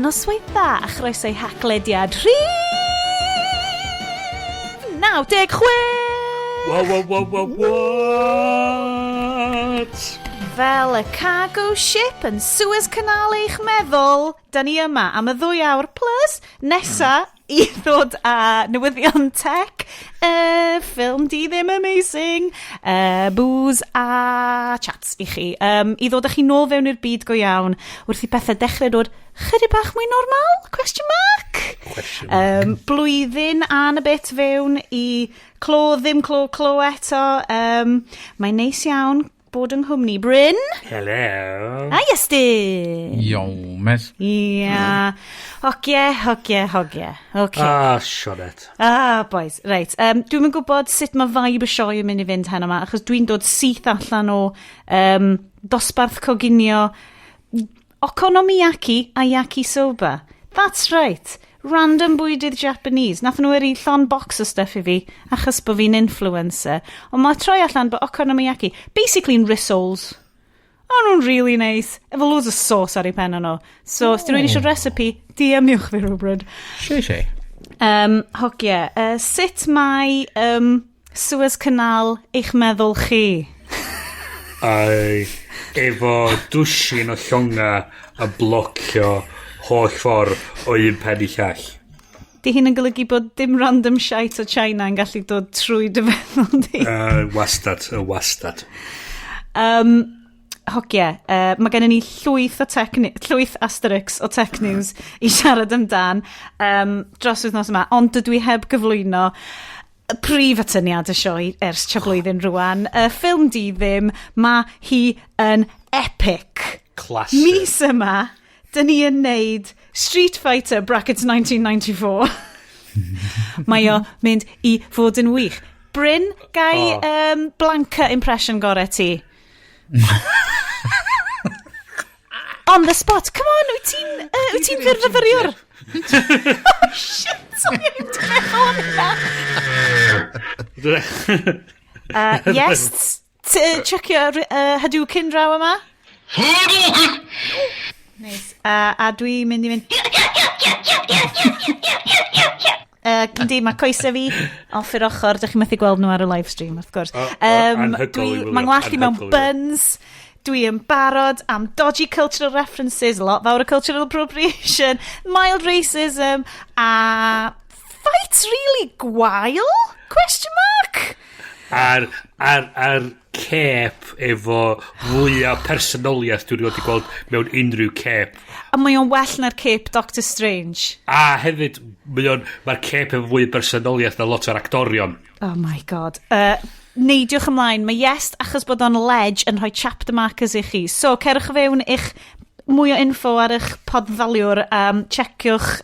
Noswaith dda a chroeso i Haclediad Rhys 96! What? Fel y cargo ship yn Suez Canal eich meddwl, da ni yma am y 2 awr plus nesa i ddod â newyddion tech, ffilm di ddim amazing, booze a chats i chi. I ddod â chi nôl fewn i'r byd go iawn wrth i pethau dechrau dod chydig bach mwy normal? Question mark? Blwyddyn a na bit fewn i clo ddim clo eto. Mae'n neis iawn bod yng Nghymru. Bryn? Hello. A Iestyn? Iomes. Ia. Hogie. Okay. Sioned. Boys. Reit. Dwi'n yn gwybod sut mae vibe y sioe yn mynd i fynd heno yma, achos dwi'n dod syth allan o dosbarth coginio okonomiyaki a yakisoba. That's right. Random bwydydd Japanese. Nath nhw eri llon box o stuff I fi, achos bod fi'n influencer. Ond mae troi allan bod okonomiyaki, basically yn rissoles. O, nhw'n really nice. Efo loads of sauce ar ei pen nhw. So, os di rwy'n eisiau recipe, DMiwch fi rhywbryd. Si. Hogie, sut mae Suez Canal eich meddwl chi? Efo dwsin o llonga a blocio holl ffordd o un pen I llall. Di hyn yn golygu bod dim random shite o China yn gallu dod trwy dy feddwl di? Wastad. Hogie, mae gen ni llwyth asterix o tech news I siarad amdan dros wythnos yma, ond dydw I heb gyflwyno prif atyniad y sioe ers blwyddyn rwan. Ffilm di ddim, mae hi yn epic. Classic. Mis yma, dyn ni yn neud Street Fighter brackets 1994. Mae o mynd I fod yn wych. Bryn, gai Blanca impression gore ti? On the spot. Come on, wyt ti'n fyrfyriwr? Oh shit, sorry, I'm meddwl yes, checkio Hadouken draw yma. Nice. A dwi'n mynd I fynd Yndi, mae coesau fi off i'r ochr, dych chi'n methu gweld nhw ar y live stream, of course. Mae'n wallu mewn buns, dwi yn barod am dodgy cultural references, lot fawr o cultural appropriation, mild racism, a fights really gwael? Question mark? Ar cep efo fwyaf personoliaeth dwi'n wedi gweld mewn unrhyw cep. A mae o'n well na'r cep Doctor Strange. A hefyd, mae'r cep efo fwy personoliaeth na lot o'r actorion. Oh my god. Neidiwch ymlaen, mae Iest achos bod o'n ledge yn rhoi chapter markers I chi. So, cerwch fewn i'ch mwy o info ar eich podfaliwr, checiwch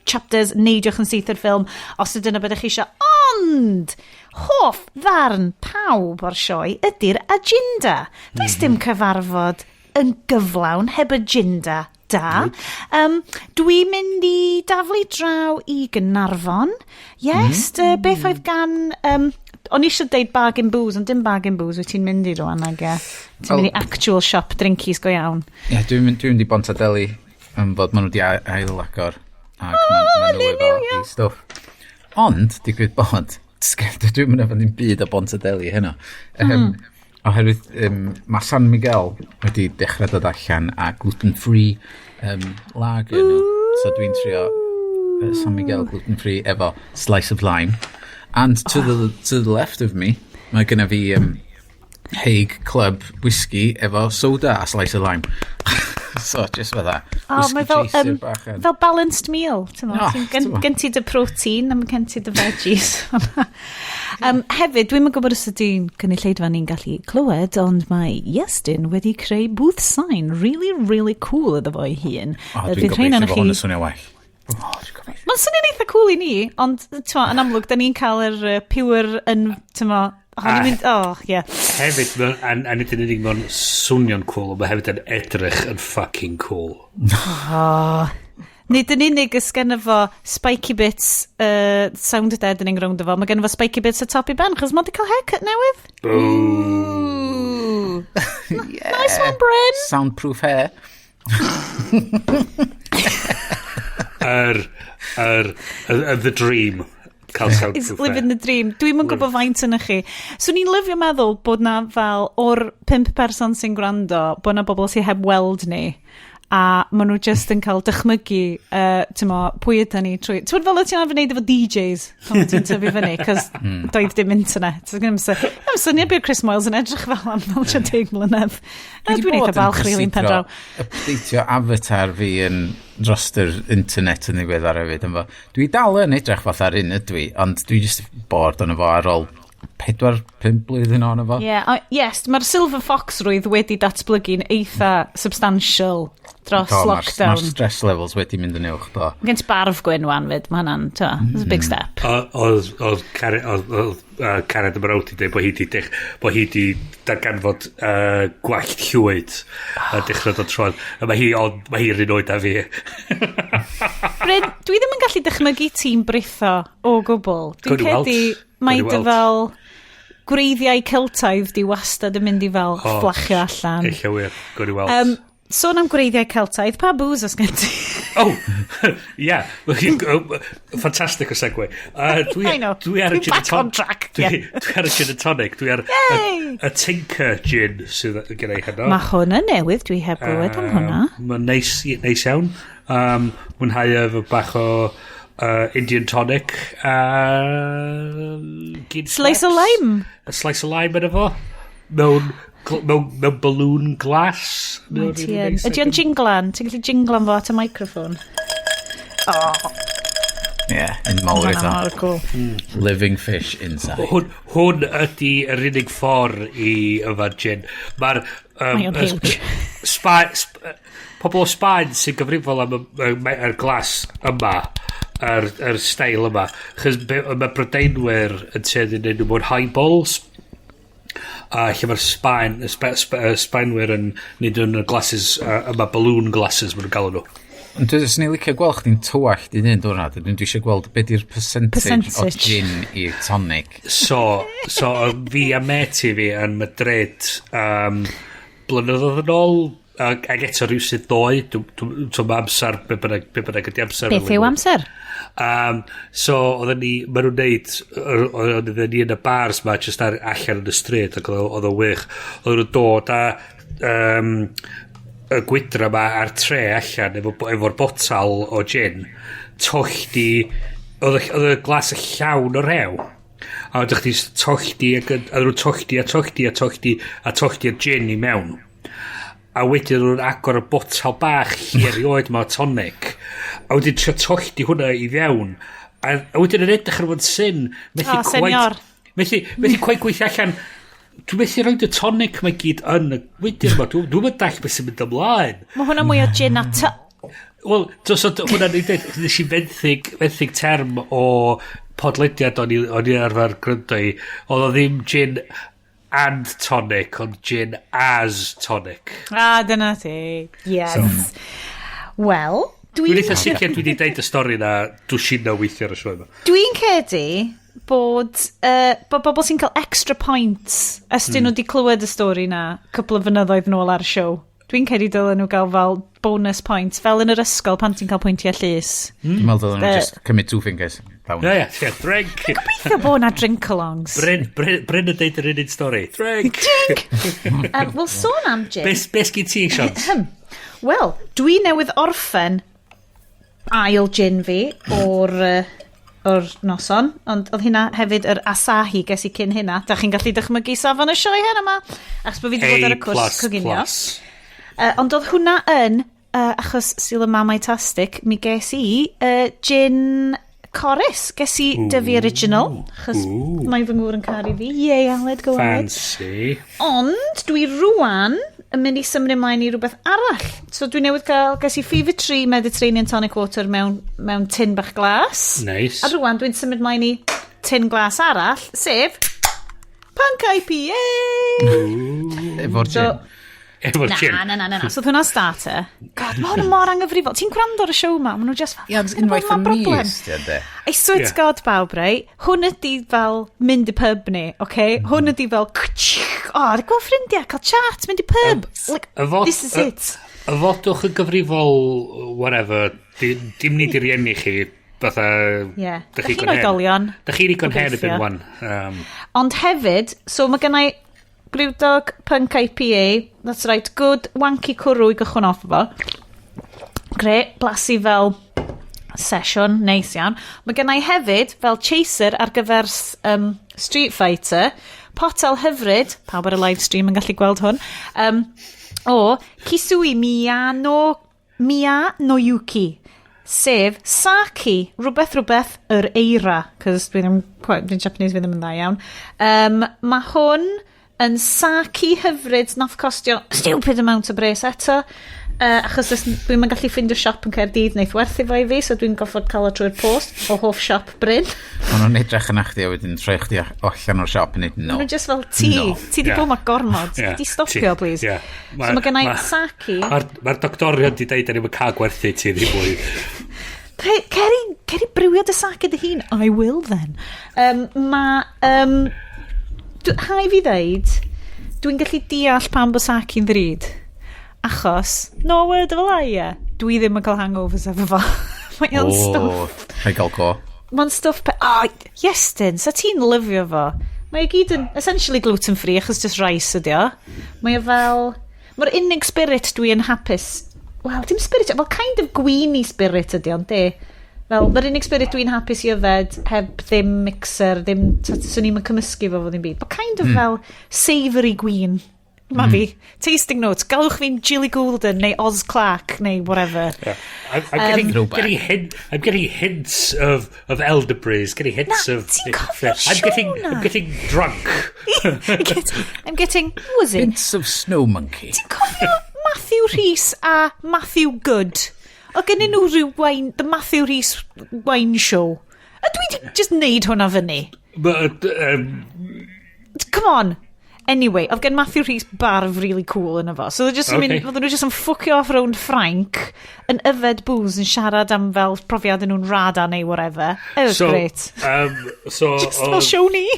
chapters, neidiwch yn syth i'r ffilm os ydyn nhw byddwch chi eisiau. Ond, hoff ddarn pawb o'r sioe ydy'r agenda. Does dim cyfarfod yn gyflawn heb agenda da. Dwi'n mynd I daflu draw I Gaernarfon. Yes, beth oedd gan... o'n eisiau deud bag and booze, ond dim bag and booze, wyt ti'n mynd I rwan ag ti'n mynd I actual shop drinkies go iawn. Ie, dwi'n mynd I Bontadeli yn fod maen nhw wedi ail-agor ac maen nhw efo I stwff. Ond, digwydd bod, dwi'n mynd efo ni'n byd o Bontadeli heno. Oherwydd mae San Miguel wedi dechrau dod allan a gluten-free lager nhw. So dwi'n trio San Miguel gluten-free efo slice of lime. And to the left of me, mae genna fi Hague Club whiskey efo soda a slice of lime. So, just for that. Mae fel balanced meal. Gen ti dy protein a gen ti dy veggies. Hefyd, dwi'n yn gwybod os ydy'n cynulleidfa ni'n gallu clywed, ond mae Iestyn wedi creu booth sign really cool iddo fo'i hun. Dwi'n gobeithio fo hwn y swnio well. Mae'n swnio'n eitha cool I ni, ond yn amlwg, da ni'n cael yr pure yn, Hefyd, a nid yn unig mewn swnio'n cool, mae hefyd yn edrych yn fucking cool. Nid yn unig ysgen efo spiky bits sound deadening rownd efo, mae gen efo spiky bits y top I ben, chos mae di cael haircut newydd. Ooh. Nice one, Bryn. Soundproof hair. The Dream. It's living the dream. Dwi'n yn gwybod faint yna chi. So ni'n lyfio meddwl bod na fel o'r 5 person sy'n gwrando, bod na bobl sy'n heb weld ni. A maen nhw just yn cael dychmygu, pwy ydyn ni trwy... Ti'n fel y ti'n arfer wneud efo DJs, pan ti'n tyfu fyny, cos doedd dim internet. So I'm syniad bydd Chris Moyles yn edrych fel am fel 10 mlynedd. Dwi'n eitha balch rili'n pen draw. Updateio avatar fi yn dros yr internet yn ddiweddar hefyd. Dwi dal yn edrych fath ar un ydw i, ond dwi just bored yn efo ar ôl 4-5 blwyddyn o'n efo. Yes, mae'r Silver Fox rwydd wedi datblygu'n eitha substantial dros lockdown. Mae'r stress levels wedi mynd yn uwch, do. Gent barf gwyn wan fyd, mae hwnna'n, it's a big step. Oedd Cared y Mrawd i dweud bod hi wedi darganfod gwallt llwyd a dechrau dod troed. A mae hi'r un oed a fi. Bryn, dwi ddim yn gallu dychmygu ti'n britho o gwbl. Dwi'n credu mae dy fel gwreiddiau Celtaidd di wastad yn mynd i fel fflachio allan. Eich wir, gwrdd i weld. Sôn am gwreiddiau Celtaidd, pa booze os gen ti? Yeah. Fantastic o segue. Dwi ar y gin and tonic. Dwi ar y gin and tonic. Dwi ar y Tinker gin sydd gen i hynno. Mae hwnna newydd, dwi heb bwyd am hwnna. Mae'n neis iawn. Mwynhau efo bach o Indian tonic. Slice o lime. A slice o lime yn efo. Mewn balloon glass. Ydy o'n jinglan? Ti'n gallu jinglan fo at y microphone? Yn mawr eitha. Living fish inside. Hwn ydy yr unig ffordd i yfad gin. Mae'r pobl o Sbaen sy'n gyfrifol am y glas yma, yr stael yma. Chos mae Brydeinwyr yn tueddu yn mwyn highballs. Lle mae'r Sbaenwyr yn nid yn y glasses yma, balloon glasses maen nhw'n galw nhw. Ond dwi'n sy'n licio gweld chdi'n tywall di'n un dwi'n rhaid. Dwi'n eisiau gweld beth yw'r percentage o gin i'r tonic. So fi a meti fi yn Madrid blynyddoedd yn ôl ac eto rhywsyd ddoe. Dwi'n amser, be bynnag ydi amser. Beth yw amser? So oedden ni, maen nhw'n neud, oedden ni yn y bars ma just allan yn y stryd ac oedd o wych. Oedden nhw'n dod a y gwydra ma ar tre allan efo'r botal o gin, tolldi, oedd y glas y llawn o rew. A oeddech chi tolldi, a nhw'n tolldi'r gin i mewn. A wedyn nhw'n agor y botal bach hir i oed ma o tonic. A wedyn trio tolldi hwnna i fewn. A wedyn yn edrych ar fod sy'n senior. Methu quite gweithio allan. Dwi'n methu roed y tonic mae gyd yn y wedyn yma. Dwi'n mynd dall beth sy'n mynd ymlaen. Mae hwnna mwy o gin a Wel, hwnna'n dweud, nes i fenthyg term o podlediad o'n i arfer gryndo i. Oedd o ddim gin and tonic, ond gin as tonic. Dyna ti. Yes. Wel, dwi'n eitha sicr dwi wedi deud y stori na dwsin na weithio ar y sioe yma. Dwi'n credu bod bobl sy'n cael extra points ystyn nhw wedi clywed y stori na cwpl o fynyddoedd nôl ar y siow. Dwi'n credu dylen nhw gael fel bonus points, fel yn yr ysgol pan ti'n cael pwyntiau llys. Dwi'n meddwl dylen nhw just cymryd 2 fingers. Drink. Gobeithio bod na drink-alongs. Bryn yn deud yr unig stori. Drink. Wel, sôn am gin. Beth gyd ti, Sion? Wel, dwi newydd orffen ail gin fi o'r noson, ond oedd hynna hefyd yr Asahi ges i cyn hynna. Da chi'n gallu dychmygu safon y sioe hyn yma, achos bod fi wedi bod ar y cwrs coginio. Ond oedd hwnna yn, achos sy'n y mamau tastic, mi ges i gin Corus. Ges i Dyfu Original, achos mae fy ngŵr yn caru fi. Yay, Aled, go ahead. Fancy. Ond dwi rwan yn mynd i symud ymlaen i rhywbeth arall. So dwi newydd ges i Fever Tree Mediterranean Tonic Water mewn tin bach glas. Nice. A rwan dwi'n symud ymlaen i tin glas arall, sef Punk IPA. Efo'r gin. Na. So hwnna'n starter. God, mae hwnna mor anghyfrifol. Ti'n gwrando ar y siow ma? Mae nhw just fel... unwaith yn mis, I swear to God, bawb, right? Hwn ydi fel mynd i pub ni, okay? Hwn ydi fel... gweld ffrindiau, cael chat, mynd i pub. This is it. Fodwch yn gyfrifol, whatever, dim nid i'r rieni chi, fatha... Ie, da chi'n oedolion. Da chi'n igon her erbyn wan. Ond hefyd, so mae gennau Brewdog Punk IPA, that's right, good, wanky cwrw i gychwyn off efo. Gre, blasu fel sesiwn, neis iawn. Mae gennau hefyd, fel chaser ar gyfer Street Fighter, potel hyfryd, pawb ar y live stream yn gallu gweld hwn, o Kisui Mia no Yuki, sef Saki, rhywbeth yr eira, cos dwi'n Japanese fydd ddim yn dda iawn. Mae hwn yn Saki hyfryd nath costio stupid amount o bres eto, achos dwi'n gallu ffindio siop yn Caerdydd neith werthu fo i fi, so dwi'n goffod cael o trwy'r post o hoff siop Bryn. Maen nhw'n edrych yn achdi a wedyn troi chdi allan o'r siop yn neud no. Maen nhw'n just fel ti di bod ma gormod, di stopio please. So mae gennau Saki. Mae'r doctorion di deud ni'n cael gwerthu ti ddim mwy. Ceri brywiad y Saki dy hun? I will then. Hai fi ddeud, dwi'n gallu deall pam bod Saki'n ddrud. Achos, no word of a lie, dwi ddim yn cael hangovers efo fo. Mae'n stwff. Hai gael co. Mae'n stwff... Iestyn, sa ti'n lyfio fo? Mae gyd yn essentially gluten free, achos just rice ydi o. Mae fel... Mae'r unig spirit dwi yn hapus... Wel, dim spirit, fel kind of greeny spirit ydi o'n de. Fel, mae'r unig spirit dwi'n hapus i yfed heb ddim mixer, ddim... Swn i'n cymysgu fo ddim byd. But kind of fel savoury green. Ma fi. Tasting notes. Galwch fi'n Jilly Goulden neu Oz Clark neu whatever. Yeah. I'm getting hints of elderberries. Getting hints of... I'm getting drunk. I'm getting... Who was it? Hints of Snow Monkey. Ti'n cofio Matthew Rhys a Matthew Good? O gennyn nhw rhyw wine... The Matthew Rhys wine show. A dwi di just neud hwnna fyny. Come on. Anyway, oedd gen Matthew Rhys barf really cool yn efo. So oedden nhw just yn ffwcio off rownd Frank, yn yfed booze, yn siarad am fel profiad yn nhw'n rada neu whatever. It was great. Just fel show ni.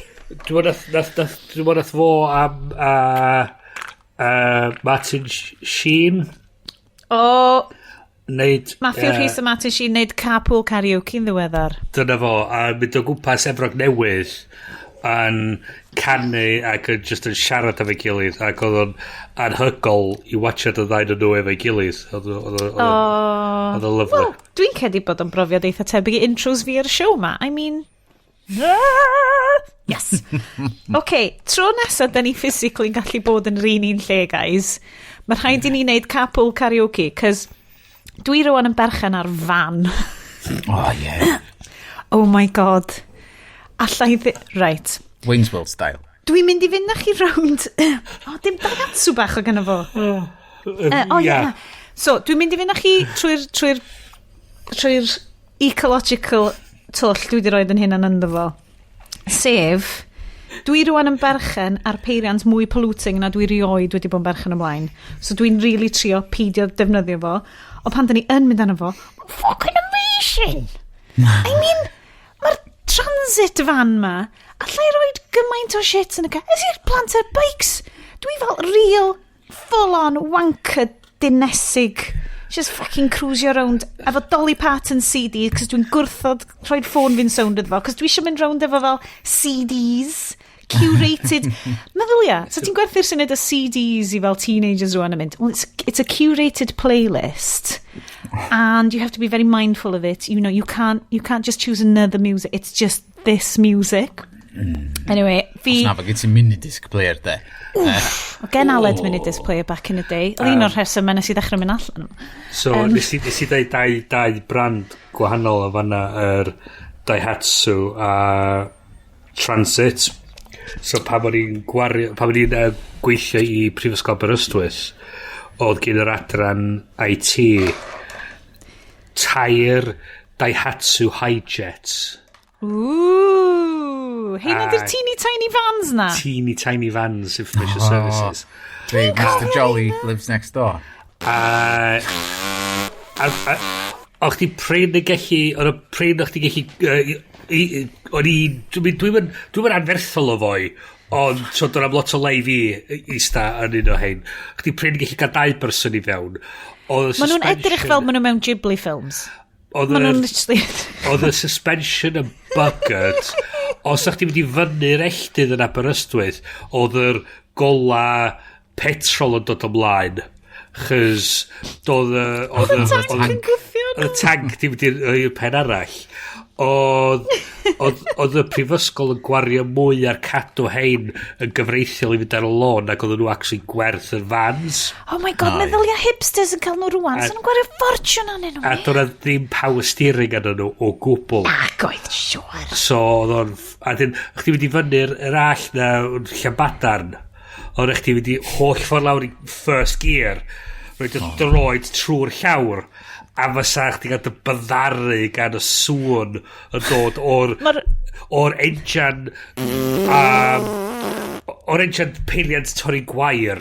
Dwi'n nath fo am Martin Sheen. Matthew Rhys a Martin Sheen neud Carpool Karaoke yn ddiweddar. Dyna fo, a mynd o gwmpas Efrog Newydd yn canu ac yn just yn siarad efo'i gilydd ac oedd o'n anhygoel i watchad y ddain yn nhw efo'i gilydd. Oedd o'n lyflu. Wel, dwi'n cedi bod o'n brofiad eitha tebyg i intros fi ar y show ma. I mean... Yes. Okay, tro nesaf da ni physically yn gallu bod yn rhan un lle, guys. Mae rhaid i ni wneud Carpool Karaoke, cos dwi rwan yn berchen ar fan. Oh, yeah. Oh my god. Allai Right. Wayne's World style. Dwi'n mynd i fynd na chi rownd... dim daiatsu bach o gynna fo. Yeah. So, dwi'n mynd i fynd na chi trwy'r ecological twll dwi wedi roed yn hyn yn ynddo fo. Sef, dwi rwan yn berchen ar peiriant mwy polluting na dwi rioed wedi bod yn berchen ymlaen. So dwi'n really trio peidio defnyddio fo. O pan da ni yn mynd arno fo, fucking amazing! I mean, mae'r transit van ma, allai roed gymaint o shit yn y gael. Is i'r planter bikes? Dwi fel real, full-on wanker dinesig. Just fucking cruisio around efo Dolly Parton CD, cos dwi'n gwrthod rhoi'r ffôn fi'n sound iddo fo, cos dwi eisiau mynd round efo fel CDs, curated. Meddylia, so ti'n gwerthu'r syniad o CDs i fel teenagers rwan yn mynd? Well, it's a curated playlist. And you have to be very mindful of it. You know, you can't just choose another music. It's just this music. Anyway, fi... Os na, fe gyda mini-disc player, de. O gen Aled mini-disc player back in the day. Oedd un o'r rheswm nes i ddechrau mynd allan. So, nes i dau brand gwahanol o fanna, Daihatsu a Transit. So, pa bod ni'n gweithio i Prifysgol Aberystwyth, oedd gen yr adran IT tair Daihatsu Hi-Jets. Ooh, hyn ydy'r teeny tiny vans na? Teeny tiny vans, information services. Mr. Jolly lives next door. O'ch di prin yn gallu, o'n o prin o'ch di gallu, dwi'n anferthol o foi, Ond, so dyna lot o live i sta yn un o hyn. Chdi prin gallu cael 2 person i fewn. Maen nhw'n edrych fel maen nhw mewn Ghibli films. Maen nhw'n literally... Oedd y suspension yn buggered. Os ydych chi mynd i fyny'r elldydd yn Aberystwyth, oedd yr gola petrol yn dod ymlaen. Chys, oedd y tank di mynd i'r pen arall. Oedd y prifysgol yn gwario mwy ar cadw hein yn gyfreithiol i fynd ar y lôn ac oedd nhw actually gwerth yr vans. Oh my god, meddylia hipsters yn cael nhw rwan, so nhw'n gwario ffortiwn anyn nhw. A doedd ddim power steering anyn nhw o gwbl. Ac oedd, siwr. So, oedd o'n... A dyn, chdi mynd i fyny'r all na Llabadarn, oedd chdi mynd i holl ffordd lawr i first gear, roed y droed trwy'r llawr, a fysa chdi gael dy byddaru gan y sŵn yn dod o'r enjan o'r enjan peiriant torri gwair.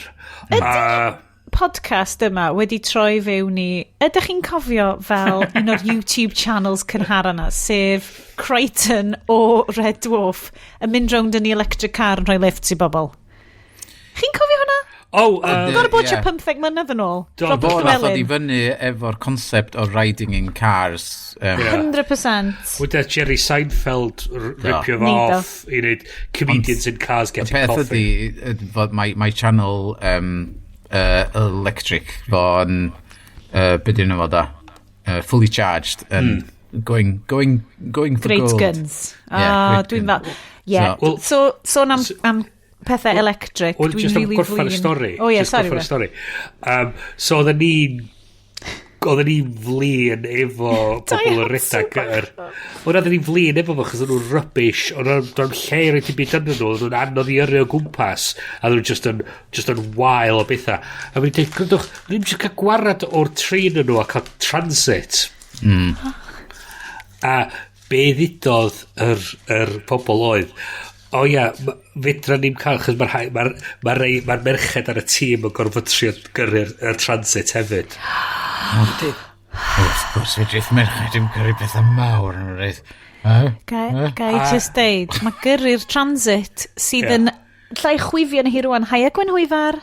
Podcast yma wedi troi fewn i, ydych chi'n cofio fel un o'r YouTube channels cynhara na, sef Crichton o Red Dwarf yn mynd rownd yn ei electric car yn rhoi lifts i bobl? Chi'n cofio hwnna? Gorau bod 15 mlynedd yn ôl. Bod nath oedd i fyny efo'r concept o riding in cars. 100%. Wydda Jerry Seinfeld ripio fo off i wneud comedians in cars getting coffee. Y peth ydi, mae channel electric fo'n beth yw'n fo da? Fully charged and going for Great gold. guns. Dwi'n fel... Yeah. So am pethau electric. Dwi'n really gorffan y stori. Oh, yeah, sorry. So, oedden ni'n flin efo pobl yn redag oedden ni'n flin efo fo, chos oedden nhw'n rubbish, oedden nhw'n lle rhaid i byd ynddyn nhw, oedden nhw'n anodd i yrru o gwmpas, a oedden nhw'n just yn wael o bethau. A fi'n dweud, gwrandwch, ni'n mynd cael gwarad o'r trin yn nhw a cael transit. A be ddidodd yr pobl oedd, fedra ni'n cael, chos mae'r merched ar y tîm yn gorfod trio gyrru'r transit hefyd. Wrth gwrs, fedrith merched dim gyrru bethau mawr yn rhaid. Gai just deud, mae gyrru'r transit sydd yn llai chwifio yn hi rwan. Haia Gwen Hwyfar.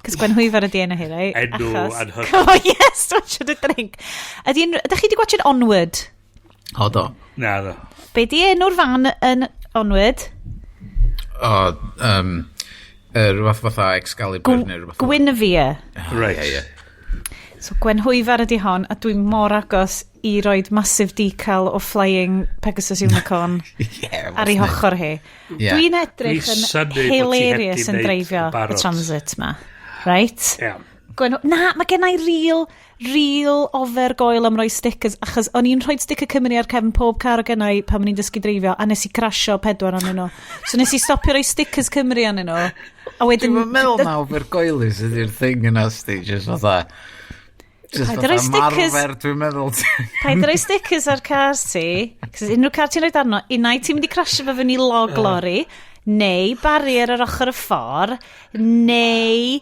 Cys Gwen Hwyfar ydi enw hi, rei? Enw anhygoel. Oh yes, watch it a drink. Ydych chi wedi gwachod Onward? O do. Na, do. Be di enw'r fan yn Onward? Rhywbeth fatha Excalibur neu rhywbeth. Gwynefia. Right. So Gwen Hwyfar ydi hon, a dwi'n mor agos i roed massive decal o Flying Pegasus Unicorn ar ei hochor hi. Dwi'n edrych yn hilarious yn dreifio y transit ma. Right? Na, mae gennau real ofergoel am roi stickers, achos o'n i'n rhoi sticker Cymru ar cefn pob car o gennau pan o'n i'n dysgu dreifio, a nes i crasio 4 anyn nhw. So nes i stopio roi stickers Cymru anyn nhw. Dwi'n meddwl na ofergoelus ydy'r thing yna, sti, just fatha... Just fatha marfer, dwi'n meddwl. Paid roi stickers ar cars ti, cos unrhyw car ti'n rhoi darno, unai ti'n mynd i crasio fe fyny log lori, neu barrier ar ochr y ffordd, neu...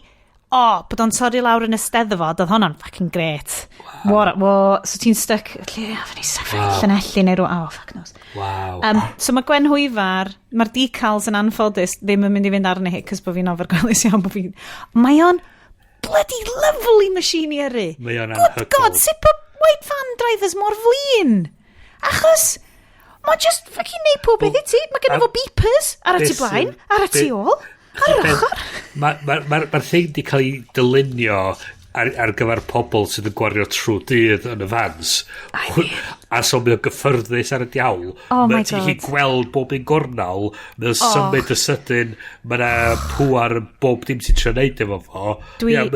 bod o'n torri lawr yn y steddfod, oedd hwnna'n fucking great. So ti'n stuck, fyny Llanelli neu rhywun, fuck knows. Wow. So mae Gwen Hwyfar, mae'r decals yn anffodus ddim yn mynd i fynd arni hi, cos bod fi'n ofergoelus iawn bod fi'n... Mae o'n bloody lovely machine i yrru. Mae o'n anhygoel. Good God, sut bod white van drivers mor flin? Achos, mae just fucking neud pob beth i ti. Mae gen fo beepers ar y tu blaen, ar y tu ôl. Ar yr ochr. Mae'r thing di cael ei dylunio ar gyfer pobl sydd yn gwario trwy dydd yn y fans. A so mae'n gyffyrddus ar y diawl. My God. Ti'n gweld bob un gornal, mae'n symud y sydyn, mae'n pŵar bob dim sy'n trio neud efo fo. Dwi'n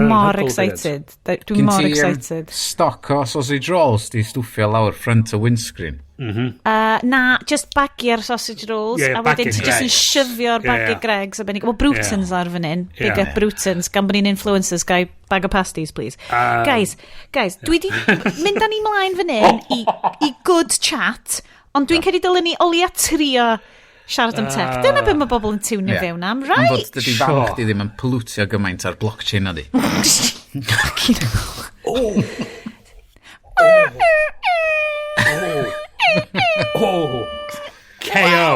mor excited. Dwi'n mor excited. Stoc o sausage rolls di stwffio lawr front o windscreen. Na, just bagio'r sausage rolls, a wedyn ti just yn syfio'r bagio Greg's. Well, Brutons ar fan hyn. Big up Brutons, gan bod ni'n influencers, gai bag of pasties, please. Guys, dwi di mynd â ni mlaen fan hyn i good chat, ond dwi'n cael ei dylun ni oli a trio siarad am tech. Dyna beth mae bobl yn tiwnio fewn am, right? Ond bod dydi fan chdi ddim yn plwtio gymaint ar blockchain na di. KO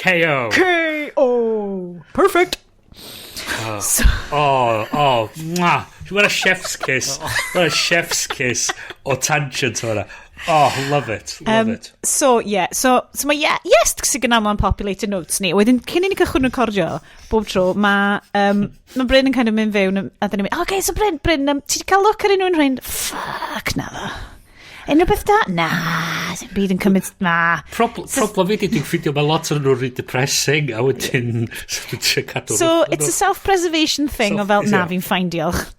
KO. KO. Perfect. Mwah. What a chef's kiss. What a chef's kiss o tangent o'na. Oh, love it. So mae Iest sy'n gynnal yn populated notes ni. Wedyn, cyn i ni cychwyn recordio, bob tro, mae Bryn yn kind of mynd fewn, a dyn ni'n mynd, okay, so Bryn, ti wedi cael look ar unrhyw'n rhain? Fuck, na ddo. Unrhyw beth da? Na, sy'n byd yn cymryd, na. Problem fi dwi'n ffidio, mae lot o'n nhw'n really depressing, a wedyn, so it's a self-preservation thing, o fel, na, fi'n ffain, diolch.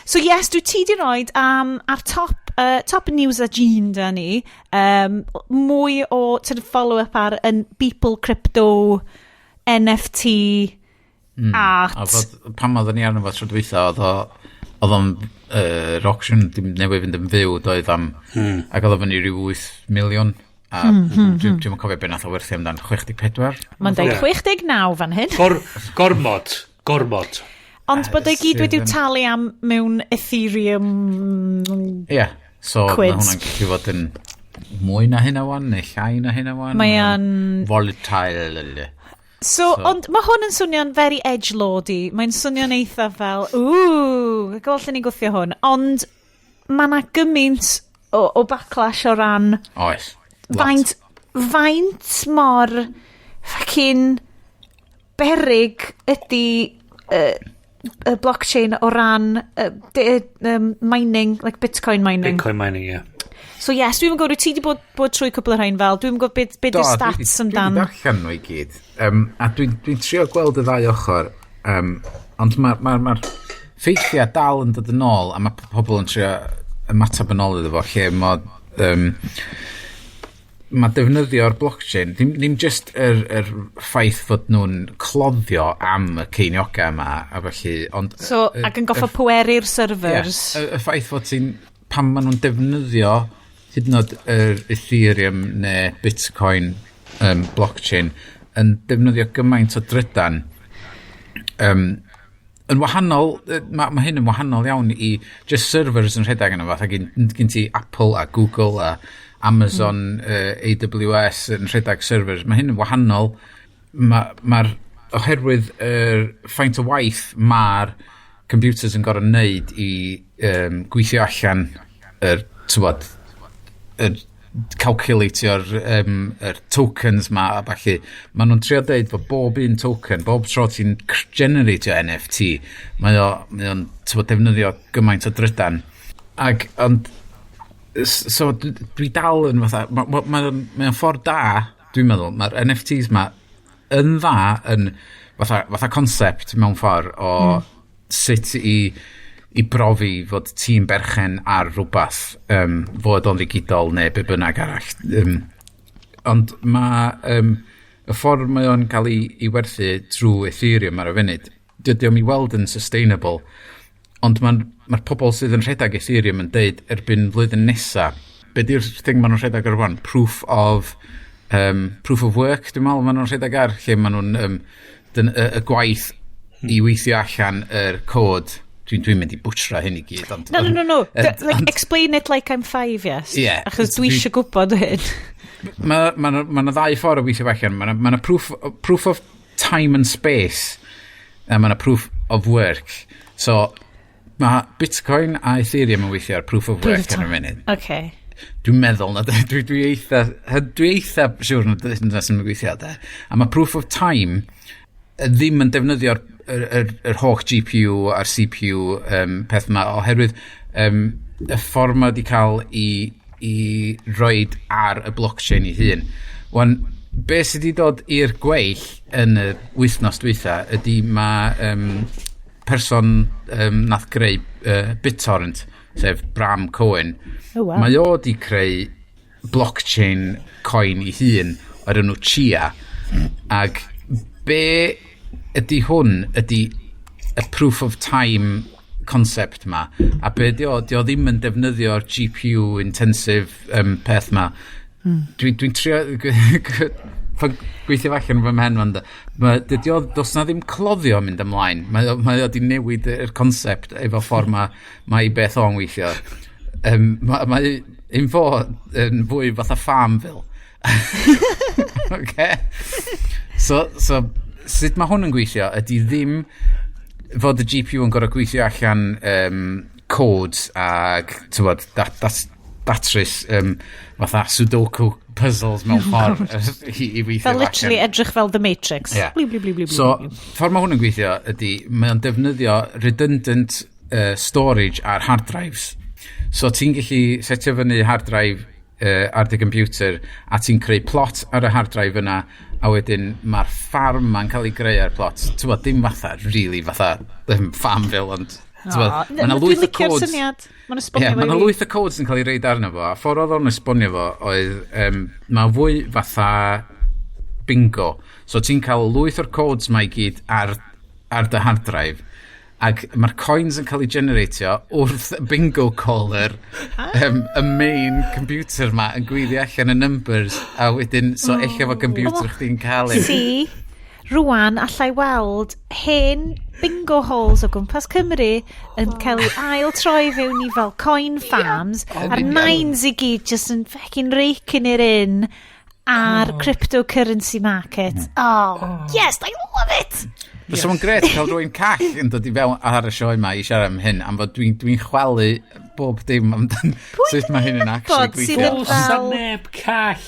So yes, dwi ti di roed ar top news a Gene da ni, mwy o sort of follow-up ar yn Beeple Crypto, NFT, art. A pan oedden ni arno fo tro dweitha, oedd o'n auction newydd fynd yn fyw, doedd am, ac oedd o'n fyny rhyw 8 miliwn. A dwi'n cofio beth nath o werthu amdan 64. Mae'n dweud 69 fan hyn. Gormod. Ond bod ei gyd wedi'w talu am mewn Ethereum so mae hwnna'n gallu fod yn mwy na hynna wan, neu llai na hynna wan. Mae'n volatile. So, ond mae hwn yn swnio'n very edgelordy. Mae'n swnio'n eitha fel, gollyn ni gwthio hwn. Ond mae na gymaint o backlash o ran... Oes. Faint mor fucking berig ydy... blockchain o ran mining, like Bitcoin mining. Bitcoin mining, So yes, dwi'n gwybod, ti wedi bod trwy cwbl o rhain fel, dwi'n gwybod beth yw'r stats amdan. Dwi'n darllen nhw i gyd. A dwi'n trio gweld y ddau ochr. Ond mae'r ffeithiau dal yn dod yn ôl, a mae pobl yn trio ymateb yn ôl iddo fo, lle mae defnyddio'r blockchain, ddim just yr ffaith fod nhw'n cloddio am y ceiniogau yma, a felly... So, ac yn goffa pweru'r servers. Y ffaith fod pan maen nhw'n defnyddio hyd yn oed yr Ethereum neu Bitcoin blockchain, yn defnyddio gymaint o drydan, yn wahanol, mae hyn yn wahanol iawn i just servers yn rhedeg yna fath, a gen ti Apple a Google a Amazon, AWS yn rhedeg servers. Mae hyn yn wahanol. Mae'r oherwydd ffaint o waith mae'r computers yn gorau wneud i gweithio allan yr calculatio'r tokens ma a falle. Mae nhw'n trio dweud fod bob un token, bob tro ti'n generatio NFT, mae o'n defnyddio gymaint o drydan. So dwi dal yn fatha, mae'n ffordd da, dwi'n meddwl, mae'r NFTs ma yn dda yn fatha concept mewn ffordd o sut i brofi fod ti'n berchen ar rhywbeth fod o'n ddigidol neu be bynnag arall. Ond mae y ffordd mae o'n cael ei werthu trwy Ethereum ar y funud, dydy o'n i weld yn sustainable, ond mae'r pobl sydd yn rhedeg Ethereum yn deud erbyn flwyddyn nesa, be di'r thing maen nhw'n rhedeg ar rwan? Proof of work, dwi'n meddwl maen nhw'n rhedeg ar, lle maen nhw'n y gwaith i weithio allan yr cod. Dwi'n mynd i bwtsra hyn i gyd. No. Explain it like I'm 5, yes. Yeah. Achos dwi eisiau gwybod hyn. Mae'n ddau ffordd o weithio allan. Mae'n proof of time and space, a mae'n proof of work. So, mae Bitcoin a Ethereum yn weithio ar proof of work yn y munud. Okay. Dwi'n meddwl na dwi eitha siwr na yn gweithio da. A mae proof of time ddim yn defnyddio'r holl GPU a'r CPU peth yma, oherwydd y ffordd mae wedi cael i roed ar y blockchain i hun. Wan, be sydd wedi dod i'r gweill yn y wythnos dwytha ydy mae person nath greu BitTorrent, sef Bram Cohen. Mae o wedi creu blockchain coin i hun o'r enw Chia, ag be ydy hwn ydy y proof of time concept ma, a be di o ddim yn defnyddio'r GPU intensive peth ma. Dwi'n trio pan gweithio allan fy mhen dos na ddim cloddio mynd ymlaen. Mae o wedi newid yr concept efo ffordd mae beth o'n weithio. Mae un fo yn fwy fatha Farmville. Okay. So, sut mae hwn yn gweithio? Ydy ddim fod y GPU yn gorau gweithio allan codes ag, tywod, datrys fatha Sudoku puzzles mewn ffordd i weithio fel literally edrych fel The Matrix. Yeah. Bli, bli, bli, bli, bli. So, ffordd mae hwn yn gweithio ydy, mae'n defnyddio redundant storage ar hard drives. So, ti'n gallu setio fyny hard drive ar dy computer a ti'n creu plot ar y hard drive yna a wedyn mae'r farm ma'n cael ei greu ar plot. Ti'n bod, dim fatha, really fatha Farmville, ond mae'n lwyth y codes. Mae'n lwyth y codes yn cael ei reid arno fo. A ffordd oedd o'n esbonio fo oedd mae fwy fatha bingo. So ti'n cael lwyth o'r codes mae i gyd ar dy hard drive. Ac mae'r coins yn cael ei generatio wrth bingo caller y main computer ma yn gwylio allan y numbers a wedyn so eich efo computer chdi'n cael ei... Si, rwan allai weld hen bingo halls o gwmpas Cymru yn cael ei ail troi fewn i fel coin farms a'r nines i gyd just yn feckin' raking it in ar cryptocurrency market. Yes, I love it! Fysa fo'n gret cael rwy'n call yn dod i fewn ar y sioe ma i siarad am hyn am fod dwi'n chwalu bob dim amdan sut mae hyn yn actually gweithio. Does a neb call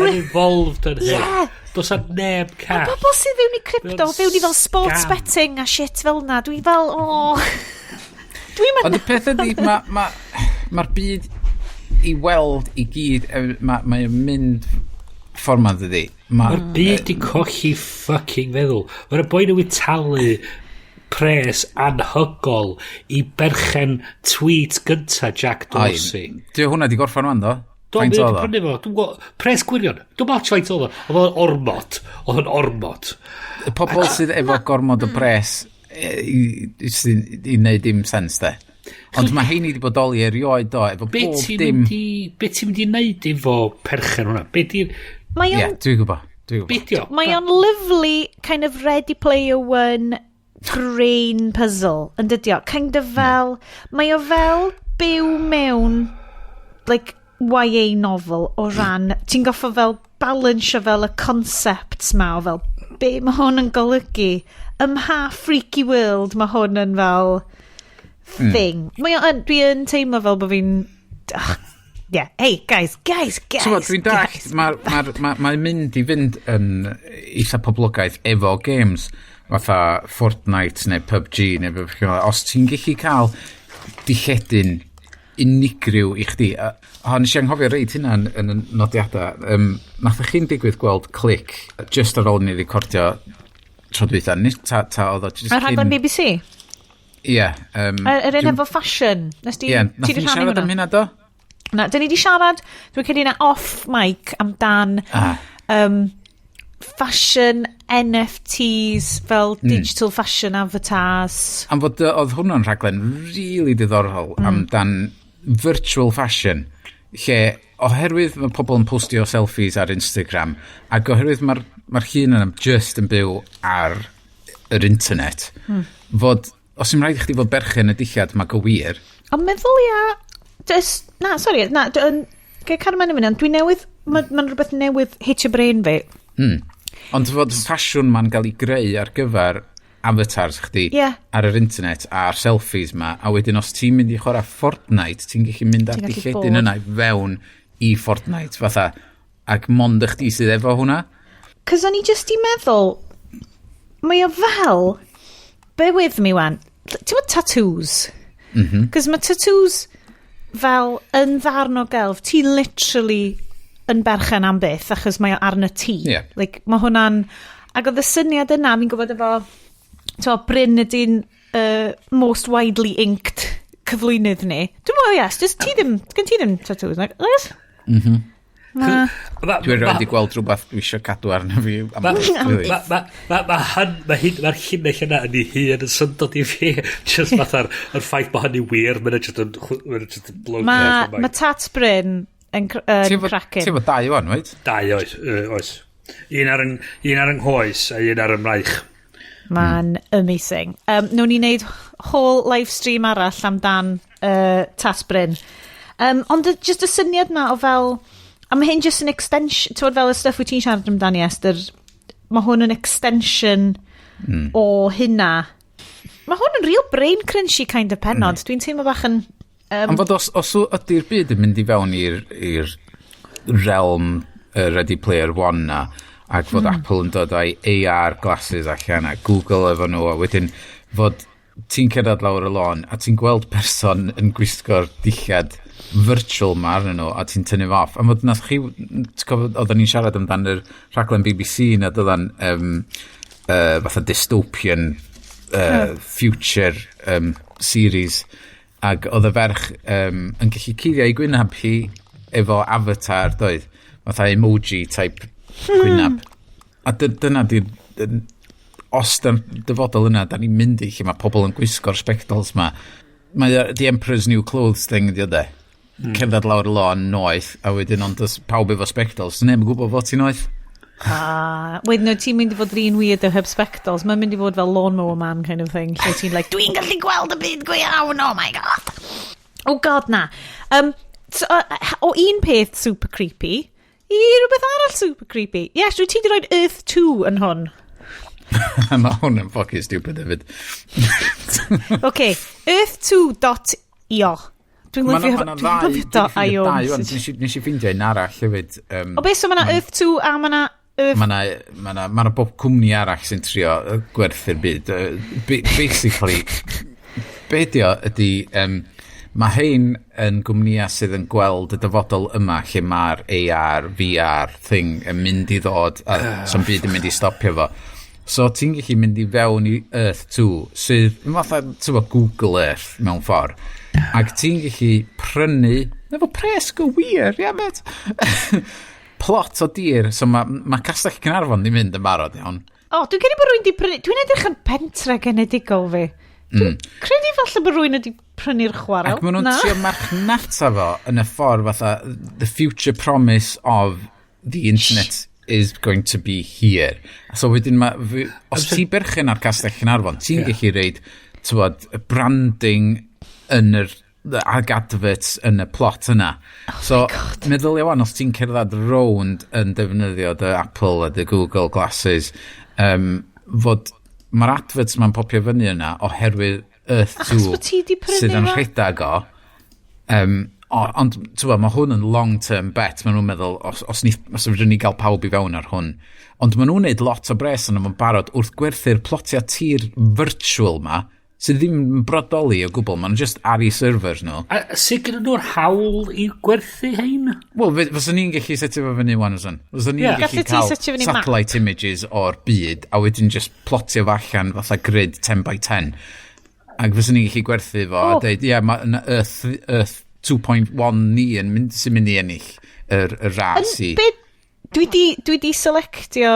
yn involved yn hyn. Does a neb call. A bobl sydd fewn i crypto, fewn i fel sports betting a shit fel na, dwi fel, Ond y peth ydi, mae'r byd i weld i gyd, mae'n mynd ffordd ydi. Mae'r byd i colli fucking feddwl. Mae'r boi newydd talu pres anhygoel i berchen tweet gynta Jack Dorsey. Dwi hwnna di gorffan wan, do? Faint oedd o? Dwi'n gwybod, pres gwirion. Dwi'n gwybod faint oedd o. Oedd o'n ormod. Oedd o'n ormod. Y pobl sydd efo gormod o pres i wneud dim sens, de. Ond mae heini wedi bodoli erioed, do, efo bob dim... Be ti'n mynd i wneud efo perchen hwnna? Be ti'n... Dwi'n gwybod. Mae o'n lovely kind of Ready Player One brain puzzle, yn dydio. Kind of fel... Mae o fel byw mewn like YA novel o ran... Ti'n goffo fel balance o fel y concepts ma o fel be mae hwn yn golygu. Half freaky world mae hwn yn fel thing. Dwi yn teimlo fel bod fi'n... Yeah, hey, guys. So, dwi'n dallt, mae'n mynd i fynd yn eitha poblogaeth efo games, fatha Fortnite neu PUBG, neu os ti'n gallu cael dillledyn unigryw i chdi, nes i anghofio reid hynna yn y nodiadau, nath chi'n digwydd gweld clic, just ar ôl ni recordio tro dwytha, ta oedd o just cyn... Ar rhaglen BBC? Ie. Yr un efo fashion? Ie, nath ni'n siarad am hynna, do? Na, dyn ni di siarad, dwi'n credu na off mic amdan fashion, NFTs, fel digital fashion avatars. Am fod oedd hwnna'n rhaglen really diddorol amdan virtual fashion, lle oherwydd mae pobl yn postio selfies ar Instagram, ac oherwydd mae'r llun yna just yn byw ar yr internet, fod, os yw'n rhaid i chdi fod berchen y dillad, mae gywir. Ond meddylia... Gael Carmen yn mynd, dwi'n newydd, mae'n rhywbeth newydd hitio brain fi. Ond fod ffasiwn ma'n gael ei greu ar gyfer avatars chdi ar yr internet a'r selfies ma, a wedyn os ti'n mynd i chwarae Fortnite, ti'n gallu mynd ar dilledyn yna fewn i Fortnite, fatha, ac mond y chdi sydd efo hwnna. Cos o'n i just i meddwl, mae o fel, bear with me wan, ti'n bod tattoos? Cos mae tattoos... fel yn ddarn o gelf, ti literally yn berchen am byth, achos mae o arna ti. Like, mae hwnna'n... Ac oedd y syniad yna, fi'n gwybod efo Bryn ydy'n most widely inked cyflwynydd ni. Dwi'n meddwl, yes, gen ti ddim tattoos, yes? Dwi'n rhaid i gweld rhywbeth dwi eisiau cadw arno fi. Mae'r llinell yna yn ei hun yn syndod i fi. Just fatha'r ffaith bod hynny wir, mae'n just yn blwg. Mae tat Bryn yn cracking. Ti'n fod dau o'n, oed? Dau, oes. Un ar yng nghoes a un ar ymlaich. Mae'n amazing. Nw'n ni wneud whole live stream arall amdan tat Bryn. Ond just y syniad na o fel... A mae hyn just yn extension, ti'n fel y stuff wyt ti'n siarad amdani, Esther, mae hwn yn extension o hynna. Mae hwn yn real brain crunchy kind of pennod. Dwi'n teimlo bach yn... Ond fod os ydy'r byd yn mynd i fewn i'r realm Ready Player One na, ac fod Apple yn dod â'i AR glasses allan, a Google efo nhw, a wedyn fod ti'n cerdded lawr y lôn, a ti'n gweld person yn gwisgo'r dillad virtual ma arnyn nhw, a ti'n tynnu fo off. A fod nath chi, oedden ni'n siarad amdan yr rhaglen BBC na doddan fatha dystopian future series, ac oedd y ferch yn gallu cuddio i gwynab hi efo avatar, doedd? Fatha emoji type gwynab. A dyna di'r... Os dyfodol yna, da ni'n mynd i lle mae pobl yn gwisgo'r spectacles ma. Mae The Emperor's New Clothes thing, di o de. Cerdded lawr y lôn noeth, a wedyn ond pawb efo spectacles. Neu yn gwybod fod ti'n noeth? Wedyn ti'n mynd i fod rhan weird o heb spectacles. Mae'n mynd i fod fel lawnmower man kind of thing. Lle ti'n like, dwi'n gallu gweld y byd go iawn, oh my god. Oh god, na. O un peth super creepy, i rhywbeth arall super creepy. Yes, rwy ti di roed Earth 2 yn hwn. Mae hwn yn fucking stupid hefyd. OK, earth2.io. Dwi'n lyfio .io. Nes i ffeindio un arall hefyd. O beth, so mae'na Earth2 a mae'na Mae'na bob cwmni arall sy'n trio gwerthu'r byd. Basically, be dio ydy, mae hein yn gwmnïa sydd yn gweld y dyfodol yma lle mae'r AR, VR thing yn mynd i ddod, a so'n byd yn mynd i stopio fo. So ti'n gallu mynd i fewn i Earth 2, sydd yn fatha Google Earth mewn ffordd. Ac ti'n gallu prynu, efo pres go wir, yeah, met. Plot o dir, so mae Castell Caernarfon di mynd yn barod iawn. Dwi'n credu bod rwy'n di prynu, dwi'n edrych yn pentre genedigol fi. Dwi'n credu falle bod rwy'n wedi prynu'r chwarael. Ac maen nhw'n trio marchnata fo yn y ffordd fatha, the future promise of the internet is going to be here. So wedyn, os ti berchen ar Castell Caernarfon, ti'n gallu reid branding yn ag adverts yn y plot yna. So, meddwl iawn, os ti'n cerdded rownd yn defnyddio dy Apple a dy Google Glasses, fod mae'r adverts ma'n popio fyny yna oherwydd Earth 2 sydd yn rhedag o. Ond, mae hwn yn long-term bet. Mae nhw'n meddwl, os rydyn ni gael pawb i fewn ar hwn. Ond mae nhw'n neud lot o bres yn ymwneud barod wrth gwerthu'r plotiau tir virtual ma, sydd ddim yn brodoli o gwbl, maen nhw just ar ei servers nhw. A sydd gyda nhw'r hawl i gwerthu hein? Wel, fyswn ni'n gallu setio fo fyny wan ysyn. Fyswn ni'n gallu cael satellite images o'r byd, a wedyn just plotio fo allan fatha grid 10 by 10. Ac fyswn ni'n gallu gwerthu fo, a dweud, mae Earth 2.1 ni sy'n mynd i ennill yr ras i. Dwi di selectio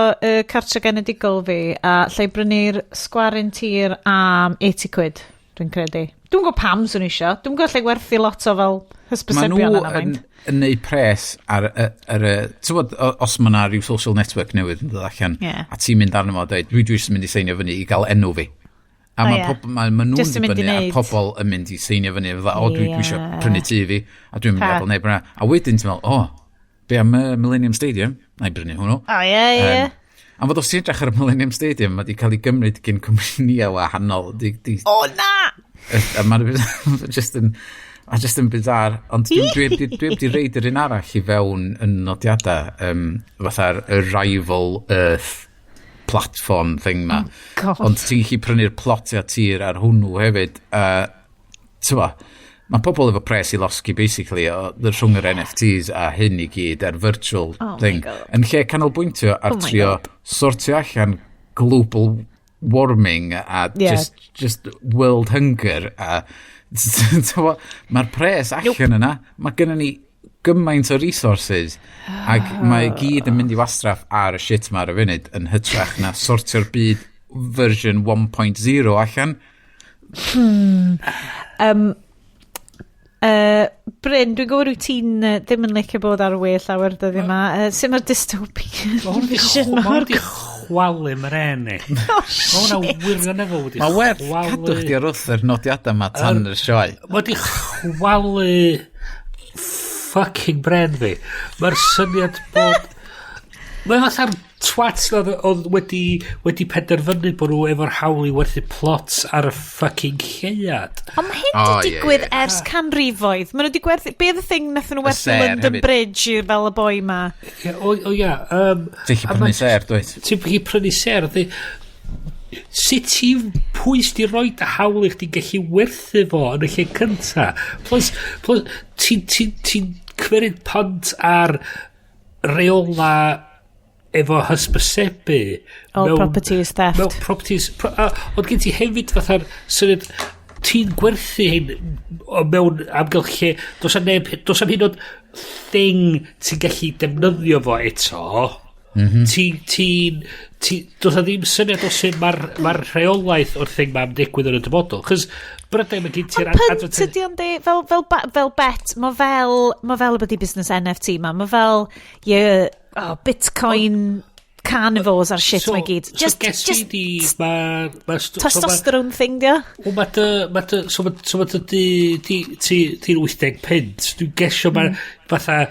cartre genedigol fi a lle brynu'r sgwarin tir am 80 quid, dwi'n credu. Dwi'n gwybod pam sy'n isio. Dwi'n gwybod lle gwerthu lot o fel hysbysebion yna faint. Maen nhw yn neud pres ar os mae yna rhyw social network newydd yn dod allan, a ti'n mynd arno fo a dweud, dwi jyst yn mynd i seinio fyny i gael enw fi. A mae nhw'n dibynnu a pobl yn mynd i seinio fyny, dwi eisiau prynu tŷ fi, a dwi'n mynd i adael neb yna. A wedyn ti'n meddwl, be am Millennium Stadium? Na i brynu hwnnw. A fod os ti'n edrych ar y Millennium Stadium, mae wedi cael ei gymryd gyn cwmnïa wahanol. Na! A mae'n just yn bizar. Ond dwi wedi reid yr un arall i fewn yn nodiadau, fatha'r Rival Earth platform thing ma. Ond ti'n gallu prynu'r plotiau tir ar hwnnw hefyd. Mae pobl efo pres i losgi, basically, rhwng yr NFTs a hyn i gyd, ar virtual thing. Yn lle canolbwyntio ar trio sortio allan global warming a just world hunger. Mae'r pres allan yna. Mae gennym ni gymaint o resources ac mae gyd yn mynd i wastraff ar y shit ma ar y funud yn hytrach na sortio'r byd version 1.0 allan. Bryn, dwi'n gwybod wyt ti'n ddim yn licio bod ar y well lawer dyddi yma. Sut mae'r dystopian vision ma? Mae wedi chwalu mae'r enni. Mae hwnna wirioneddol wedi chwalu. Mae werth cadw chdi ar wrth yr nodiadau ma tan yr sioe. Mae wedi chwalu fucking bren fi. Mae'r syniad bod... Mae fatha'r twats oedd wedi penderfynu bod nhw efo'r hawl i werthu plots ar y fucking lleuad. Ond mae hyn wedi digwydd ers canrifoedd. Mae nhw wedi gwerthu... Be oedd y thing nath nhw werthu London Bridge fel y boi ma? Ia. Ti'n prynu ser, dweud? Ti'n prynu ser, sut pwy di roi dy hawl i chdi gallu werthu fo yn y lle cynta? Plus ti'n cymryd pont ar reola efo hysbysebu properties theft. Mewn properties ond gen ti hefyd fatha'r syniad ti'n gwerthu hyn mewn amgylch lle dos am hyn oed thing ti'n gallu defnyddio fo eto dos a ddim syniad o sut mae'r rheolaeth o'r thing ma'n digwydd yn y dyfodol chys brydau mae gen ti'r pynt ydi ond fel bet mae fel y byddu busnes NFT mae fel Bitcoin carnivores ar shit mae gyd just testosterone thing dio so ti'n 80 pint dwi'n gesio mae fatha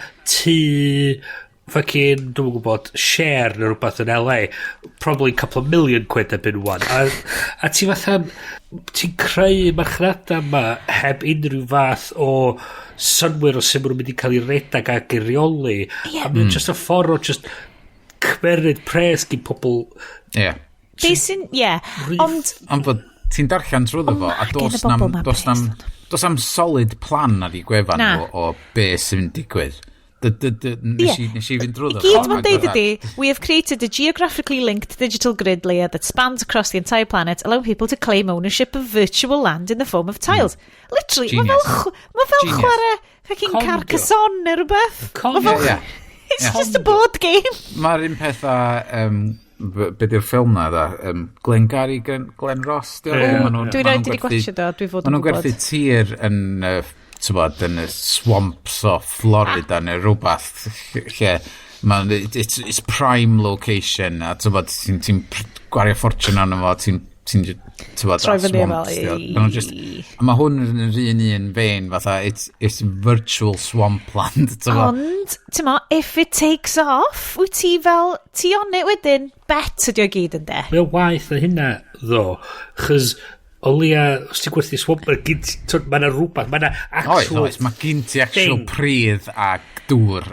fucking, dwi'n gwybod, share neu rhywbeth yn LA, probably a couple of million quid ebyn wan. A ti fatha, ti'n creu marchnadau yma heb unrhyw fath o synwyr o sut maen nhw'n mynd i cael ei redag ag ei reoli. A mae'n just a ffordd o just cymeryd pres gyn pobl. Ond bod ti'n darllen trwy fo, a dos am solid plan ar ei gwefan o be sy'n digwydd. Nes i fynd drwy ddo. Gyd mae'n deud ydi, we have created a geographically linked digital grid layer that spans across the entire planet, allowing people to claim ownership of virtual land in the form of tiles. Literally, mae fel chwarae fucking Carcassonne neu rhywbeth. It's just a board game. Mae'r un peth a... be di'r ffilm na da? Glengarry, Glen Ross? Dwi'n rhaid i gwachio do, dwi fod yn gwybod. Maen nhw'n gwerthu tir yn... yn y swamps o Florida neu rhywbeth lle it's prime location a ti'n gwario ffortiwn arno fo ti'n troi fyny mae hwn yn yr un vein fatha it's virtual swampland ond if it takes off wyt ti fel ti on it wedyn bet ydi o gyd yn de mae o waith o hynna ddo chys o lia, os ti'n gwerthu swamp, mae yna rhywbeth, mae yna actual... mae gyn ti actual pridd a dŵr.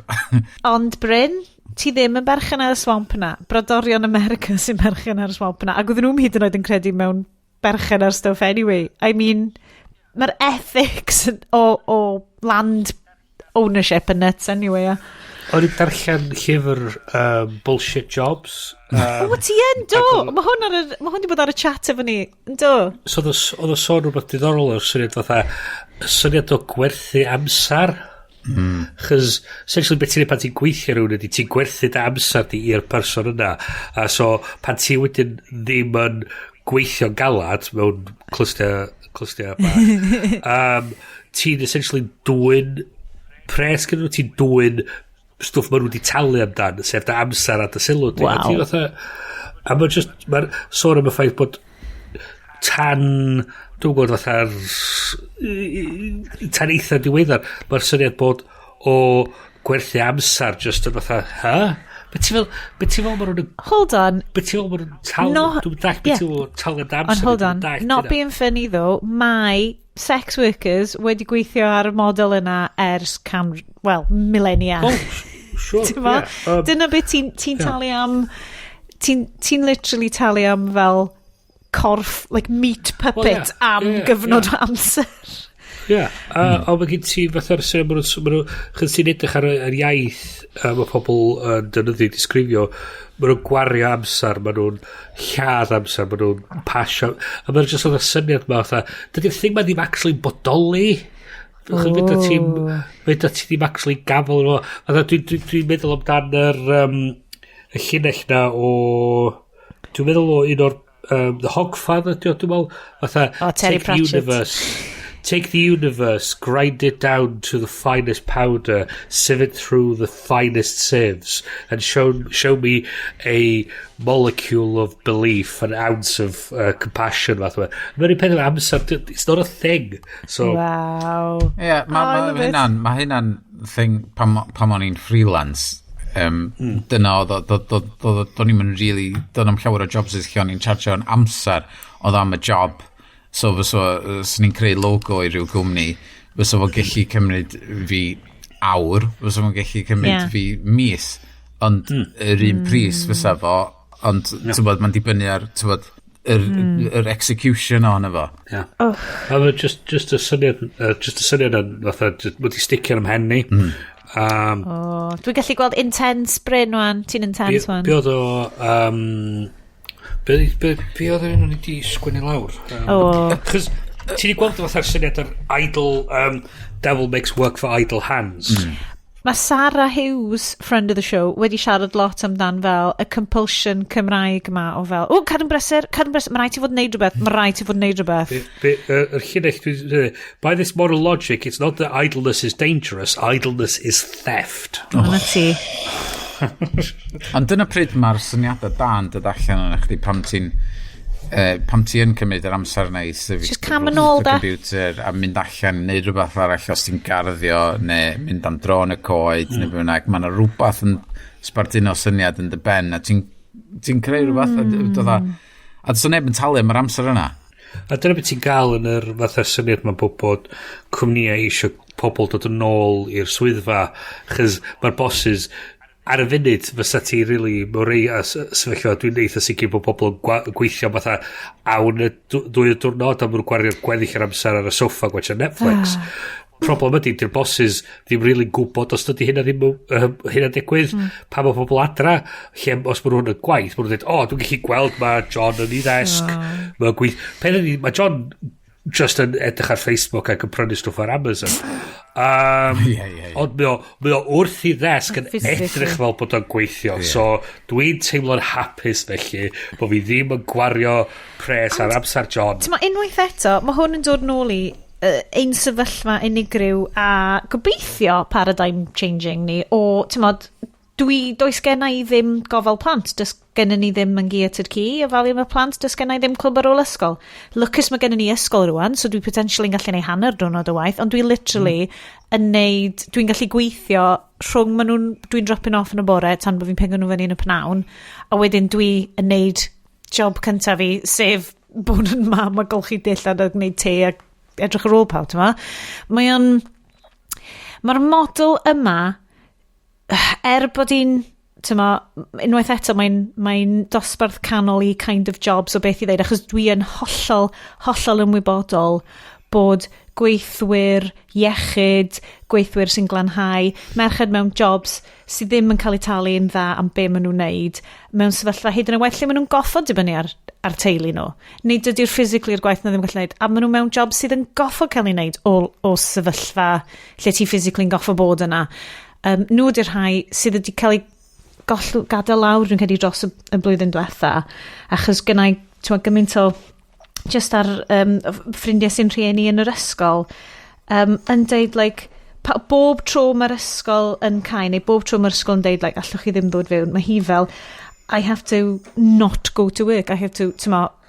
Ond Bryn, ti ddim yn berchen ar y swamp yna. Brodorion America sy'n berchen ar y swamp yna. Ac oedden nhw'n hyd yn oed yn credu mewn berchen ar stuff anyway. I mean, mae'r ethics o land ownership yn nuts anyway, O'n i'n darllen llyfr Bullshit Jobs. O, ti yn, do? Mae hwn di bod ar y chat efo ni, yn do? So, oedd o sôn rhywbeth diddorol o'r syniad fatha, syniad o gwerthu amser. Chys, essentially, beth ti'n ei pan ti'n gweithio rhywun ydy, ti'n gwerthu dy amser di i'r person yna. A so, pan ti wedyn ddim yn gweithio galad mewn clystiau bach, ti'n essentially dwy'n pres gyda nhw, ti'n dwy'n stwff maen nhw wedi talu amdan, sef dy amser a dy sylw. Wow. A mae'n sôn am y ffaith bod tan, dwi'n gwybod fatha'r tan eitha diweddar, mae'r syniad bod o gwerthu amser just yn fatha, Beth ti fel maen nhw'n... Hold on. Beth ti fel maen nhw'n talu... Dwi'n dach beth ti fel talu amser. On hold on. Not being funny though, mae sex workers wedi gweithio ar y model yna ers millennia. Oh, sure, yeah. Dyna beth ti'n talu am... Ti'n literally talu am fel corff, like meat puppet am gyfnod o amser. Ie, ond mae gen ti fatha'r sy'n maen nhw'n sy'n edrych ar yr iaith mae pobl yn dynyddu disgrifio, maen nhw'n gwario amser, maen nhw'n lladd amser, maen nhw'n pasio, a maen nhw'n just oedd y syniad ma, dydy'r thing ma ddim actually bodoli, fydda ti ddim actually gafel nhw, dwi'n meddwl amdan y llinell na o, dwi'n meddwl o un o'r The Hogfather, dwi'n meddwl, fatha Terry Pratchett. take the universe, grind it down to the finest powder, sieve it through the finest sieves, and show me a molecule of belief, an ounce of compassion, fath o. Mae'n peth o amser, it's not a thing. So, Wow. Ie, mae hynna'n thing pam o'n i'n freelance. Dyna do'n i'n really, do'n am llawer o jobs ydych chi o'n i'n charge o'n amser oedd am y job. So sy'n ni'n creu logo i ryw gwmni, fysa fo'n gallu cymryd fi awr, fysa fo'n gallu cymryd fi mis, ond yr un pris fysa fo, ond mae'n dibynnu ar yr execution o'n efo. Just a syniad yn fatha, wedi sticio am hen ni. Dwi'n gallu gweld intense Bryn wan. Ti'n intense wan. Be oedd o... Be oedd o'n wedi sgwennu lawr? Chos ti wedi gweld fatha'r syniad ar idle... Devil makes work for idle hands. Mae Sarah Hughes, friend of the show, wedi siarad lot amdan fel y compulsion Cymraeg yma o fel, cadw'n brysur, mae rhaid ti fod yn neud rhywbeth. Yr llinell, by this moral logic, it's not that idleness is dangerous, idleness is theft. Yna ti. Ond dyna pryd mae'r syniadau da yn dod allan yn chdi pam ti yn cymryd yr amser neis just cam yn ôl da computer a mynd allan neud rhywbeth arall os ti'n garddio neu mynd am dro yn y coed neu bynnag mae yna rhywbeth yn sbarduno syniad yn dy ben a ti'n creu rhywbeth a dyna neb yn talu am yr amser yna a dyna beth ti'n gael yn yr fatha'r syniad mae bod cwmnïau eisiau pobl dod yn ôl i'r swyddfa chys mae'r bosses ar y funud fysa ti really mewn rei sefyllfa dwi'n eitha sicr bod pobl yn gweithio fatha awn y 2 diwrnod a maen nhw'n gwario'r gweddill yr amser ar y soffa gwachio Netflix problem ydy di'r bosses ddim really gwybod os dydy hynna ddim hynna digwydd pa mae pobl adra lle os maen nhw'n y gwaith maen nhw'n dweud dwi'n gallu gweld mae John yn ei ddesg mae John just yn edrych ar Facebook ac yn prynu stwff ar Amazon ond mae o wrth i ddesg yn edrych fel bod o'n gweithio so dwi'n teimlo'n hapus felly bod fi ddim yn gwario pres ar amser John unwaith eto mae hwn yn dod nôl i ein sefyllfa unigryw a gobeithio paradigm changing ni o does genna i ddim gofal plant does genna ni ddim yn gated key o falu am y plant does genna i ddim clwb ar ôl ysgol lwcus mae genna ni ysgol rwan so dwi potentially yn gallu neud hanner diwrnod o waith ond dwi literally yn neud dwi'n gallu gweithio rhwng dwi'n dropping off yn y bore tan bod fi'n pengo nhw fyny yn y pnawn a wedyn dwi yn neud job cyntaf fi sef bod yn mam a golchi dillad a gwneud te a edrych ar ôl pawb mae'r model yma bod hi'n unwaith eto mae'n dosbarth canol i kind of jobs o beth i ddeud achos dwi yn hollol ymwybodol bod gweithwyr iechyd, gweithwyr sy'n glanhau, merched mewn jobs sydd ddim yn cael eu talu yn dda am be maen nhw'n neud, mewn sefyllfa hyd yn y well lle maen nhw'n goffod dibynnu ar teulu nhw. Nid ydy'r physically'r gwaith na ddim gallu neud, a maen nhw mewn jobs sydd yn goffod cael ei neud o sefyllfa lle ti physically'n goffod bod yna. Nhw ydy'r rhai sydd wedi cael ei gadael lawr dwi'n credu dros y blwyddyn diwetha achos gynnau gymaint o just ar ffrindiau sy'n rhieni yn yr ysgol yn deud bob tro mae'r ysgol yn cael neu bob tro mae'r ysgol yn deud allwch chi ddim ddod fewn mae hi fel I have to not go to work I have to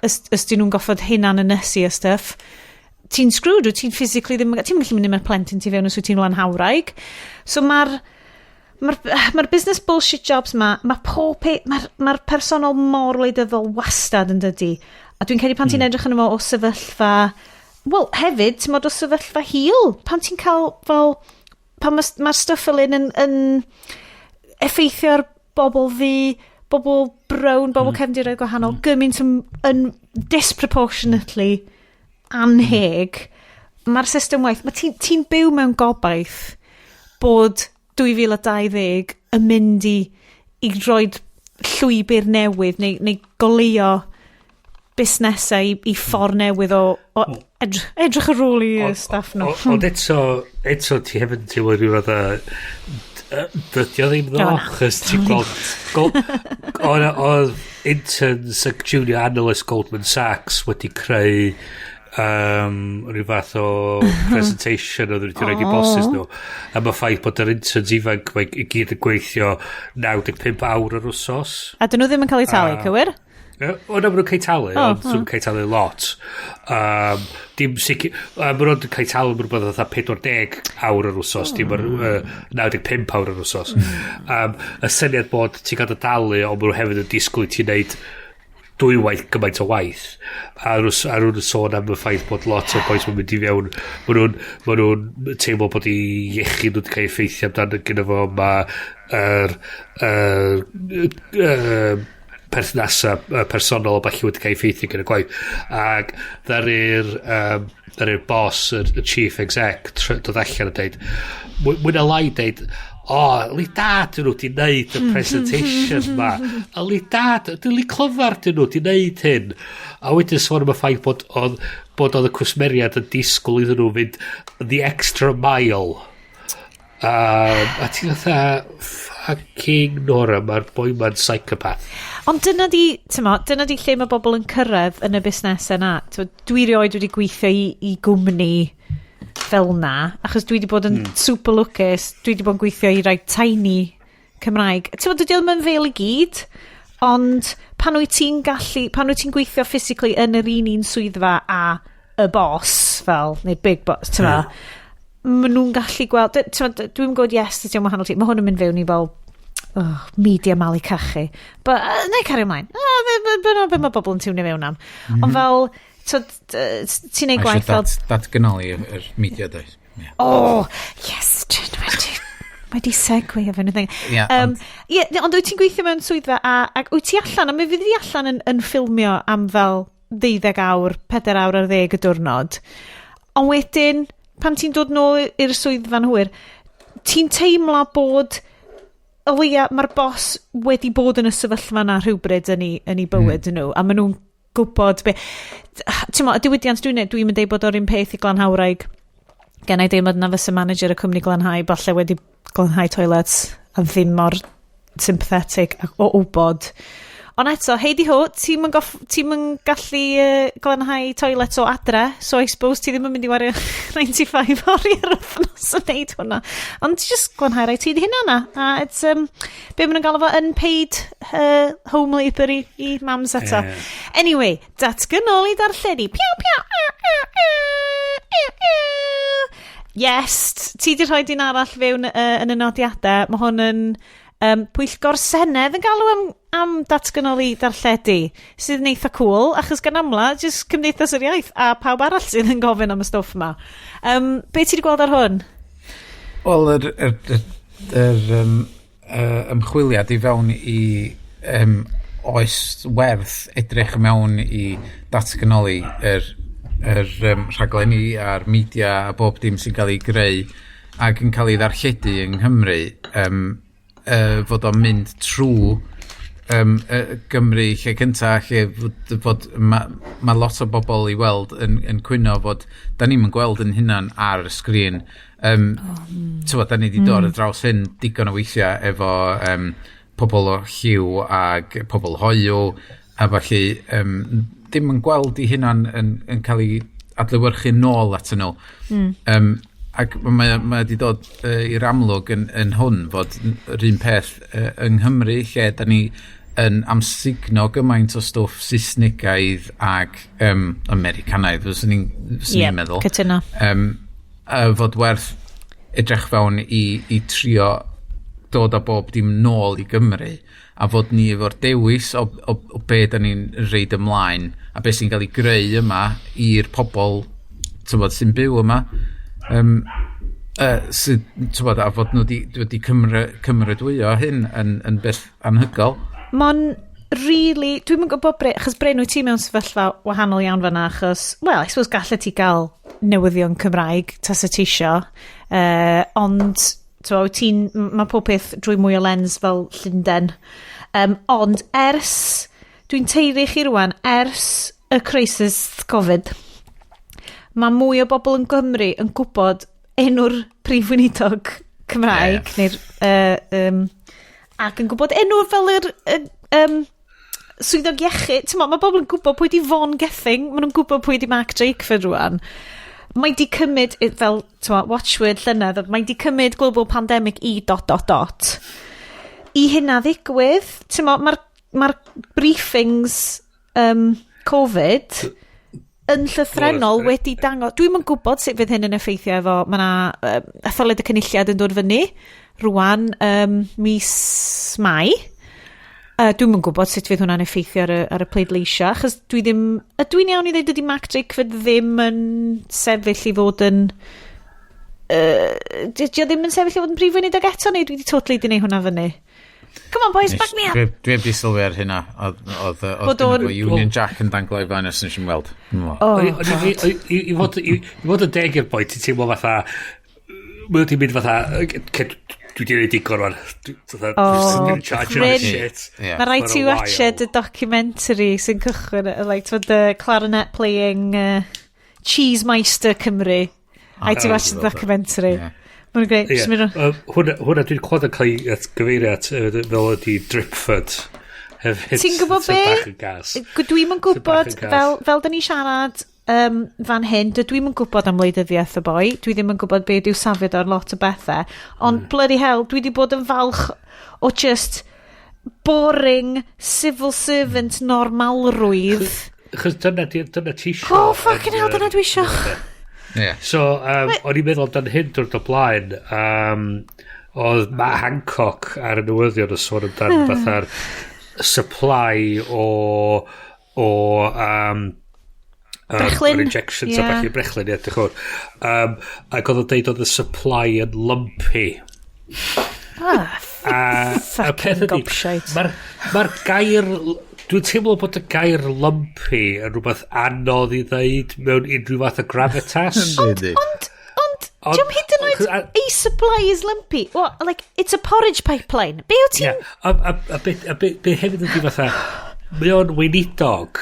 ys dyn nhw'n goffod hynna'n ynysu a stuff ti'n screwed ti'n physically ddim ti'n gallu mynd i'r plentyn ti fewn os wyt ti'n lan hawraig so mae'r business bullshit jobs mae'r personol mor wleidyddol wastad yn dydi a dwi'n credu pan ti'n edrych yn yma o sefyllfa hefyd ti'n modd o sefyllfa hil pan ti'n cael fel pan mae'r stwff fel yn effeithio ar bobl bobl brown, bobl cefndiroedd gwahanol gymaint yn disproportionately anheg mae'r system waith ti'n byw mewn gobaith bod 2020 yn mynd i roi llwybr newydd neu goleuo busnesau i ffordd newydd o edrych ar ôl i staff nhw ond eto ti hefyd yn teimlo rhyw fath dydio ddim ddo chos ti'n gweld oedd interns ac junior analyst Goldman Sachs wedi creu rhyw fath o presentation oedd wedi rhaid i bosses nhw. A mae ffaith bod yr interns ifanc i gyd yn gweithio 95 awr yr wsos. A dyn nhw ddim yn cael eu talu, cywir? O, na, maen nhw'n cael talu, ond nhw'n cael talu lot. Dim sicr... Maen nhw'n cael talu yn rhywbeth fatha 40 awr yr wsos, dim 95 awr yr wsos. Y syniad bod ti'n cael dalu, ond maen nhw hefyd yn disgwyl ti'n neud dwywaith gymaint o waith. A nhw'n sôn am y ffaith bod lot o boes yn mynd i fewn. Maen nhw'n teimlo bod i iechyd nhw'n cael effeithio amdano gyda fo. Mae perthnasa personol o balli wedi cael effeithio gyda gwaith. Ac dda'r boss, y chief exec, dod allan a dweud, mwyn a lai dweud, li dad dyn nhw wedi wneud y presentation ma. A li dad, dyn nhw'n clyfar dyn nhw wedi wneud hyn. A wedyn sôn am y ffaith bod oedd y cwsmeriad yn disgwyl iddyn nhw fynd the extra mile. A ti'n fatha fucking Nora, mae'r boi ma'n psychopath. Ond dyna di lle mae bobl yn cyrraedd yn y busnes yna. Dwi rioed wedi gweithio i gwmni fel na, achos dwi wedi bod yn super lwcus, dwi wedi bod yn gweithio i rai tiny Cymraeg. Ti'n bod, dwi ddim yn fel i gyd, ond pan wyt ti'n gweithio physically yn yr un swyddfa a y boss, fel, neu big boss, ti'n ma, maen nhw'n gallu gweld, dwi'n gwybod Iestyn yn wahanol ti, mae hwn yn mynd fewn i fel, media malu cachu. But, neu cario ymlaen. Be mae bobl yn tiwnio fewn am. Ond fel, ti'n ei gwaith fel... Datganoli yr media does. Yes, wedi segwe efo anything. Ond wyt ti'n gweithio mewn swyddfa a wyt ti allan, a mi fydd i allan yn ffilmio am fel 12 awr, 4 awr ar 10 y diwrnod. Ond wedyn, pan ti'n dod nôl i'r swyddfa'n hwyr, ti'n teimlo bod o leia, mae'r boss wedi bod yn y sefyllfa na rhywbryd yn ei bywyd nhw, a maen nhw'n gwybod be... Ti'n mo, y diwydiant dwi'n mynd deud bod o'r un peth i glanhawraig. Gen i deimlad na fysa manager y cwmni glanhau, falle wedi glanhau toilets a ddim mor sympathetic o wybod. Ond eto, heidi ho, ti'n yn gallu glanhau toilet o adre, so I suppose ti ddim yn mynd i wario 95 ori ar wythnos yn neud hwnna. Ond ti just glanhau rai ti di hynna na. A it's, be maen nhw'n galw fo unpaid home labour i mams eto. Anyway, datganoli darlledu. Piaw, piaw. Yes, ti di rhoi dyn arall fewn yn y nodiadau. Mae hwn yn... Pwyllgor Senedd yn galw am datganoli darlledu sydd yn eitha cool, achos gan amla jyst Cymdeithas yr Iaith a pawb arall sydd yn gofyn am y stwff yma. Be ti wedi gweld ar hwn? Wel, yr ymchwiliad i fewn i oes werth edrych mewn i datganoli yr rhaglenni a'r media a bob dim sy'n cael ei greu ac yn cael ei ddarlledu yng Nghymru, fod o'n mynd trwy Gymru lle cynta, lle fod mae lot o bobl i weld yn cwyno fod da ni'n gweld yn hynna'n ar y sgrin. Da ni wedi dod ar draws hyn digon o weithiau efo pobl o lliw ac pobl hoiw, a falle dim yn gweld i hynna'n yn cael ei adlewyrchu nôl at nhw. Ac mae wedi dod i'r amlwg yn hwn fod yr un peth yng Nghymru lle da ni yn amsugno gymaint o stwff Saesnigaidd ac Americanaidd, fyswn i'n meddwl. Cytuno. Fod werth edrych fewn i trio dod a bob dim nôl i Gymru, a fod ni efo'r dewis o be da ni'n reid ymlaen, a be sy'n cael ei greu yma i'r pobl sy'n byw yma. A fod nhw wedi cymrydwyo hyn yn beth anhygoel. Mae'n really... Dwi'n mynd gwybod achos Bryn wyt ti mewn sefyllfa wahanol iawn fanna, achos, well, I suppose gallu ti gael newyddion Cymraeg, tas y ti isio, ond mae pob peth drwy mwy o lens fel Llundain. Ond dwi'n teiri chi rwan, ers y crisis Covid, mae mwy o bobl yn Gymru yn gwybod enw'r prif weinidog Cymraeg, ac yn gwybod enw fel swyddog iechyd, mae bobl yn gwybod pwy di Von Gething, maen nhw'n gwybod pwy di Mark Drakeford rwan. Mae di cymryd, fel, watchword llynedd, mae di cymryd global pandemic i ... I hynna ddigwydd, mae'r briefings Covid yn llythrenol wedi dangos. Dwi'm yn gwybod sut fydd hyn yn effeithio efo, mae yna etholiad y cynulliad yn dod fyny rwan mis Mai. Dwi'm yn gwybod sut fydd hwnna'n effeithio ar y pleidleisio, achos dwi'n iawn i ddweud ydy Mark Drakeford ddim yn sefyll i fod yn... Dio ddim yn sefyll i fod yn brif weinidog eto, neu dwi wedi totally di neud hwnna fyny? Come on boys, back me up! Dwi'n di sylwi ar hynna, oedd Union Jack yn danglo i fan os yn weld. I fod yn deg i'r boi, ti'n teimlo fatha... Mae wedi mynd fatha... Dwi wedi gwneud digon rwan. Mae rhaid ti watched y documentary sy'n cychwyn, like, the clarinet playing Cheesemeister Cymru. Rhaid ti watched y documentary. Mae'n greu. Hwna dwi'n clod yn cael ei gyfeirio at fel ydi Dripford. Ti'n gwybod be? Dwi'n yn gwybod, fel da ni siarad fan hyn, dwi'n yn gwybod am wleidyddiaeth y boi, dwi ddim yn gwybod be diw safiad o'r lot o bethau, ond bloody hell, dwi wedi bod yn falch o just boring civil servant normalrwydd. Chos dyna ti isio. Oh, fucking hell, dyna dwi isio. So, o'n i'n meddwl dan hyn dwrnod o blaen, oedd Matt Hancock ar y newyddion yn sôn amdan fatha'r supply o Brechlyn. Injections a falle brechlyn, ie, dych ac oedd o'n deud oedd y supply yn lumpy. Fucking gobshite. Mae'r gair, dwi'n teimlo bod y gair lumpy yn rhywbeth anodd i ddeud mewn unrhyw fath o gravitas. Ond, diolch hyd yn oed a supply is lumpy. What, like, it's a porridge pipeline. Be o ti'n... A be hefyd ydy fatha, mae o'n weinidog,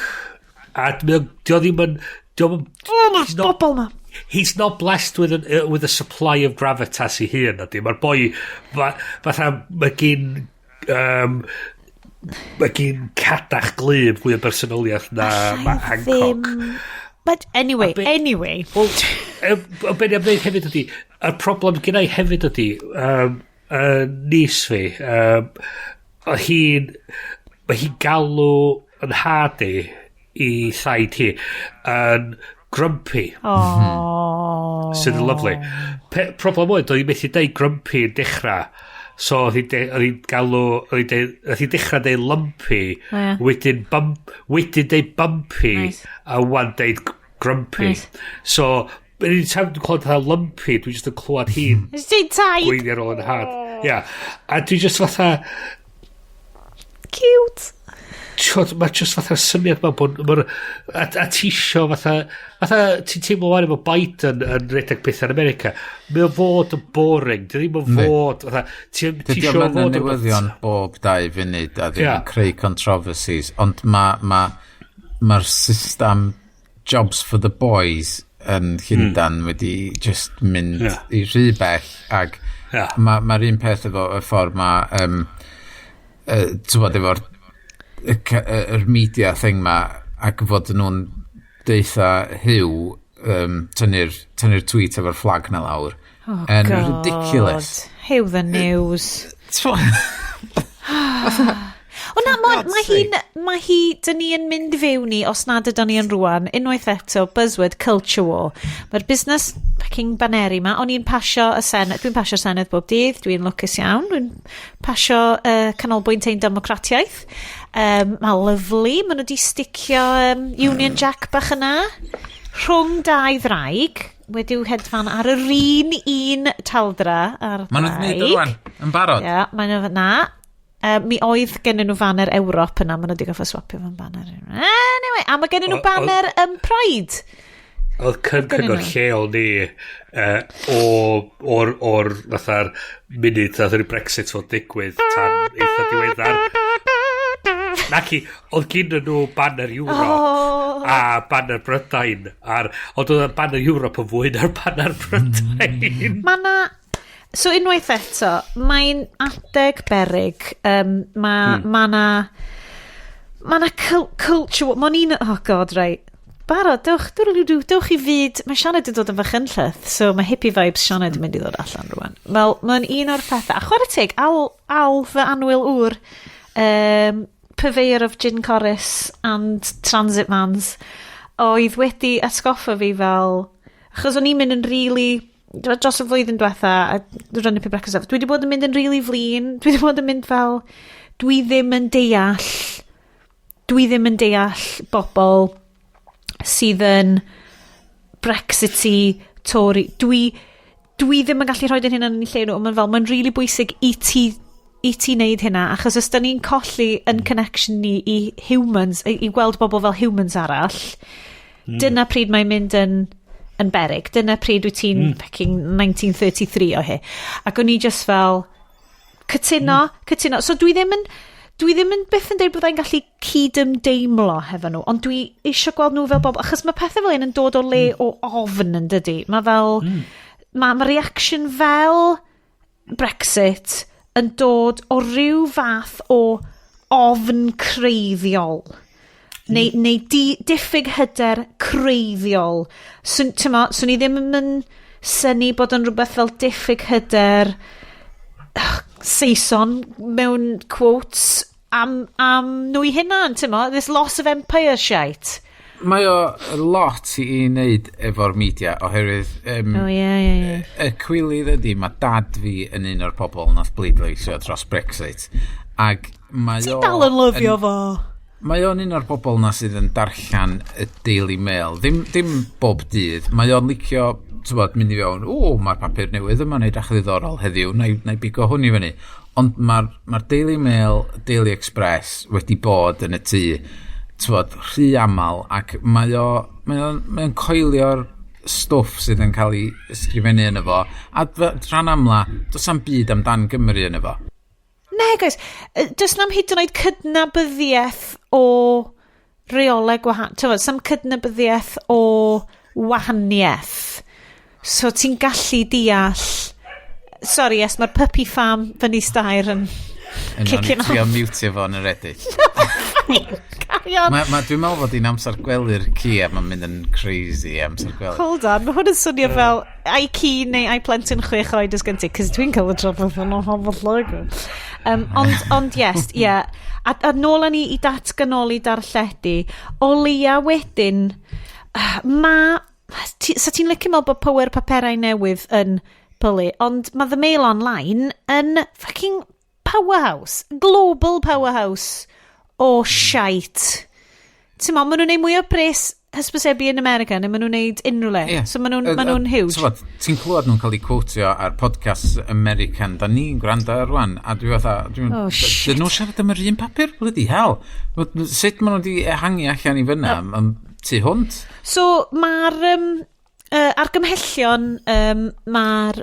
a dio ddim yn... bobl ma. He's not blessed with a supply of gravitas I hun, ydy. Mae'r boi, fatha, mae gyn cadach glyb fwy o personoliaeth na Hancock. But anyway. Well, be ni am wneud hefyd ydy, y problem gyda I hefyd ydy, nis fi, mae hi'n galw yn hadu I thaid hi yn grumpy. Sydd yn lovely. Problem oedd, oedd hi'n methu deud grumpy yn dechrau. So, oedd hi'n dechrau deud lumpy, wedyn deud bumpy, a wan deud grumpy. So, yn time dwi'n clywed fatha lumpy, dwi'n just yn clywed hi'n gweinio ar ôl yn had. A dwi'n just fatha... Cute. Mae just fatha'r syniad ma bod a ti isio fatha ti'n teimlo wan efo Biden yn redeg pethau yn America, mae o fod yn boring, dy ddim yn fod ti isio fod yn newyddion bob 2 funud a ddim yn creu controversies, ond mae'r system jobs for the boys yn Llundain wedi just mynd I rhy bell, ag mae'r un peth efo y ffordd ti'n bod efo'r yr media thing ma, ac fod nhw'n deitha hyw tynnu'r tweet efo'r flag na lawr and ridiculous. Hyw the news. O na, mae hi dyn ni yn mynd fewn I os nad ydyn ni yn rwan, unwaith eto buzzword culture war. Mae'r busnes fucking baneri ma, o'n i'n pasio y Senedd, dwi'n pasio'r Senedd bob dydd, dwi'n lwcus iawn, dwi'n pasio canolbwynt ein democratiaeth. Mae lyflu, maen nhw wedi sticio Union Jack bach yna rhwng 2 ddraig wedi'w hedfan ar yr un taldra ar maen nhw'n gwneud rwan yn barod maen nhw na mi oedd gennyn nhw banner Ewrop yna, maen nhw wedi goffa swapio fan banner anyway, a mae gennyn nhw banner Pride oedd cyngor lleol ni o'r fatha'r munud a ddyn Brexit fod digwydd tan eitha diweddar naci, oedd gyn nhw banner Ewrop a banner Brydain ond oedd banner Ewrop yn fwy na'r banner Brydain so unwaith eto mae'n adeg berig mae Mae yna culture... Mae'n un... Oh god, right. Barod, dewch I fyd... Mae Sioned yn dod yn fychynllaeth, so mae hippie vibes Sioned yn mynd I ddod allan rwan. Wel, mae'n un o'r pethau. A chwarae teg, al fy anwyl ŵr, purveyor of gin chorus and transit mans, oedd wedi atgoffa fi fel... Achos o'n i'n mynd yn really... Dros y flwyddyn diwetha, a run up I breakfast. Dwi wedi bod yn mynd yn really flin. Dwi wedi bod yn mynd fel... Dwi ddim yn deall bobl sydd yn Brexity, Tory. Dwi ddim yn gallu rhoi dyn hynny yn ei lle nhw, ond mae'n really bwysig I ti wneud hynna, achos os da ni'n colli yn connection ni I humans, I gweld bobl fel humans arall, dyna pryd mae'n mynd yn berig. Dyna pryd wyt ti'n fucking 1933 o hi. Ac o'n I just fel cytuno. So dwi ddim yn byth yn dweud byddai'n gallu cydymdeimlo hefo nhw, ond dwi eisiau gweld nhw fel bobl, achos mae pethau fel un yn dod o le o ofn yn dydi. Mae fel, mae reaction fel Brexit yn dod o ryw fath o ofn creiddiol. Neu diffyg hyder creiddiol. Swn I ddim yn syni bod yn rhywbeth fel diffyg hyder Saeson mewn quotes am nhw I hynna, this loss of empire shite. Mae o lot I wneud efo'r media oherwydd y cwilydd ydy mae dad fi yn un o'r pobl nath bleidleisio dros Brexit ac mae o... Ti dal yn lyfio fo? Mae o'n un o'r bobl na sydd yn darllen y Daily Mail ddim bob dydd, mae o'n licio mynd I fewn, mae'r papur newydd yma'n edrych ddiddorol heddiw, na I bigo hwn I fyny. Ond mae'r Daily Mail, Daily Express wedi bod yn y tŷ, rhy amal, ac mae o'n coelio'r stwff sydd yn cael ei ysgrifennu yn efo, a rhan amla, does am byd amdan Gymru yn efo. Ne, guys, does na'm hyd yn oed cydnabyddiaeth o reolau gwahanol. Sam cydnabyddiaeth o wahaniaeth. So ti'n gallu deall... Sorry, yes, mae'r puppy farm fyny stair yn kicking off. Ti'n mutio fo yn yr edrych. Dwi'n meddwl fod hi'n amser gwely'r ci a mae'n mynd yn crazy amser gwely. Hold on, mae hwn yn swnio fel ai ci neu ai plentyn 6 oed ys gynti, cos dwi'n cael y trafod yn hoffod logo. Ond yes, yeah. A nôl ni I datganoli darlledu, o leia wedyn, so ti'n licio meddwl bod power paperau newydd yn pylu, ond mae The Mail Online yn fucking powerhouse, global powerhouse o shite. Ti'n maen nhw'n neud mwy o pres hysbysebu yn America, neu maen nhw'n neud unrhyw le. Yeah. So maen nhw'n huge. Ti'n clywed nhw'n cael ei quotio ar podcast American, da ni'n gwrando ar rwan, a dyn nhw'n siarad am yr un papur, bloody hell. Sut maen nhw wedi ehangu allan I fyna, tu hwnt? So mae'r argymhellion, mae'r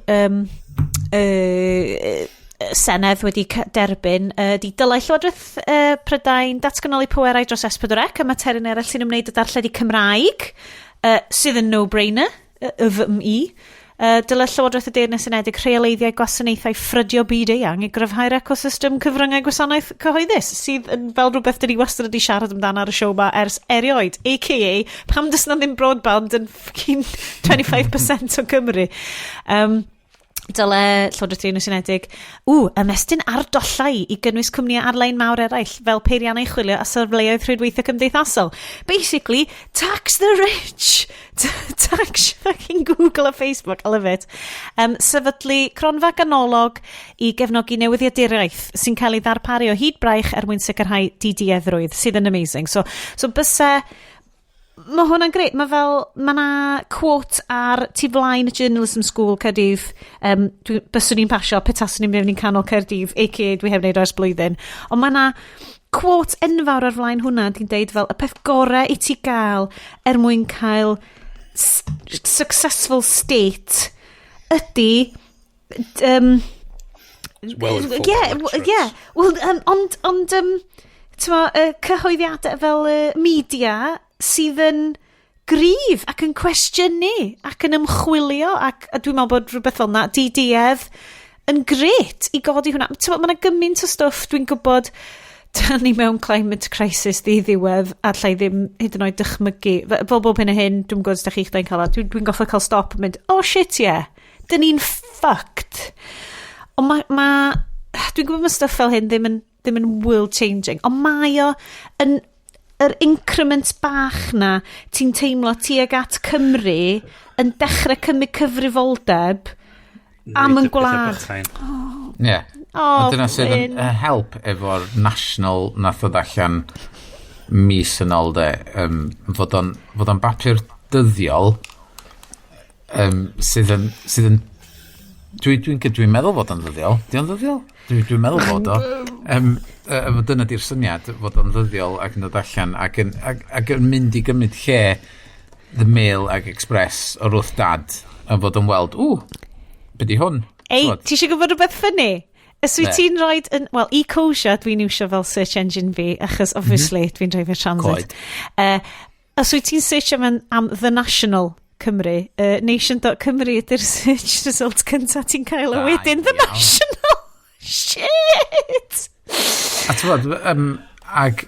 Senedd wedi derbyn di dylai Llywodraeth Prydain datganoli pwerau dros S4C a materion eraill sy'n ymwneud â darlledu Cymraeg sydd yn no-brainer dylai Llywodraeth y Deyrnas Unedig rheoleiddiau gwasanaethau ffrydio byd eang I gryfhau'r ecosystem cyfryngau gwasanaeth cyhoeddus sydd yn fel rhywbeth dyn ni wastad wedi siarad amdano ar y siow ma ers erioed, a.k.a. pam dys na ddim broadband yn 25% o Cymru. Dyle Llywodraeth Deyrnas Unedig ymestyn ar dollau I gynnwys cwmnïau ar-lein mawr eraill fel peiriannau chwilio a safleoedd rhwydweithio cymdeithasol. Basically, tax the rich. Tax fucking Google a Facebook, I love it. Sefydlu cronfa ganolog I gefnogi newyddiaduraeth sy'n cael ei ddarparu o hyd braich mwyn sicrhau didieddrwydd sydd yn amazing. So byse... Mae hwnna'n greit. Mae na quote ar tu flaen y Journalism School Caerdydd. Byswn ni'n pasio, petaswn ni'n mewn i'n canol Caerdydd, a.k.a. dwi hefyd wneud oes blwyddyn. Ond mae na quote enfawr ar flaen hwnna, di'n deud fel, y peth gorau I ti gael mwyn cael successful state ydy... cyhoeddiadau fel media sydd yn gryf ac yn cwestiynu ac yn ymchwilio ac dwi'n meddwl bod rhywbeth fel na di-diedd yn gret I godi hwnna. Mae yna gymaint o stwff dwi'n gwybod da ni mewn climate crisis di ddiwedd, a llai ddim hyd yn oed dychmygu. Fel bob hyn a hyn, dwi'n gwybod os da chi'ch da'n cael, dwi'n goffa cael stop yn mynd, oh shit yeah, dyn ni'n fucked. Ond dwi'n gwybod mae stuff fel hyn ddim yn world changing, ond mae o yn yr increments bach na ti'n teimlo tuag at Cymru yn dechrau cymryd cyfrifoldeb am yn gwlad. Ie. Dyna sydd yn help efo'r national nath o allan mis yn ôl de, fod o'n bapur dyddiol sydd yn dwi'n meddwl fod o'n ddyddiol. Di o'n ddyddiol? Dwi'n meddwl fod o. Dyna di'r syniad fod o'n ddyddiol ac yn dod allan ac yn mynd i gymryd lle The Mail ac Express o'r wrth dad a fod yn weld, be di hwn? Ei, ti eisiau gwybod rhywbeth ffynnu? Os wyt ti'n rhoi, wel, e-Cosia dwi'n iwsio fel search engine fi, achos obviously dwi'n rhoi fe transit. Os wyt ti'n search am The National Cymru, nation.cymru ydy'r search result cyntaf ti'n cael o wedyn The National. Shit! A tywod, ac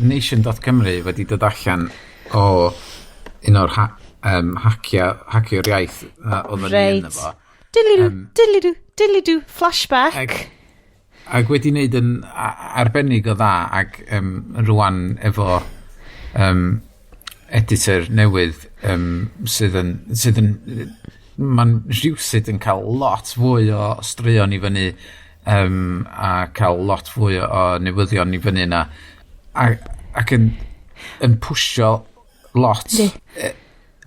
nation.cymru wedi dod allan o un o'r hacio'r iaith oedd yn un efo. Diddly-doo, flashback. Ac wedi wneud yn arbennig o dda ac rwan efo editor newydd sydd yn mae'n rhywsyd yn cael lot fwy o straeon i fyny a cael lot fwy o newyddion i fyny yna ac yn pwysio lot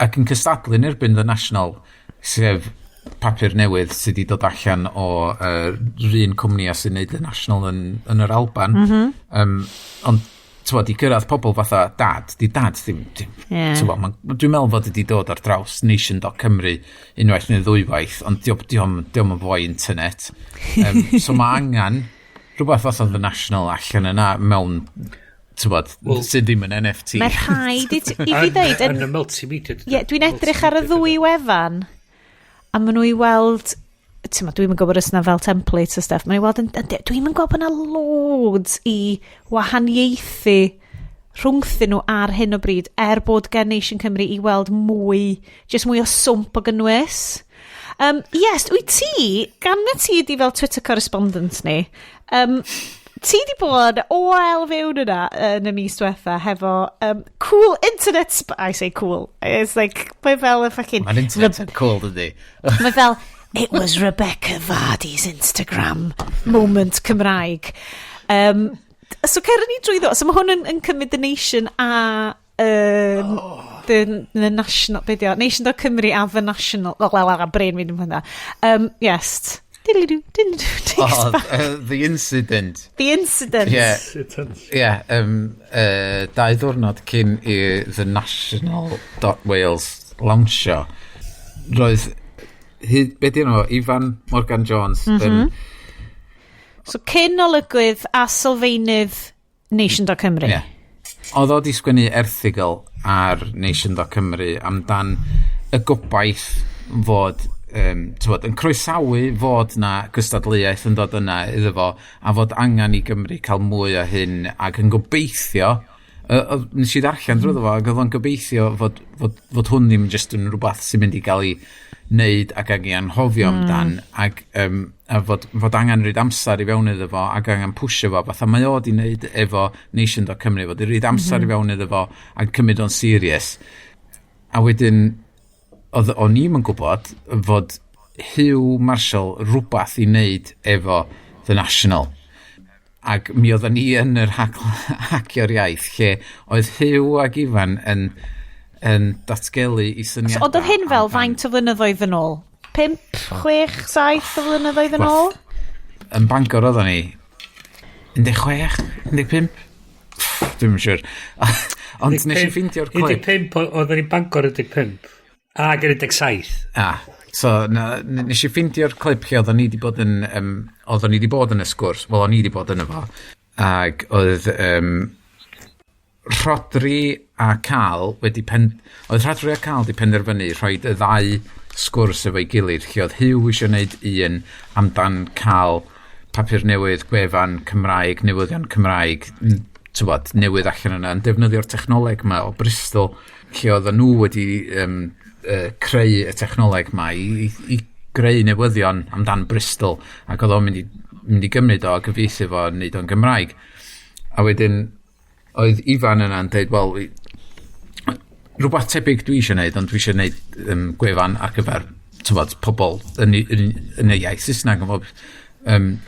ac yn cystadlu'n erbyn The National sef papur newydd sydd wedi dod allan o un cwmni sy'n neud The National yn yr Alban ond i gyrraedd pobl fatha dad ddim dwi'n meddwl fod wedi dod ar draws nation.cymru unwaith neu ddwywaith ond diolch yn fwy internet so mae angen rhywbeth fatha The National allan yna mewn sydd ddim yn NFTs mae rhaid i fi ddeud yn y multimedia dwi'n edrych ar y ddwy wefan a maen nhw i weld dwi'n gwybod os yna fel templates o stuff, mae'n weld dwi'n gwybod bod yna loads i wahaniaethu rhwngthyn nhw ar hyn o bryd bod gen Nation Cymru i weld mwy o swmp o gynnwys. Yes, wyt ti, gan na ti ydi fel Twitter correspondent ni, ti di bod o fewn yna yn y mis diwetha hefo cool internet I say cool, it's like mae fel y fucking mae'n internet yn cool dydi mae fel it was Rebecca Vardy's Instagram moment Cymraeg. So cer ni drwy so mae hwn yn cymryd The Nation a the National Nation.Cymru a The National a brain mi ddim hwnna yes the incident yeah 2 ddiwrnod cyn i The National.Wales launchio roedd be di nhw, Ifan Morgan Jones so cyn olygwydd a sylfaenydd Nation.Cymru oedd o di sgwennu erthigol ar Nation.Cymru amdan y gobaith fod yn croesawu fod na gystadleuaeth yn dod yna iddo fo a fod angen i Gymru cael mwy o hyn ac yn gobeithio nes i ddarllen drwy fo ac oedd o'n gobeithio fod hwn ddim jyst yn rhywbeth sy'n mynd i gael ei wneud ac ag i anhofio amdan ac a fod angen rhaid amser i fewn iddo fo ac angen pwysio fo fatha mae o di wneud efo Nation.Cymru fod i rhaid amser i fewn iddo fo ac cymryd o'n serious a wedyn o'n i'm yn gwybod fod Hugh Marshall rhywbeth i wneud efo The National ac mi oedden ni yn yr hacio'r iaith lle oedd Hugh ac Ifan yn datgelu i syniadau. So, oedd hyn fel faint o flynyddoedd yn ôl? 5, 6, 7 o flynyddoedd yn ôl? Yn Bangor oedden ni 16, 15? Dwi'n yn siwr. Ond nes i ffeindio'r clip. 15 oedden ni Bangor 15. Ag 17. So nes i ffeindio'r clip lle oedden ni di bod yn y sgwrs. Wel, o'n i di bod yn efo. Ag oedd Rhodri a Carl wedi oedd Rhodri a Carl wedi penderfynu rhoi y 2 sgwrs efo'i gilydd lle oedd Hugh eisiau gwneud un amdan cael papur newydd, gwefan Cymraeg, newyddion Cymraeg, tywod, newydd allan yna, yn defnyddio'r technoleg yma o Bristol, lle oedd nhw wedi creu y technoleg yma i greu newyddion amdan Bristol, ac oedd o'n mynd i gymryd o a gyfieithu fo yn neud o'n Gymraeg. A wedyn, oedd Ifan yna'n dweud, wel, rhywbeth tebyg dwi eisiau gwneud, ond dwi eisiau gwneud gwefan ar gyfer, tywod, pobl yn y iaith Saesneg,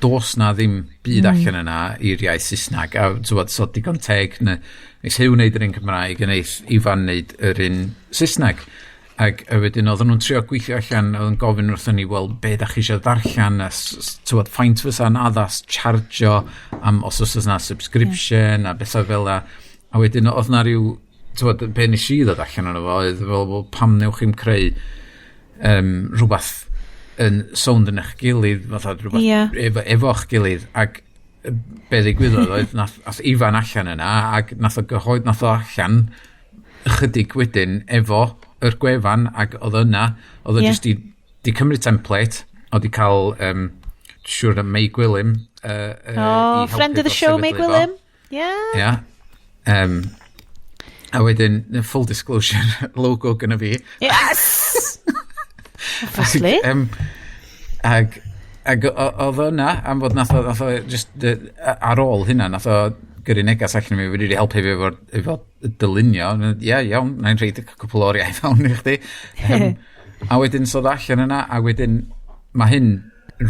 dos na ddim byd allan yna i'r iaith Saesneg, a tywod, so digon teg, neis Hyw wneud yr un Cymraeg, a neis Ifan wneud yr un Saesneg. Ac wedyn, oedden nhw'n trio gweithio allan, oedden gofyn wrthyn ni, wel, be da chi eisiau ddarllen, tywod, faint fysa'n addas chargio, os oes yna subscription, a bethau fel a wedyn, oedd na ryw, tywod, be nes i ddod allan yna fo, oedd fel, pam newch chi'n creu rhywbeth yn sownd yn eich gilydd, fatha rhywbeth efo'ch gilydd, ac be ddigwyddodd oedd, nath Ifan allan yna, ac nath o allan ychydig wedyn efo yr gwefan, ac oedd yna, oedd o jyst di cymryd template, oedd di cael, siwr Mae Gwilym, friend of the show, Mae Gwilym. Yeah. A wedyn, full disclosure, logo gyda fi. Yes! Obviously. Ac oedd yna, am fod nath o just ar ôl hynna, nath o gyrru negas allan mi, wedi helpu fi efo dylunio. Iawn, na'n rhaid y cwpl o'r iaith awn i chdi. A wedyn, so allan yna, a wedyn, mae hyn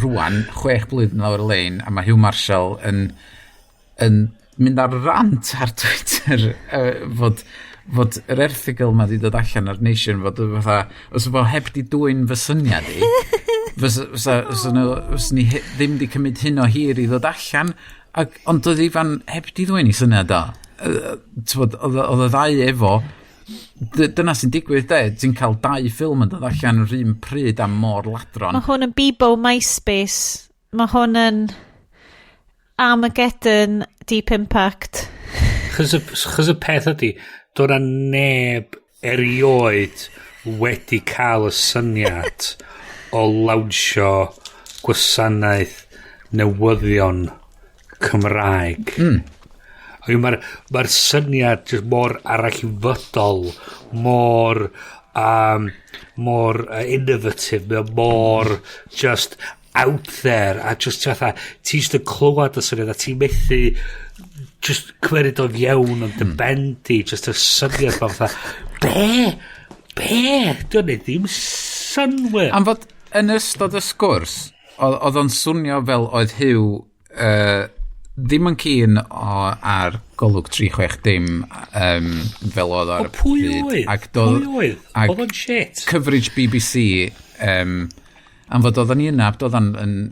rwan, 6 blwyddyn lawr y lein, a mae Hugh Marshall yn mynd ar rant ar Twitter fod yr erthigol ma wedi dod allan ar Nation, fod fatha, os fo heb di dwy'n fy syniad i, fysa ni ddim di cymryd hyn o hir i ddod allan, ond oedd Ifan heb di ddwy'n i syniad o. Oedd y ddau efo, dyna sy'n digwydd ti'n cael 2 ffilm yn dod allan yr un pryd am mor ladron. Mae hwn yn Bebo MySpace, mae hwn yn Armageddon Deep Impact. Chos y peth ydi, doedd neb erioed wedi cael y syniad o lawnsio gwasanaeth newyddion Cymraeg. Mae'r syniad just mor arallfydol, mor innovative, mor just out there, a just fatha, ti just yn clywed y syniad, a ti methu just cymryd o fiewn ond dy bendi, just y syniad fatha, dwi'n ei ddim synwyr. Am fod yn ystod y sgwrs, oedd o'n swnio fel oedd Hyw ddim yn cyn ar golwg 360 fel oedd ar y pryd. Pwy oedd? Oedd o'n shit. Coverage BBC, am fod oedd o'n yna, oedd o'n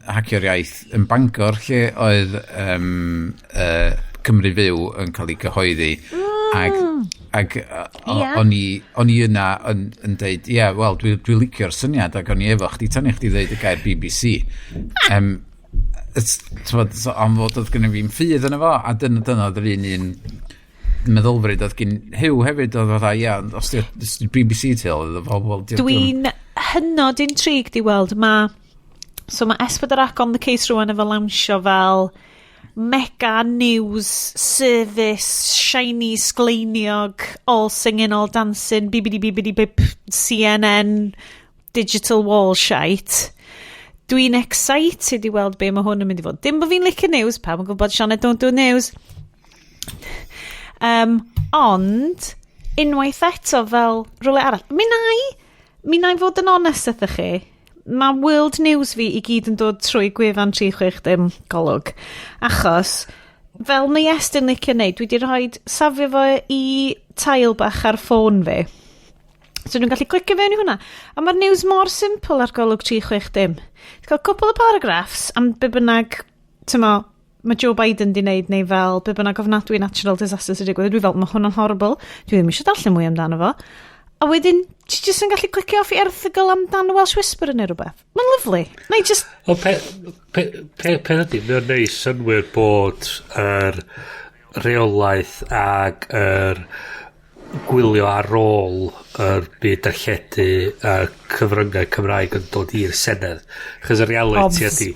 hacio'r iaith yn Bangor, lle oedd Cymru Fyw yn cael ei gyhoeddi. Ac o'n i yna yn deud, wel, dwi'n licio'r syniad, ac o'n i efo chdi tan i chdi ddeud y gair BBC. Am fod oedd gynnu fi'n ffydd yn efo, a dyna oedd yr un meddylfryd oedd gen Hyw hefyd, oedd fatha, os di'r BBC til, dwi'n hynod intrigued i weld, mae S4C on the case rwan efo lawnsio fel mega news service, shiny sgleiniog, all singing, all dancing, bip, CNN, digital wall shite. Dwi'n excited i weld be mae hwn yn mynd i fod. Dim bod fi'n licio news, pawb yn gwybod Sioned don't do news. Ond, unwaith eto fel rhywle arall. Mi na i fod yn onest ydych chi. Mae world news fi i gyd yn dod trwy gwefan 360 golwg. Achos, fel mae Iestyn licio neud, dwi wedi rhoi safio fo i tail bach ar ffôn fi. So dwi'n gallu clicio fewn i hwnna. A mae'r news mor simple ar golwg 360. Dwi'n cael cwpl o paragraphs am be bynnag, mae Joe Biden di wneud, neu fel be bynnag ofnadwy natural disasters ydy gwedd. Dwi fel, mae hwnna'n horrible. Dwi ddim eisiau darllen mwy amdano fo. A wedyn, ti jyst yn gallu clicio off i erthygl amdano Welsh Whisperer neu rhywbeth. Mae'n lyflu. Na i just... Pe ydy, mae'n neis synwyr bod yr reolaeth ag yr gwylio ar ôl yr byd darlledu a cyfryngau Cymraeg yn dod i'r Senedd. Chos y reality ydy,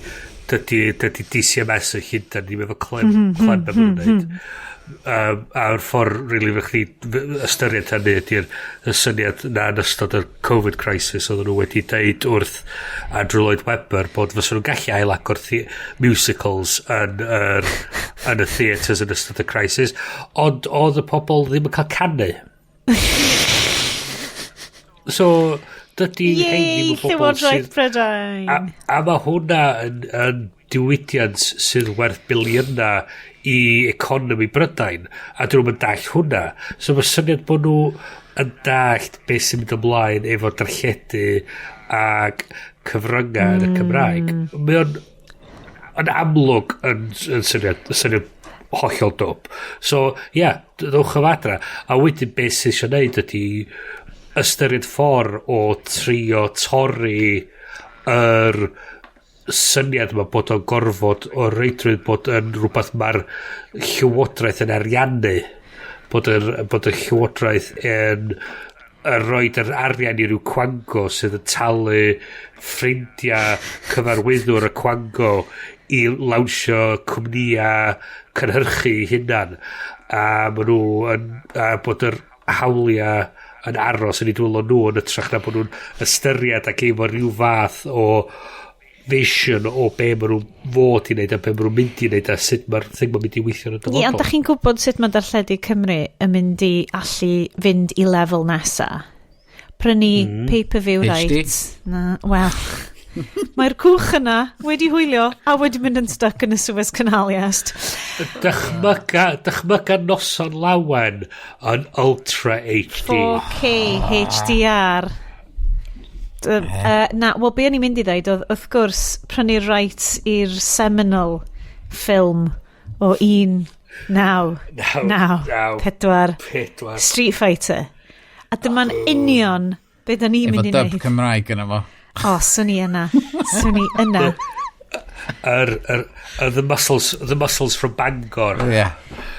dydy DCMS y Llundain ni efo clem na maen nhw'n gwneud. A'r ffordd rili fych chi ystyried hynny ydy'r syniad na yn ystod y Covid crisis oedden nhw wedi deud wrth Andrew Lloyd Webber bod fysa nhw'n gallu ailagor musicals yn y theatres yn ystod y crisis, ond oedd y pobl ddim yn cael canu. So dydy Yei, Llywodraeth Prydain. A mae hwnna yn diwydiant sydd werth biliynau i economi Brydain, a dyn nhw'n dall hwnna. So mae syniad bod nhw yn dallt beth sy'n mynd ymlaen efo darlledu ac cyfryngau yn y Cymraeg. Mae o'n amlwg yn syniad hollol dwp. So, dwch o fadra. A wedyn beth sy'n eisiau neud ydy ystyried ffordd o trio torri yr syniad yma bod o'n gorfod o reidrwydd bod yn rhywbeth mae'r llywodraeth yn ariannu, bod y llywodraeth yn roed yr arian i ryw cwango sydd yn talu ffrindiau cyfarwyddwr y cwango i lawnsio cwmnia cynhyrchu hunan, a maen nhw a bod yr hawliau yn aros yn ei dwylo nhw yn ytrach na bod nhw'n ystyried ac efo rhyw fath o vision o be maen nhw'n fod i wneud a be maen nhw'n mynd i wneud a sut mae'r thing ma'n mynd i weithio yn y dyfodol. Ie, ond da chi'n gwybod sut mae darlledu Cymru yn mynd i allu fynd i lefel nesa? Prynu pay-per-view rights. Wel, mae'r cwch yna wedi hwylio a wedi mynd yn stuck yn y Suez Canal, Iest. Dychmyga noson lawen yn Ultra HD. 4K HDR. Wel, be o'n i'n mynd i ddweud, oedd wrth gwrs prynu'r rights i'r seminal ffilm o 1994 Street Fighter. A dyma'n union be da ni'n mynd i wneud. Efo dub Cymraeg yna fo. O, swn i yna. The muscles from Bangor.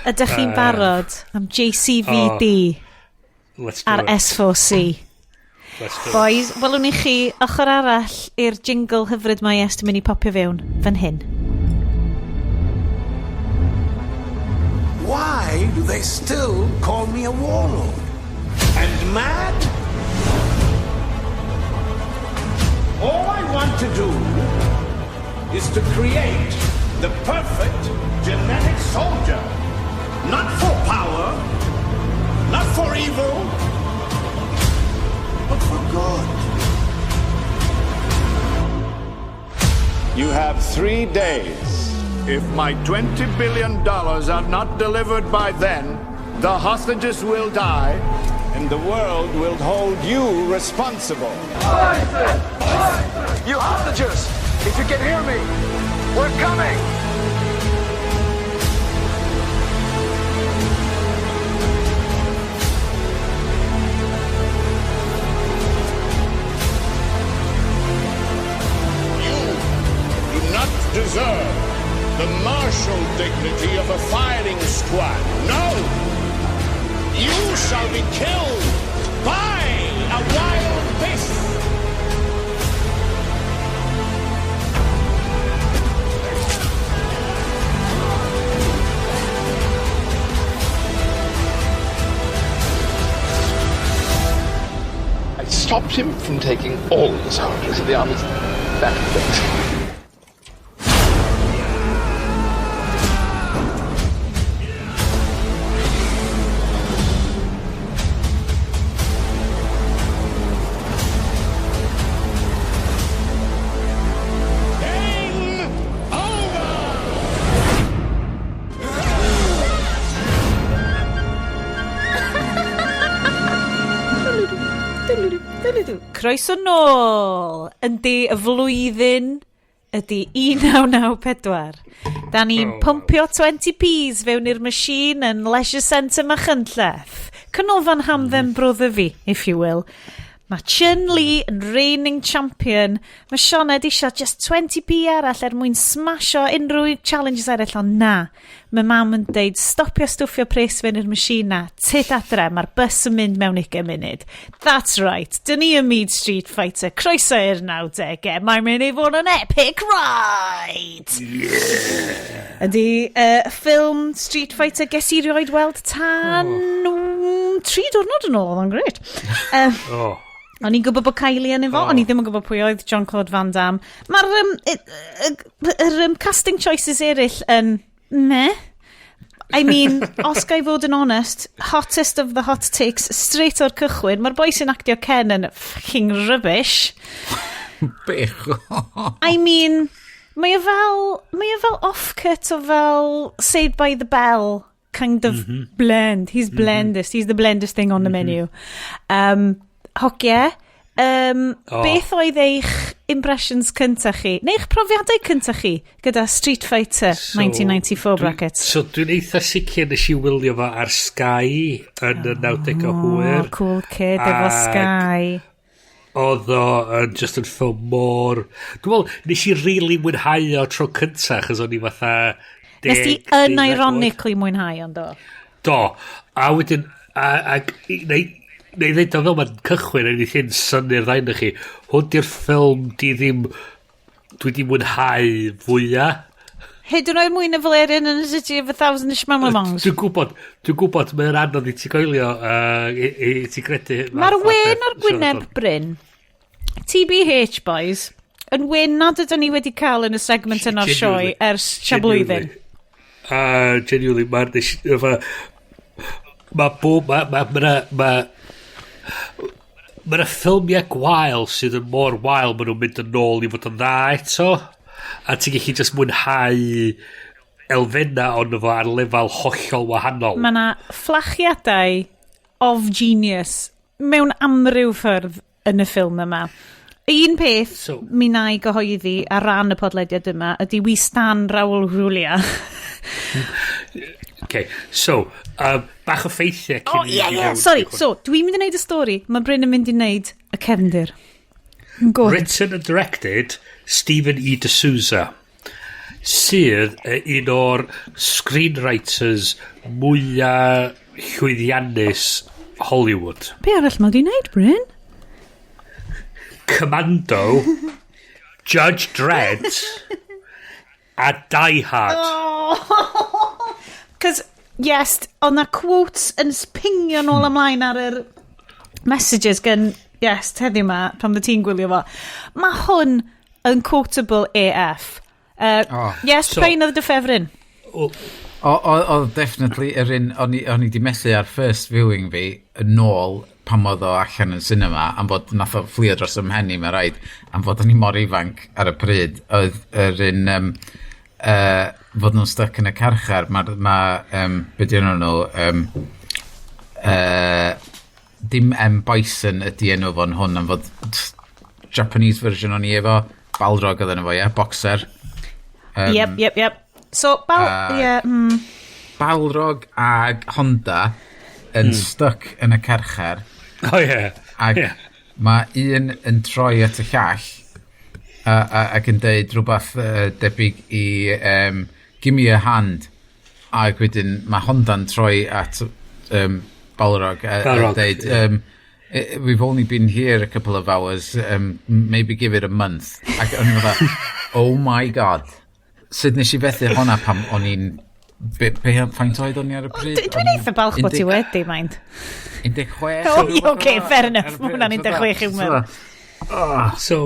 Ydych chi'n barod am JCVD ar S4C? Boys, welwn i chi ochr arall i'r jingle hyfryd mae Iestyn mynd i popio fewn fan hyn. Why do they still call me a warlord? And mad? All I want to do is to create the perfect genetic soldier. Not for power, not for evil, but for good. You have 3 days. If my $20 billion are not delivered by then, the hostages will die, and the world will hold you responsible. You hostages, if you can hear me, we're coming! Deserve the martial dignity of a firing squad. No! You shall be killed by a wild beast! I stopped him from taking all the soldiers of the army's battlefield. Croeso nôl. Yndi, y flwyddyn ydi 1994. Da ni'n pumpio 20p's fewn i'r machine yn Leisure Centre Machynlleth. Canolfan Hamdden Brother fi, if you will. Mae Chun-Li yn reigning champion. Mae Sioned eisiau just 20p arall mwyn smasho unrhyw challenges eraill, ond na. Mae mam yn deud, stopio stwffio pres fe'n yr machine na. Tyd adre, mae'r bus yn mynd mewn 20 munud. That's right. Dyn ni yn Mead Street Fighter. Croeso i'r 90au. Mae'n mynd i fod yn epic ride! Yeah! Ydy ffilm Street Fighter ges i rioed weld tan 3 diwrnod yn ôl, oedd o'n gret. O'n i'n gwybod bod Kylie yn efo, o'n i ddim yn gwybod pwy oedd Jean-Claude Van Damme. Mae'r casting choices eraill yn meh. I mean, os ga i fod yn honest, hottest of the hot takes, straight o'r cychwyn, mae'r boi sy'n actio Ken yn fucking rubbish. Bech. I mean, mae o fel off-cut o fel Saved by the Bell kind of blend. He's blandest. He's the blandest thing on the menu. Hogia, beth oedd eich impressions cyntaf chi? Neu eich profiadau cyntaf chi gyda Street Fighter 1994 brackets? So dwi'n eitha sicr nes i wylio fo ar Sky yn y 90au hwyr. Cool kid efo Sky. Oedd o just yn ffilm mor... Dwi'n meddwl, nes i really mwynhau o tro cyntaf, chos o'n i fatha... Nes ti unironically mwynhau ond do? Do. A wedyn... Neu ddweud o fel mae'n cychwyn a ni chi'n synnu'r ddain chi. Hwn di'r ffilm di ddim... Dwi di mwynhau fwyaf. Hyd yn oed mwyn y Valerian yn y City of a Thousand Ishmael-Mongs. Dwi'n gwybod, mae'n anodd i ti goelio, i ti credu... Mae'r wen ar gwyneb Bryn, TBH boys, yn wen nad ydyn ni wedi cael yn y segment yna'r sioe ers siablwyddyn. Genuinely, Mae'na ffilmiau gwael sydd yn mor wael maen nhw'n mynd yn ôl i fod yn dda eto, a ti'n gallu just mwynhau elfenna ond efo ar lefel hollol wahanol. Mae yna fflachiadau of genius mewn amryw ffyrdd yn y ffilm yma. Un peth mi na i gyhoeddi ar ran y podlediad yma ydy we stan Raul Julia. Okay, so, bach o ffeithiau cyn sorry, so, dwi'n mynd i wneud y stori, mae Bryn yn mynd i wneud y cefndir. Written and directed Stephen E. D'Souza, sydd un o'r screenwriters mwyaf llwyddiannus Hollywood. Be arall mae di wneud, Bryn? Commando, Judge Dredd, a Die Hard. Cos, yes, ond na quotes yn spingio nôl ymlaen ar yr messages gan, yes, heddiw ma, pan ti'n gwylio fo. Mae hwn yn quotable AF. Yes, so, pain oedd dy ffefryn? Definitely, yr un, o'n i di methu ar first viewing fi, yn ôl pan oedd o allan yn cinema, am bod nath o fflio dros ymhenni, mae rhaid, am bod o'n i mor ifanc ar y pryd, oedd yr un... fod nhw'n stuck yn y carchar, be di nhw dim M. Bison ydi enw fo'n hwn, am fod Japanese version o'n i efo, Balrog oedd enw fo, boxer. Yep. So, Balrog a Honda yn stuck yn y carchar. Mae un yn troi at y llall, ac yn deud rhywbeth debyg i give me a hand, ac wedyn mae Honda'n troi at Balrog a deud we've only been here a couple of hours, maybe give it a month. Ac o'n i'n meddwl, oh my god, sut nes i fethu honna pam o'n i'n faint oedd o'n i ar y pryd? Dwi'n eitha balch bod ti wedi, mind. 16. Okay, fair enough, mae hwnna'n 16 i'w mewn. So,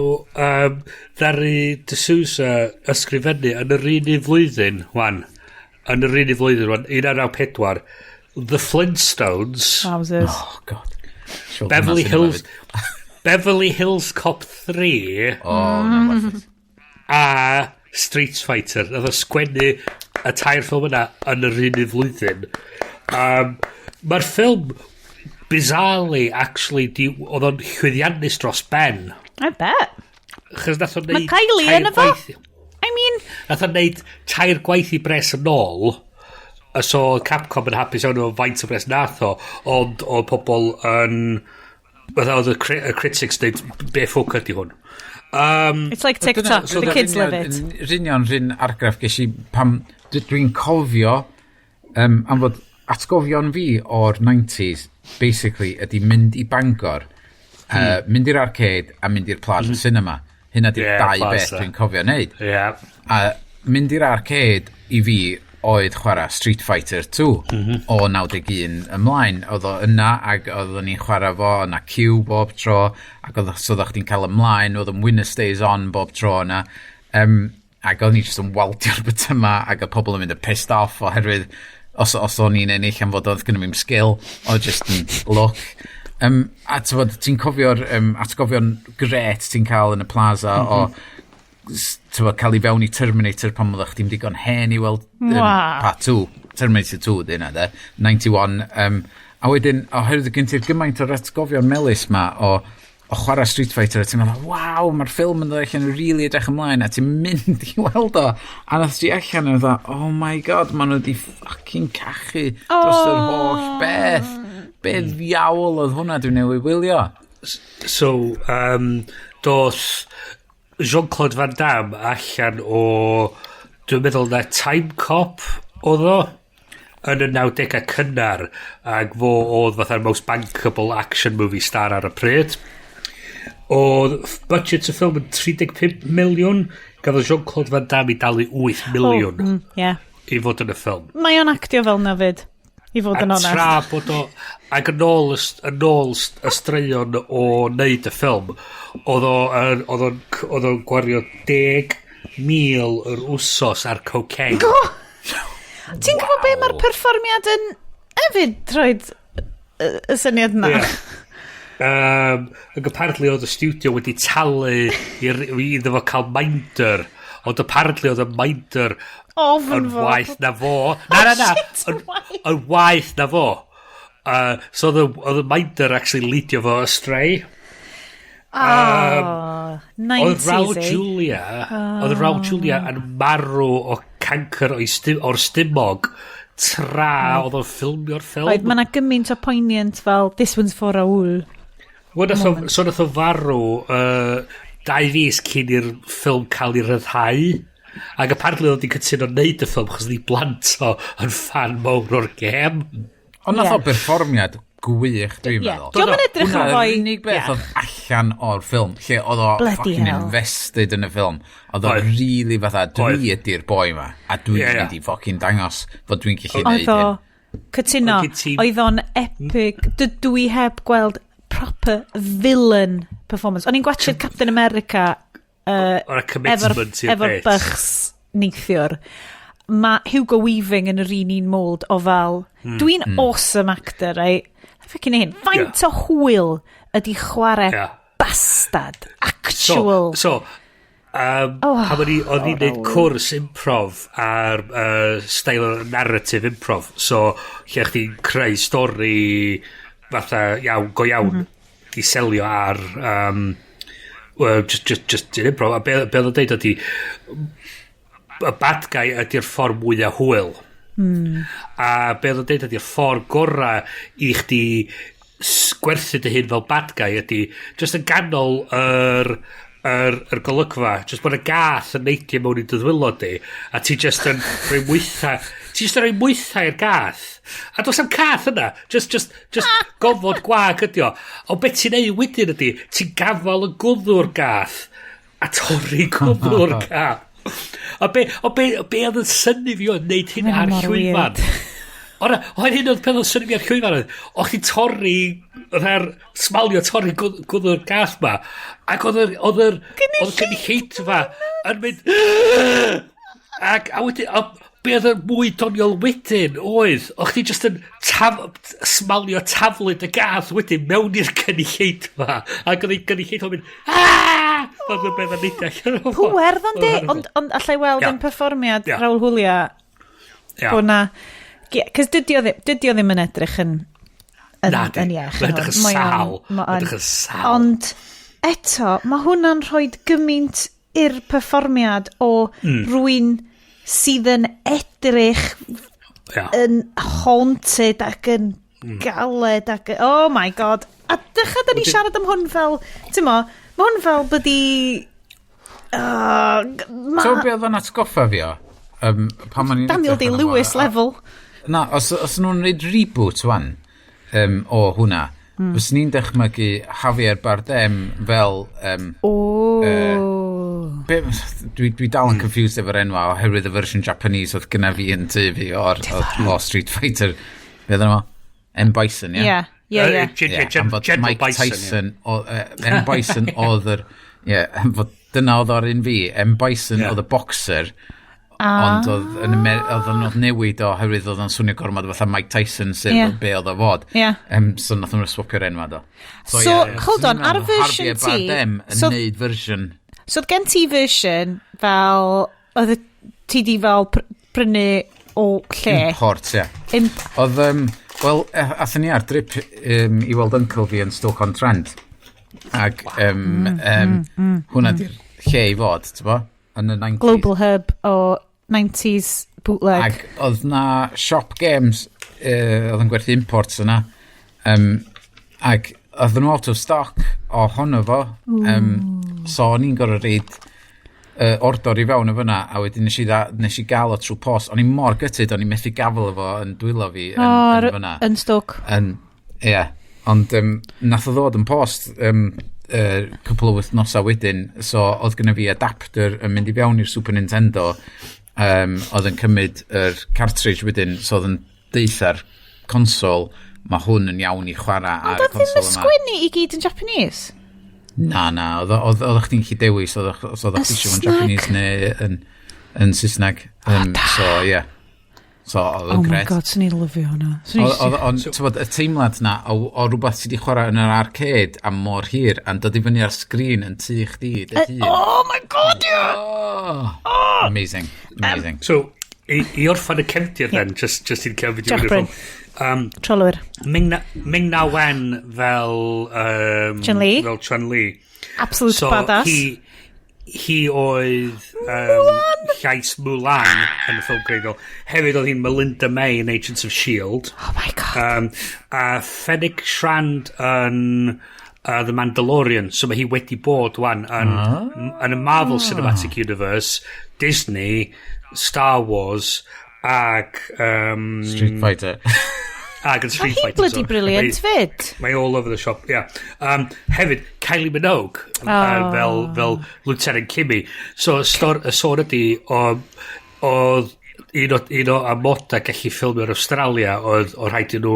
ddari D'Souza ysgrifennu yn yr un i flwyddyn, wan. Yn yr un i flwyddyn, wan. 1994. The Flintstones. Wowzers. Oh, God. Beverly Hills Cop 3. No. A Street Fighter. Oedd o sgwennu y tair ffilm yna yn yr un i flwyddyn. Mae'r ffilm... bizarrely, actually, oedd o'n llwyddiannus dros ben. I bet. Chos nath o'n neud... Mae Kylie yn efo? I mean... Nath o'n neud tair gwaith i bres yn ôl, a so Capcom yn hapus iawn o faint o bres nath o, ond o pobl yn oedd y critics dweud, be ffwc ydi hwn. It's like TikTok, the kids love it. Rhyn argraff ges i pam dwi'n cofio am fod atgofion fi o'r 90s basically ydi mynd i Bangor, mynd i'r arcade a mynd i'r Plaza Cinema. Hynna di'r dau beth dwi'n cofio neud. A mynd i'r arcade i fi oedd chwarae Street Fighter 2 o 91 ymlaen. Oedd o yna ac oeddwn ni'n chwarae fo, yna Q bob tro, ac so oeddech chdi'n cael ymlaen, oedd yn Winner Stays On bob tro yna. Ac oedd ni jyst yn waldio'r bit yma ac oedd pobl yn mynd yn pissed off oherwydd os o'n i'n ennill am fod oedd gynnu fi'n skill, oedd just yn look. A ti'n cofio'r atgofion gret ti'n cael yn y plaza o cael ei fewn i Terminator pan oeddech chdi'n digon hen i weld Part 2, Terminator 2 dyna 91, a wedyn oherwydd gen ti'r gymaint o'r atgofion melys ma o chwarae Street Fighter, a ti'n meddwl, waw, mae'r ffilm yn dod allan really edrych ymlaen, a ti'n mynd i weld o, a nath ti allan yn dda, oh my god, maen nhw wedi fucking cachu dros yr holl beth. Beth fiawl oedd hwnna dwi'n newydd wylio? So, doth Jean-Claude Van Damme allan o, dwi'n meddwl na Time Cop oedd o, yn y 90au cynnar, ac fo oedd fatha'r most bankable action movie star ar y pryd. Oedd budget y ffilm yn 35 miliwn, gafodd Jean-Claude Van Damme i dalu 8 miliwn i fod yn y ffilm. Mae o'n actio fel na fyd, i fod yn onest. A tra bod o, ac yn ôl y straeon o wneud y ffilm, oedd o'n gwario 10,000 yr wsos ar cocaine. Ti'n gwybod be mae'r perfformiad yn hefyd roed y syniad yna? Ac apparently oedd y studio wedi talu iddo fo cael minder, ond apparently oedd y minder yn waith na fo. Na, yn waith na fo. So oedd y minder actually leadio fo astray. Oedd Raul Julia yn marw o cancer o'r stimog tra oedd o'n ffilmio'r ffilm. Oedd, mae yna gymaint o poignant fel This One's for Raul. So nath o farw 2 fis cyn i'r ffilm cael ei ryddhau, ac apparently oedd wedi cytuno wneud y ffilm chos ni blant o yn fan mawr o'r gem. Ond nath o berfformiad gwych, dwi'n meddwl. Diolch yn edrych o fwy. Unig beth oedd allan o'r ffilm, lle oedd o fucking invested yn y ffilm. Oedd o really fatha, dwi ydy'r boi ma, a dwi'n mynd i fucking dangos fod dwi'n gallu neud hyn. Oedd o cytuno, oedd o'n epic. Dwi heb gweld proper villain performance. O'n i'n gwachod Captain America efo'r bychs neithiwr. Mae Hugo Weaving yn yr un mold o fel, dwi'n awesome actor, right? Ffocin hyn, faint o hwyl ydi chwarae bastard, actual. Pan o'n i'n neud cwrs improv ar style o narrative improv, so lle chdi'n creu stori fatha go iawn i selio ar just in improv, a beth o'n deud ydi y bad guy ydy'r ffordd mwyaf hwyl. A beth o'n deud ydy'r ffordd gorau i chdi gwerthu dy hyn fel bad guy ydy just yn ganol yr golygfa, just bod y gath yn neidio mewn i dyddwylo di, a ti just yn rhoi mwytha i'r gath, a dos am cath yna, just gofod gwag ydi o. O beth ti'n neud wedyn ydi, ti'n gafal y gwddw'r gath a torri gwddw'r gath. O be oedd yn syni fi o'n neud hyn ar llwyfan? Oedd hyn oedd peth o'n syni fi ar llwyfan o'ch ti'n torri smalio torri gwddw'r gath ma, ac oedd yr cynulleidfa yn mynd a wedyn be oedd yn mwy doniol wedyn oedd o'ch ti just yn smalio taflid y gath wedyn mewn i'r cynulleidfa, ac oedd ei cynulleidfa'n mynd oedd yn beth yn neidio allan o fo. Pwerdd ond ond allai weld yn perfformiad Raul Julia hwnna, cys dydi o ddim yn edrych yn iech. Edrych yn sal. Ond eto, mae hwnna'n rhoi gymaint i'r perfformiad o rwy'n sydd yn edrych yn haunted ac yn galed ac... Oh my god. A dechrau da ni siarad am hwn fel... Ti'n mo, mae hwn fel bod i... So be oedd yn atgoffa fi o? Daniel Day-Lewis level. Na, os nhw'n neud reboot wan o hwnna, os ni'n dychmygu Javier Bardem fel... Dwi dal yn confused efo'r enwa oherwydd y version Japanese oedd gyna fi yn TV o'r Street Fighter. Beth yna? M. Bison, ie? Gentle Mike Tyson. M. Bison oedd yr... Dyna oedd o'r un fi. M. Bison oedd y boxer. Ond oedd yn newid oherwydd oedd yn swnio gormod fatha Mike Tyson sef be oedd o fod. So nath nhw'n swapio'r enwa do. So, hold on, ar y version ti... Harvey Bardem yn neud version... So gen ti version fel... Oedd ti di fel prynu o lle? Import, ie. Oedd... Wel, athyn ni ar drip i weld uncle fi yn Stoke-on-Trent. Ac hwnna di'r lle i fod, ti'n bo? Yn y 90s. Global hub o 90s bootleg. Ac oedd na shop games, oedd yn gwerthu imports yna. Ac oedd nhw out of stock o honno fo. So o'n i'n gorau reid ordor i fewn o fyna, a wedyn nes i gael o trwy post. O'n i'n mor gytid, o'n i'n methu gafel efo yn dwylo fi yn fyna. Yn Stoke. Ie, ond nath o ddod yn post cwpl o wythnosa wedyn, so oedd gyda fi adapter yn mynd i fewn i'r Super Nintendo, oedd yn cymryd yr cartridge wedyn, so oedd yn deitha'r console, mae hwn yn iawn i chwarae ar y console yma. Ond oedd ddim yn sgwennu i gyd yn Japanese? Na, oedd chdi'n chi dewis, oedd chdi eisiau yn Japanese neu yn Saesneg. So, ie. So, oedd yn gret. Oh my god, sy'n ni'n lyfio hwnna. Ond, y teimlad na o rhywbeth sydd wedi chwarae yn yr arcade am mor hir, a'n dod i fyny ar sgrin yn tu chdi. Oh my god, yeah! Amazing. So, i orffan y cefndir then, just i'n cefndir. Jack Bryn. Trolwyr. Ming Na Wen fel Chun-Li. Fel Chun-Li. Absolute badass. Hi oedd llais Mulan yn y ffilm greigol. Hefyd oedd hi'n Melinda May yn Agents of S.H.I.E.L.D. Oh my god. A Fennec Shand yn The Mandalorian. So mae hi wedi bod wan yn y Marvel Cinematic Universe, Disney, Star Wars ac Street Fighter. Ac yn Street Fighter. Mae hi bloody brilliant fyd. Mae all over the shop, yeah. Hefyd, Kylie Minogue fel Lieutenant Kimmy. So, y sôn ydi oedd un o amoda gallu ffilmio'r Australia oedd rhaid i nhw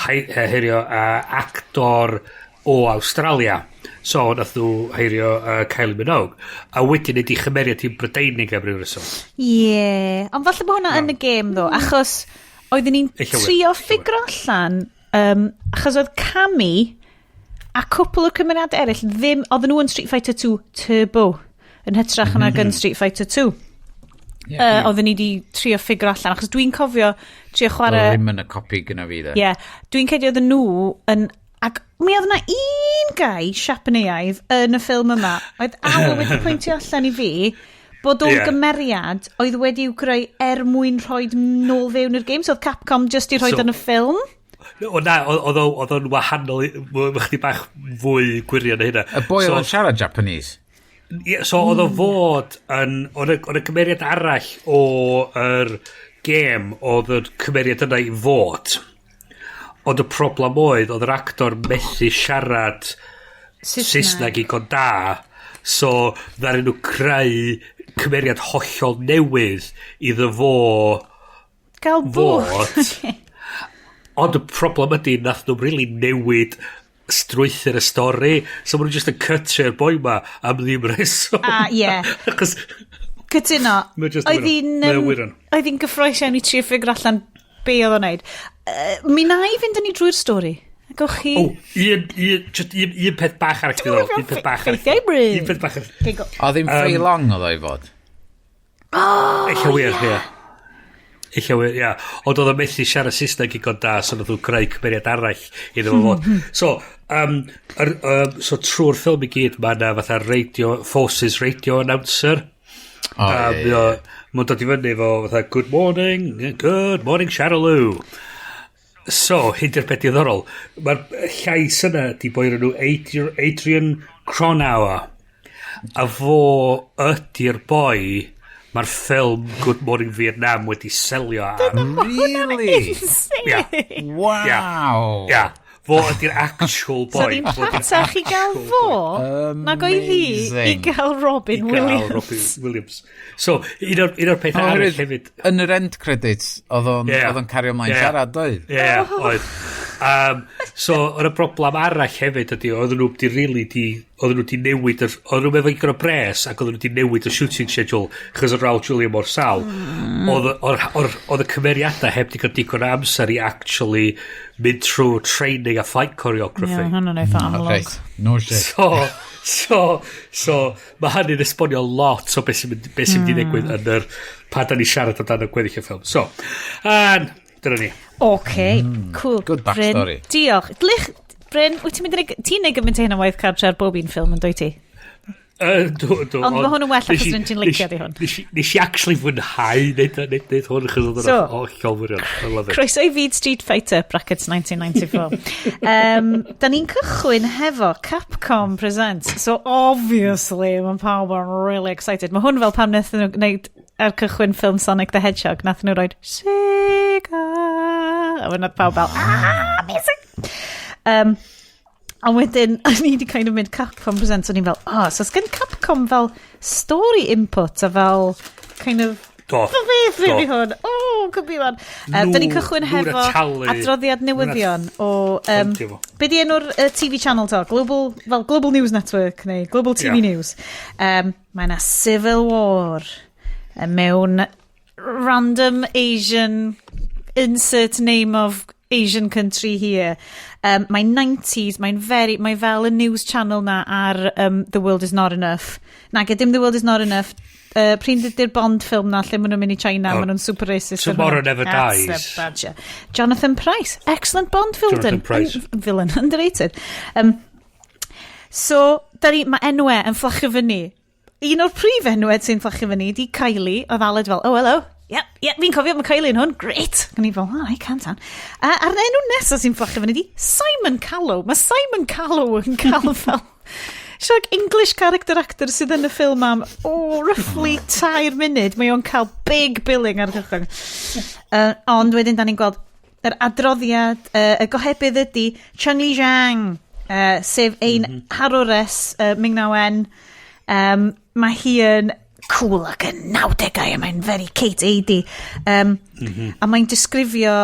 heirio actor o Australia. So, nath nhw heirio Kylie Minogue. A wedyn ydi chymeriad i'n Brydeinig am ryw reswm. Ie. Ond falle bod hwnna yn y gêm, ddo. Achos oedden ni'n trio ffigro allan, achos oedd Cami a cwpl o cymeriadau eraill ddim, oedden nhw yn Street Fighter 2 Turbo, yn hytrach yna yn Street Fighter 2. Oedden ni di trio ffigro allan, achos dwi'n cofio trio chwarae... Ddim yn y copi gyda fi, da. Ie, dwi'n cedi oedden nhw yn... Ac mi oedd yna un gai Siapaneaidd yn y ffilm yma, oedd awr wedi pwyntio allan i fi, bod o'n gymeriad oedd wedi i'w greu mwyn rhoi nôl fewn i'r games, oedd Capcom just i rhoi yn y ffilm. O na, oedd o'n wahanol, mae chdi bach fwy gwirion na hynna. Y boi oedd siarad Japanese? So oedd o fod oedd y cymeriad arall o'r gêm, oedd y cymeriad yna i fod. Oedd y problem oedd yr actor methu siarad Saesneg i god da, so ddaru nhw creu cymeriad hollol newydd iddo fo gael bod. Ond y problem ydy nath nhw'n really newid strwythyr y stori, so maen nhw'n just yn cytio'r boi ma am ddim reswm. Ie. Cytuno. Oedd hi'n gyffroes iawn i trio ffigro allan be oedd o'n neud. Mi na i fynd yn ei drwy'r stori. Gawch chi... Un peth bach ar eich ddiddorol. Un peth bach ar eich. O ddim free long oedd o'i fod? Eich wir, ie. Eich wir, ie. Ond oedd o methu siarad Saesneg i god da, so oedd nhw'n creu cymeriad arall iddo fo fod. So trwy'r ffilm i gyd, mae yna fatha Forces Radio Announcer. Mae'n dod i fyny efo fatha good morning Shadaloo. So, hyn yw'r beth diddorol. Mae'r llais yna di boi nhw Adrian Cronauer. A fo ydy'r boi mae'r ffilm Good Morning Vietnam wedi selio ar. Really? Yeah. Wow. Yeah. Fo ydy'r actual boi. So ni'n rhatach i gael fo, nag oedd hi i gael Robin Williams. So, un o'r peth arall hefyd. Yn yr end credits, oedd o'n cario ymlaen siarad, oedd? Ie, oedd. So, oedd y broblem arall hefyd ydy, oedd nhw wedi newid, oedd nhw meddwl i gyda bres, ac oedd nhw wedi newid y shooting schedule, chos o'r Raul Julia mor sal. Oedd y cymeriadau heb di gael digon amser i actually mynd trwy training a fight choreography. Ie, hwnna'n eitha amlwg. No shit. So, mae hynny'n esbonio lot o beth sy'n mynd i ddigwydd yn yr pa da ni siarad o dan y gweddill y ffilm. So, dyna ni. Cool. Good backstory. Bryn, diolch. Bryn, wyt ti'n neud gymaint hyn o waith cartre ar bob un ffilm yn dwy ti? Do. Ond mae hwn yn well achos rydyn ti'n licio di hwn. Nes i actually fwynhau neud hwn achos oedd yn hollol wirion. I love it. Croeso i fyd Street Fighter, brackets 1994. Da ni'n cychwyn hefo Capcom Presents. So obviously, mae pawb yn really excited. Mae hwn fel pam wnaethon nhw gwneud ar cychwyn ffilm Sonic the Hedgehog. Nath nhw roed Sega. A wnaeth pawb fel, amazing. A wedyn, ni wedi kind of mynd Capcom Presents, o'n i'n fel, so sgen Capcom fel story input, a fel kind of, beth rydw hwn, could be one. Da ni'n cychwyn hefo adroddiad newyddion o, be di enw'r TV channel to, Global News Network, neu Global TV News. Mae yna Civil War mewn random Asian, insert name of Asian country here. Mae'n 90s, mae fel y news channel na ar The World Is Not Enough. Nag dim The World Is Not Enough. Pryn ydy'r Bond ffilm na lle maen nhw'n mynd i China, maen nhw'n super racist. Tomorrow Never Dies. Jonathan Pryce, excellent Bond villain. Villain, underrated. So, mae enwau yn fflachio fyny. Un o'r prif enwau sy'n fflachio fyny di Kylie, oedd Aled fel, hello. Yep, fi'n cofio mae Kylie yn hwn, great. Gan i fel, I can't. A'r enw nesaf sy'n fflachio fyny di Simon Callow. Mae Simon Callow yn cael fel English character actor sydd yn y ffilm am roughly 3 munud. Mae o'n cael big billing ar gychwyn. Ond wedyn da ni'n gweld yr adroddiad, y gohebydd ydi Chung Li Zhang, sef ein harwres Ming Na Wen. Mae hi yn cool ac yn 90au, a mae'n very Kate Aidy. A mae'n disgrifio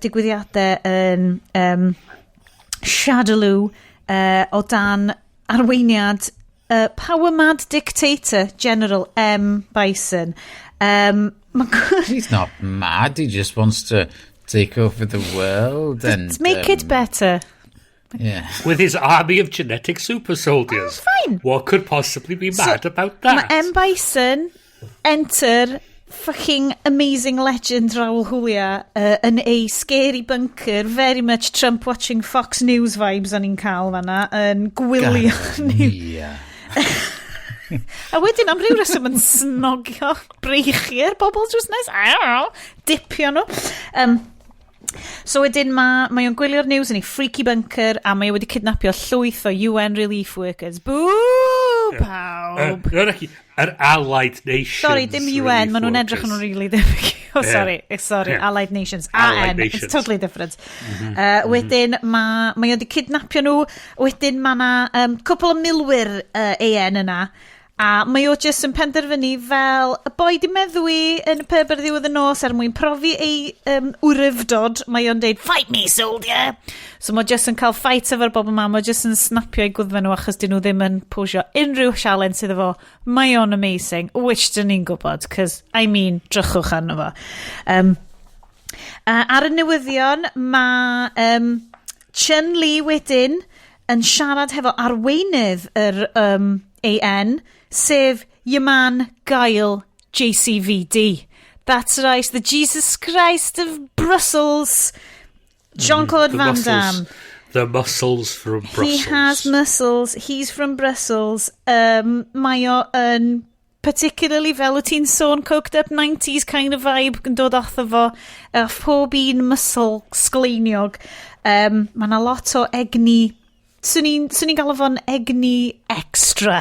digwyddiadau yn Shadaloo o dan arweiniad Power Mad Dictator General M. Bison. He's not mad, he just wants to take over the world and make it better. Yeah. With his army of genetic super soldiers. Fine. What could possibly be mad about that? M. Bison enter fucking amazing legend Raul Julia yn a scary bunker, very much Trump watching Fox News vibes o'n i'n cael fanna, yn gwylio a wedyn am ryw reswm yn snogio breichiau'r bobl just nes, I don't know, dipio nhw. So wedyn mae o'n gwylio'r news yn ei freaky bunker, a mae wedi kidnapio llwyth o UN relief workers. Boo! Pawb! Yr Allied Nations. Sorry, dim UN, maen nhw'n edrych yn really debyg. Sorry, Allied Nations. AN, it's totally different. Wedyn mae wedi kidnapio nhw, wedyn mae na cwpl o milwyr AN yna, a mae o just yn penderfynu fel y boi di meddwi yn y pub ar ddiwedd y nos er mwyn profi ei wrifdod. Mae o'n deud, fight me, soldier! So mae just yn cael fight efo'r bobl yma, mae just yn snapio ei gwddfen nhw achos dyn nhw ddim yn pwysio unrhyw sialen sydd efo. Mae o'n amazing, which dyn ni'n gwybod, cos, drychwch arno fo. Ar y newyddion, mae Chun Li wedyn yn siarad hefo arweinydd yr AN, sef your man Guile JCVD. That's right, the Jesus Christ of Brussels, Jean-Claude Van Damme. The muscles from Brussels. He has muscles, he's from Brussels. Mae o yn particularly fel o ti'n sôn, coked up 90s kind of vibe yn dod off fo, pob un muscle sgleiniog. Mae na lot o egni, swn i'n gael fo'n egni extra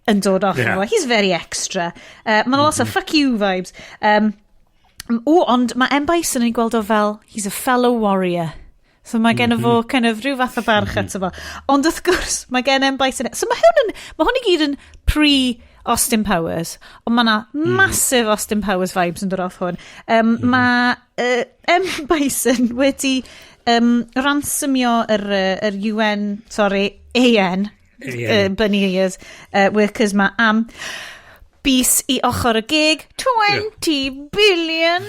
yn dod off fo. He's very extra. Mae na lot o fuck you vibes. Ond mae M. Bison yn gweld o fel, he's a fellow warrior. So mae gen fo kind of rhyw fath o barch ato fo. Ond wrth gwrs, mae gen M. Bison... So mae hwn i gyd yn pre-Austin Powers. Ond mae na massive Austin Powers vibes yn dod off hwn. Mae M. Bison wedi ransomio yr UN, AN, bunny ears, workers ma am... Bus i ochr y gig, $20 billion.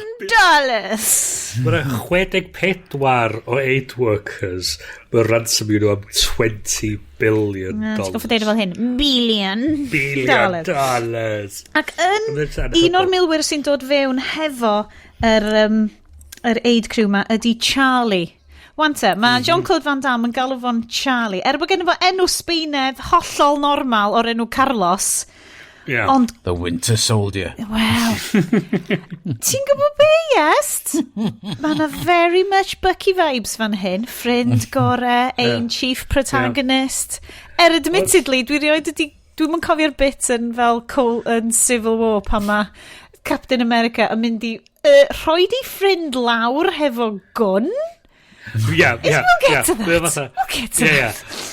Mae'n 64 o 8 workers mae'n ransomio nhw am $20 billion. Ti'n goffa deud fel hyn? Billion dollars. Ac un o'r milwyr sy'n dod fewn hefo yr aid crew ma ydy Charlie. Wanta, mae Jean-Claude Van Damme yn galw fo'n Charlie. Bod gen fo enw Sbeinedd hollol normal o'r enw Carlos. Yeah. Ond, The Winter Soldier. Wel, ti'n gwybod be, Iest? Mae yna very much Bucky vibes fan hyn. Ffrind gore, ein chief protagonist. Admittedly, dwi'n cofio'r bit yn fel yn Civil War pan mae Captain America yn mynd i rhoi di ffrind lawr hefo gun? We'll get to that.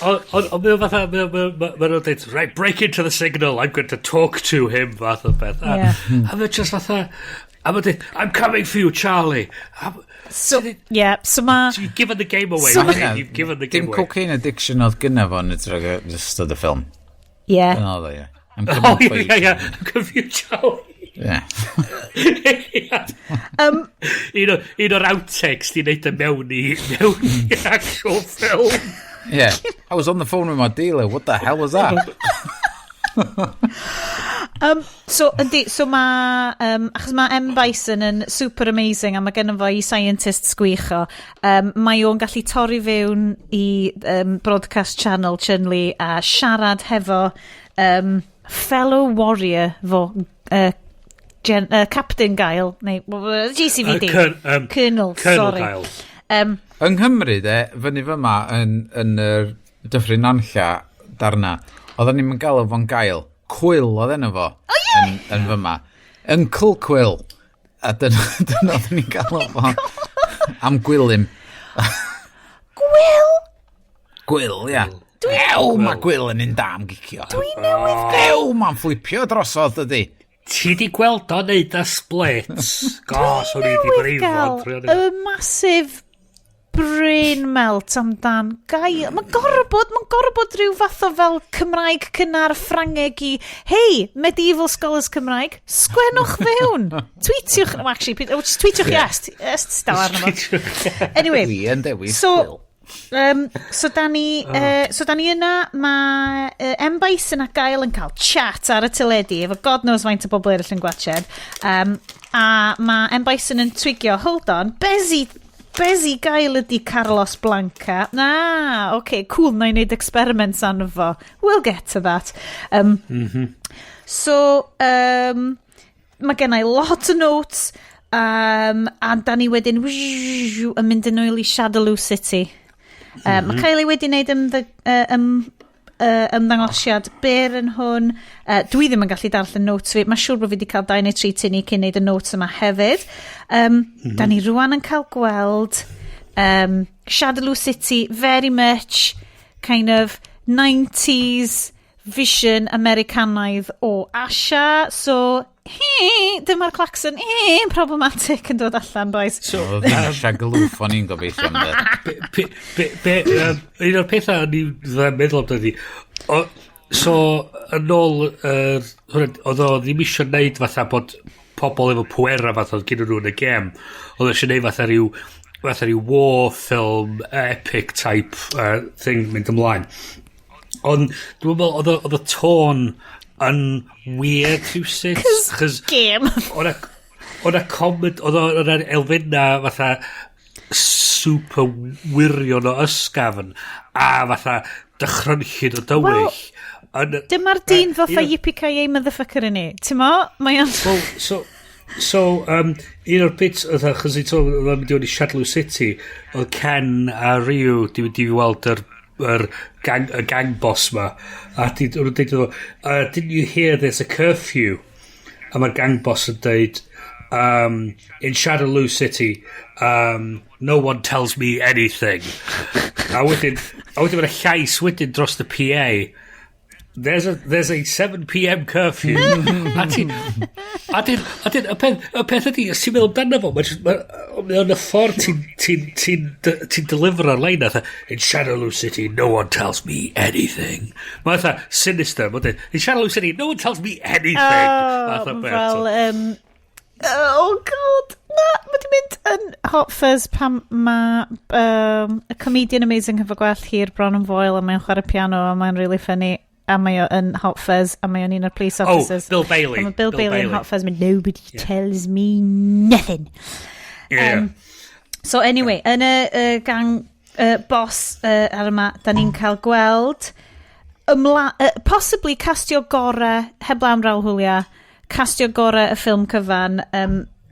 Ond mae'n dweud, right, break into the signal, I'm going to talk to him, fath o beth. A mae'n just fatha, a mae'n dweud, I'm coming for you, Charlie. So ma... So you've given the game away. You've given the game away. Dim cocaine addiction oedd gyda fo yn ystod y ffilm. Yeah. I'm coming for you. I'm coming for you, Charlie. Yeah. Un o'r outtakes di wneud y mewn i actual film. Yeah, I was on the phone with my dealer. What the hell was that? So mae achos mae M. Bison yn super amazing a mae gennym fo i scientist sgwicho. Mae o'n gallu torri fewn i broadcast channel Chun-Li a siarad hefo fellow warrior fo Captain Gael neu GCVD Colonel Gael. Yng Nghymru fyny fyma yn yr dyffryn anlla darna oedden ni'n gael fo'n Gael Quill oedd enw fo yn fyma Uncle Quill a dyna oedden ni'n gael fo am Gwilym Gwyl, ia mae Gwyl yn un dam gicio mae'n fflipio drosodd ydi. Ti di gweld o neud a splits? Gos, o'n i di brifo. Y massive brain melt amdan Gael. Mae'n gorfod rhyw fath o fel Cymraeg cynnar Ffrangeg i hei, medieval scholars Cymraeg, sgwennwch fewn. Tweetiwch, tweetiwch Iest staw arno fo. Anyway, so da ni yna, mae M. Bison a Gael yn cael chat ar y teledu efo God knows faint o bobl eraill yn gwachod, a mae M. Bison yn twigio, hold on, Bezi Gael ydi Carlos Blanca. Okay, cool, na i wneud experiments arno fo. We'll get to that. So, mae gen I lot of notes, a da ni wedyn yn mynd yn ôl I Shadaloo City. Mae Kylie wedi wneud ymddangosiad byr yn hwn. Dwi ddim yn gallu darllen notes fi. Mae siŵr bod fi wedi cael 2 neu 3 tynnu cyn wneud y notes yma hefyd. Da ni rwan yn cael gweld Shadaloo City very much kind of 90s vision Americanaidd o Asia. So, dyma'r claxon problematic yn dod allan, boys. So, Shagaloof o'n i'n gobeithio am un o'r pethau ni'n meddwl amdani. So, yn ôl, oedd o ddim eisiau gwneud fatha bod pobl efo pwera fatha oedd gen nhw yn y gem. Oedd o eisiau gwneud fatha rhyw war film, epic type thing mynd ymlaen. Ond, dwi'n meddwl, oedd y tôn yn weird rhywsut. Cos game. Oedd yna elfenna fatha super wirion o ysgafn a fatha dychrynllyd o dywyll Dyma'r dyn fatha yippee-ki-yay motherfucker yn ni. Ti'n mo? Mae o'n... un o'r bits oedd achos i to oedd mynd i fod i Shadlow City oedd Ken a Ryu di wedi weld yr gang boss ma a nhw'n dweud didn't you hear there's a curfew a mae'r gang boss yn dweud in Shadlow City no one tells me anything a wedyn mae'n llais wedyn dros the PA There's a 7 p.m. curfew. a dyn, y peth ydi, os ti'n meddwl amdano fo, mae'n y ffordd ti'n deliver ar lein in Shadowloo City, no one tells me anything. Mae'n fatha sinister, in Shadowloo City, no one tells me anything. Fel, oh god, na, mae di mynd yn Hot Fuzz pam mae y comedian amazing hefo gwell hir bron yn foel a mae'n chwarae piano a mae'n really funny. A mae o yn Hot Fuzz a mae o'n un o'r police officers. Bill Bailey. Mae Bill Bailey yn Hot Fuzz mynd, nobody tells me nothing. So anyway, yn y gang boss ar yma, da ni'n cael gweld possibly castio gore heblaw am Rawl Julia, castio gore y ffilm cyfan,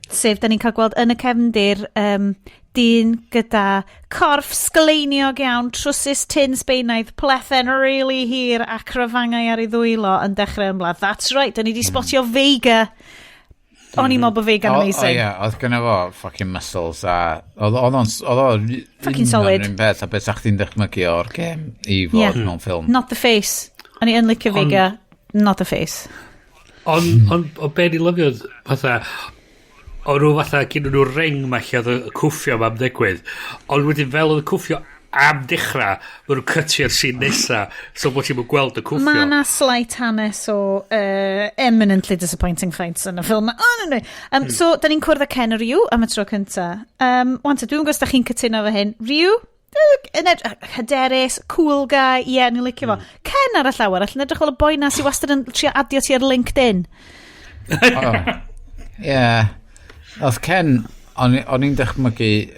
sef da ni'n cael gweld yn y cefndir dyn gyda corff sgleiniog iawn, trwsus tin Sbaenaidd, plethen really hir ac rafangau ar ei ddwylo yn dechrau ymladd. That's right, da ni di spotio Vega. O'n i mob o Vega'n amazing. Oedd gynna fo fucking muscles a oedd o'n fucking solid. Yn beth a beth sa'ch ti'n dychmygu o'r gem i fod mewn ffilm. Not the face. O'n i yn licio Vega, not the face. Ond be ni lyfio fatha o nhw fatha gyn nhw ring ma lle oedd y cwffio am ddigwydd ond wedyn fel oedd y cwffio am dechrau mae nhw'n cytio'r scene nesa so bod ti'n gweld y cwffio mae yna slight hanes o eminently disappointing fights yn y ffilm so da ni'n cwrdd â Ken a Ryu am y tro cynta dwi'n gwybod os da chi'n cytuno fo hyn Ryu hyderus, cool guy ni'n licio fo Ken ar y llawer allan edrych fel y boi na sy'n wastad yn trio adio ti ar LinkedIn Oedd Ken, o'n i'n dychmygu,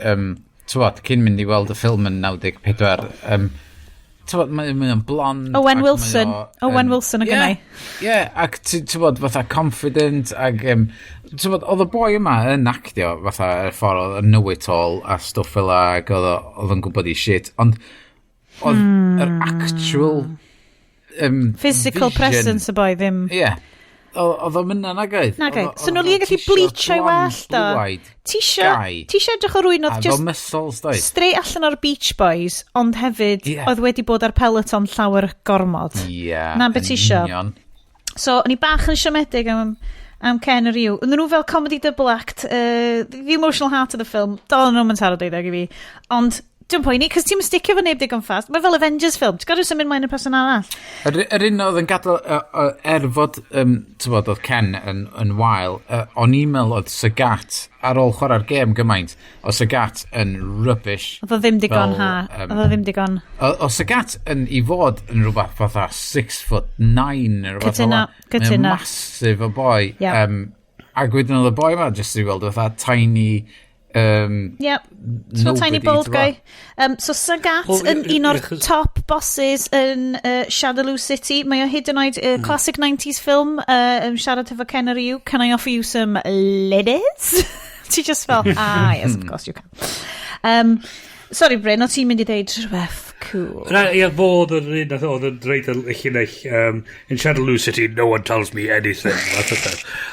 cyn mynd i weld y ffilm yn 94, mae'n blond. Owen Wilson o gynnau. Ie, ac fatha confident, ac oedd y boi yma yn actio, fatha y ffordd oedd y know-it-all a stwff fel ac oedd yn gwybod i shit, ond oedd yr actual physical vision, presence y boi ddim. Ie. Oedd o'n mynd yna gaeth. So nhw'n li'n gallu bleach o'i wallt o. Ti isio edrych o rwy'n oedd just straight allan o'r Beach Boys, ond hefyd oedd wedi bod ar peloton llawer gormod. Na beth ti isio. So, o'n i bach yn siomedig am Ken a Ryu. O'n nhw fel comedy double act, the emotional heart of the film, dal nhw'n taro deuddeg i fi. Ond dwi'n poeni, cos ti'n sticio fo neb digon fast. Mae fel Avengers film. Ti'n gadw symud mlaen y person arall. Yr un oedd yn gadael, fod, oedd Ken yn wael, o'n e-mail oedd Sagat ar ôl chwarae'r gêm gymaint, o Sagat yn rubbish. Oedd o ddim digon Oedd o ddim digon. O Sagat i fod yn rhywbeth fatha 6'9". Cytuno. Mae'n massive o boi. Ac wedyn oedd y boi yma jyst i weld fatha tiny... so tiny bald guy so Sagat yn un o'r top bosses yn Shadowloo City mae o hyd yn oed classic 90s film siarad efo Ken a Ryu can I offer you some ladies? Ti just fel yes of course you can sorry Bryn o ti'n mynd i ddeud rhywbeth cool fodd yn un oedd yn dreid y llinell in Shadowloo City no one tells me anything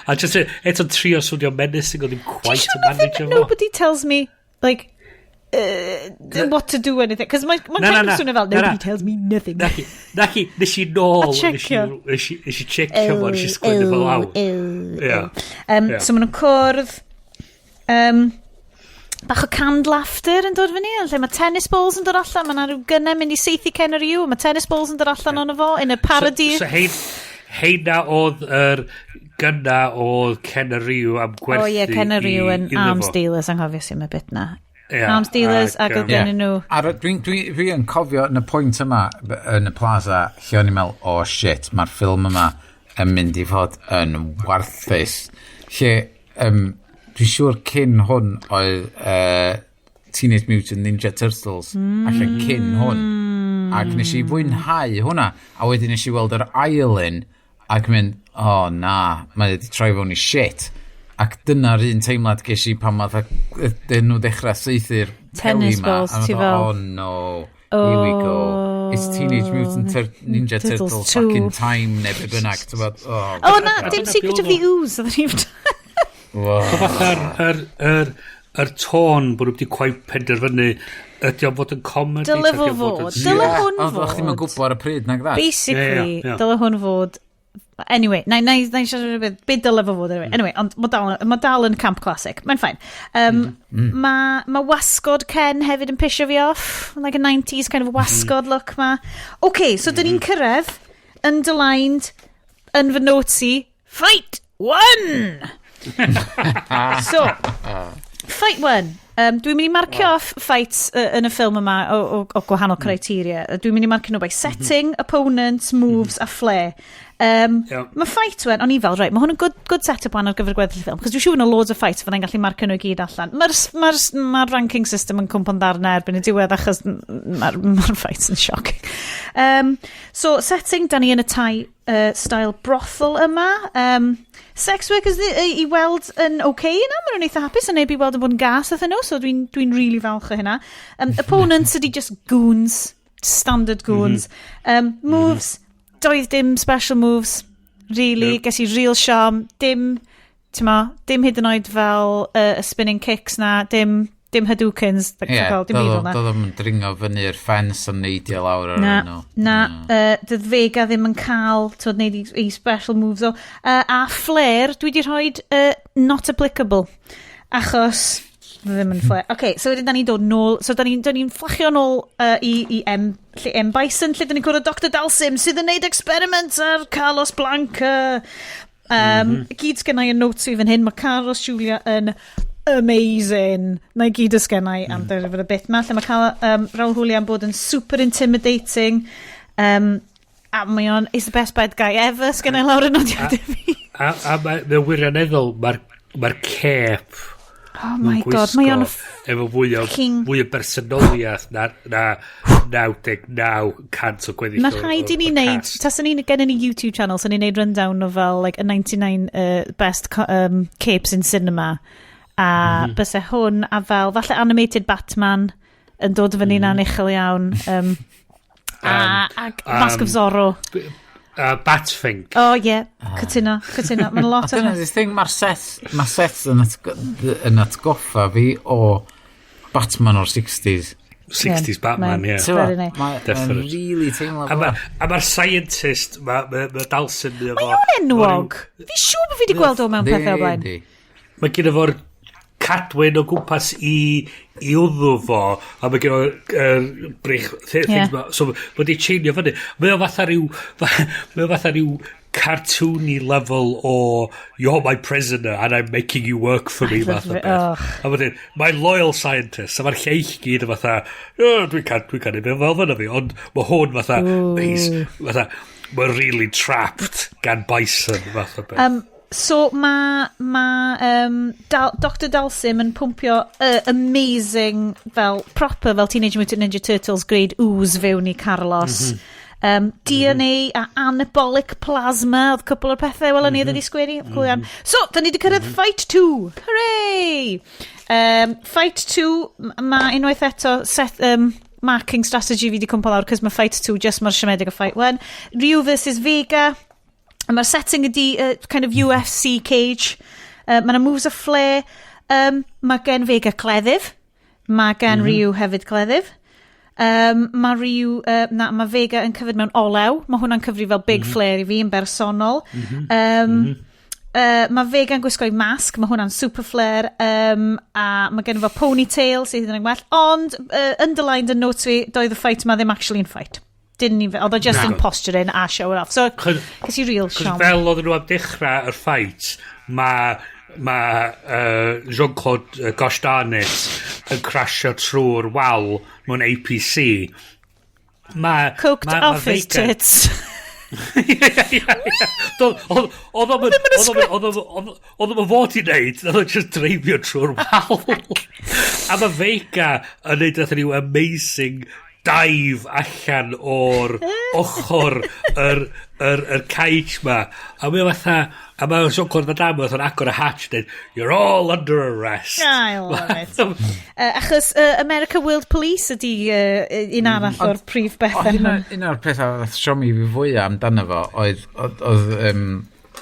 a just eto trio swnio menacing o ddim quite to manage efo nobody tells me like what to do anything cos mae'n swnio fel nobody tells me nothing nes i nôl nes i checio fo nes i sgwynnu fel awr so maen nhw'n cwrdd bach o canned laughter yn dod fyny lle mae tennis balls yn dod allan mae yna rhyw gynnau mynd i seithi Ken a Ryu mae tennis balls yn dod allan o'n fo yn y parody so heina oedd yr gynna oedd Ken a Ryu am gwerthu Ken a Ryu yn arms dealers anghofio sy'n y bit na arms dealers ac oedd gennyn nhw dwi yn cofio yn y pwynt yma yn y plaza lle o'n i'n meddwl shit mae'r ffilm yma yn mynd i fod yn warthus lle dwi'n siŵr cyn hwn oedd Teenage Mutant Ninja Turtles allan cyn hwn Ac nes i fwynhau hwnna. A wedyn nes i weld yr ail un, ac mynd, na, mae wedi troi fewn i shit. Ac dyna'r un teimlad ges i pan math dyn nhw dechrau seithi'r peli ma. Tennis balls, ti fel. Oh no, here we go. It's Teenage Mutant Ninja Turtles fucking time, neu be bynnag. Na, dim Secret of the Ooze. Yr tôn bod nhw wedi quite penderfynu ydy o'n fod yn comedy. Dyle hwn fod. Oedd chdi'n gwybod ar y pryd, nag dda? Basically, dyle hwn fod... Anyway, na i siarad beth, be dyle fo fod. Anyway, ond mae dal yn camp classic. Mae'n ffain. Mae wasgod Ken hefyd yn pisio fi off. Like a 90s kind of wasgod look ma. OK, so dyn ni'n cyrraedd, underlined, yn fy notes i, Fight 1! So, Fight 1. Dwi'n mynd i marcio off fights yn y ffilm yma o gwahanol criteria. Dwi'n mynd i marcio nhw by setting, opponents, moves a flair. Mae fight 1, o'n i fel, right, mae hwn yn good set-up wan ar gyfer gweddill y ffilm, cos dwi'n siŵr yn loads o fights fyddai'n gallu marcio nhw i gyd allan. Mae'r ranking system yn cwmpan ddarna erbyn y diwedd achos mae'r fights yn shocking. So, setting, da ni yn y Thai style brothel yma. Sex workers i weld yn okay yna, maen nhw'n eitha hapus, a neb i weld yn bod yn gas ydyn nhw, so dwi'n really falch o hynna. Opponents ydi just goons, standard goons. Moves, doedd dim special moves, really, ges i real charm, dim hyd yn oed fel spinning kicks na, dim Hadoukens, dim byd fel na. Doedd o'n dringo fyny'r ffens yn neidio lawr ar nhw. Na, dydd Vega ddim yn cael neud i special moves o. A flair, dwi wedi rhoi not applicable, achos ddim yn flair. OK, so wedyn da ni'n dod nôl, so da ni'n fflachio nôl i M Bison, lle da ni'n cwrdd Dr Dalsim, sydd yn neud experiments ar Carlos Blanca. Gyd sgennau yn notes i fan hyn, mae Carlos Julia yn amazing. Na i gyd ysgennau am dyfod y bit ma. Lle mae cael Raul Julia bod yn super intimidating. A mae o'n is the best bad guy ever. Sgennau lawr yn nodiadau fi. A mae wirioneddol, mae'r cap. Oh my god, mae o'n efo fwy o bersonoliaeth na 99% o gweddill. Mae rhaid i ni wneud, tas ni'n gen i YouTube channel, so ni'n neud rundown o fel like, a 99 best capes in cinema. A byse hwn, a fel, falle animated Batman yn dod fyny na'n uchel iawn. A Mask of Zorro. Batfink. Oh, yeah. Cytuno. Mae'n lot o... Dyna, this thing, mae'r set yn atgoffa fi o Batman o'r 60s. 60s Batman, ie. Mae'n really teimlo fo. A mae'r scientist, mae Dalsyn... Mae o'n enwog. Fi siŵr bod fi wedi gweld o mewn pethau o blaen. Mae gen i fo'r cadwyn o gwmpas i wddw fo, a mae gen o'r brich things ma, so mae di cheinio fyny. Mae o fatha rhyw cartoony level o you're my prisoner and I'm making you work for me fath o beth. A mae my loyal scientist, a mae'r lleill gyd o fatha, dwi'n cael ei fel fyna fi, ond mae hwn fatha, mae'n really trapped gan Bison fath o beth. So mae Dr Dalsim yn pumpio amazing fel Teenage Mutant Ninja Turtles grade ooze fewn i Carlos. DNA a anabolic plasma oedd cwpl o'r pethau wel ni wedi sgwennu. So, da ni wedi cyrraedd Fight 2. Hooray! Fight 2, mae unwaith eto marking strategy fi wedi cwmpa lawr cos mae Fight 2 just mae'r siomedig o Fight 1. Ryu versus Vega. A mae'r setting ydi kind of UFC cage. Mae'na moves a flair. Mae gen Vega cleddyf. Mae gen Ryu hefyd cleddyf. Mae Ryu... mae Vega yn cyfyd mewn olew. Mae hwnna'n cyfri fel big flair i fi yn bersonol. Mae Vega yn gwisgo'i masg. Mae hwnna'n super flair. A mae gen fo ponytail sydd yn well. Ond, underlined yn notes fi, doedd y fight ma ddim actually in fight. Didn't even, although just in posturing a show it off. So, cys i real charm. Cos fel oedd nhw am dechrau yr fight, mae Jean-Claude Goshdanis yn crasio trwy'r wal mewn APC. Coked off his tits. Oedd o'n fod i wneud, oedd o'n just dreifio trwy'r wal. A mae Vega yn neud rhyw amazing dive allan o'r ochr yr cage ma. A mae fatha, a mae Sean Connery dam oedd yn agor y hatch dweud, you're all under arrest. I love it. Achos America World Police ydi un arall o'r prif beth yna. Un o'r pethau oedd siomi fi fwyaf amdano fo oedd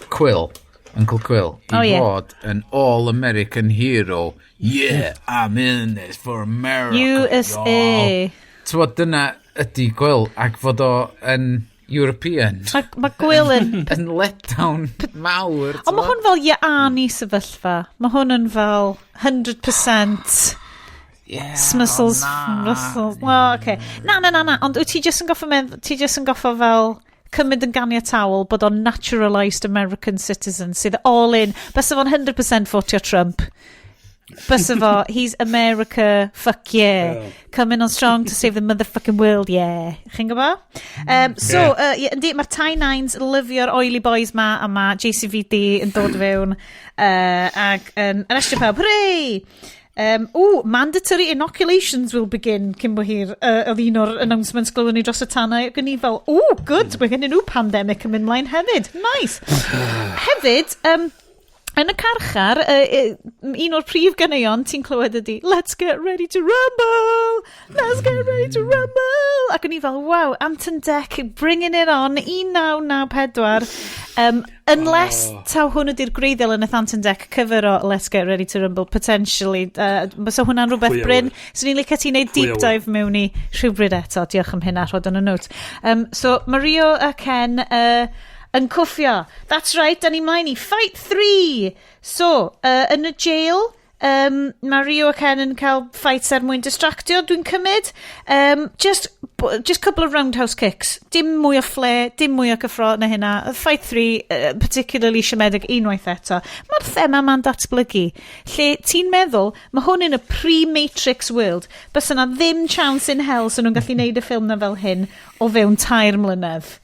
Quill, Uncle Quill, i fod an all-American hero. Yeah, I'm in this for America. USA. Tywod, dyna ydi Quill, ac fod o yn European. Mae Gwyl yn letdown mawr. Ond mae hwn fel Iani sefyllfa. Mae hwn yn fel 100% smysls. Well, okay. Na. Ond wyt ti jyst yn goffa fel cymryd yn ganiataol bod o'n naturalised American citizen sydd all in. Bys fo'n 100% votio Trump. Bys fo, he's America, fuck yeah. Coming on strong to save the motherfucking world, yeah. Chi'n gwybod? Yndi, mae'r Tie Nines lyfio'r oily boys ma, a mae JCVD yn dod fewn ac yn arestio pawb. Hooray! Mandatory inoculations will begin cyn bo hir oedd un o'r announcements glywon ni dros y tanau ac yn ni fel, good, mae gen nhw pandemic yn mynd mlaen hefyd, nice. Hefyd, yn y carchar, un o'r prif ganeuon ti'n clywed ydi, let's get ready to rumble, ac yn ni fel, wow, Anton Deck bringing it on, 1994, unless taw hwn ydy'r greiddiol yn y Anton Deck cyfer o Let's Get Ready to Rumble, potentially. So hwnna'n rhywbeth Bryn. So ni'n licio ti wneud deep dive mewn i rhywbryd eto. Diolch am hynna, rhod yn y note. So Mario a Ken yn cwffio. That's right, da ni mlaen i Fight 3. So, yn y jail, Mario a Ken yn cael fights mwyn distractio, dwi'n cymryd. Just couple of roundhouse kicks. Dim mwy o fle, dim mwy o cyffro na hynna. Fight 3, particularly siomedig unwaith eto. Mae'r thema ma'n datblygu. Lle ti'n meddwl, mae hwn yn y pre-Matrix world. Bys yna ddim chance in hell sy'n nhw'n gallu neud y ffilm na fel hyn o fewn 3 mlynedd.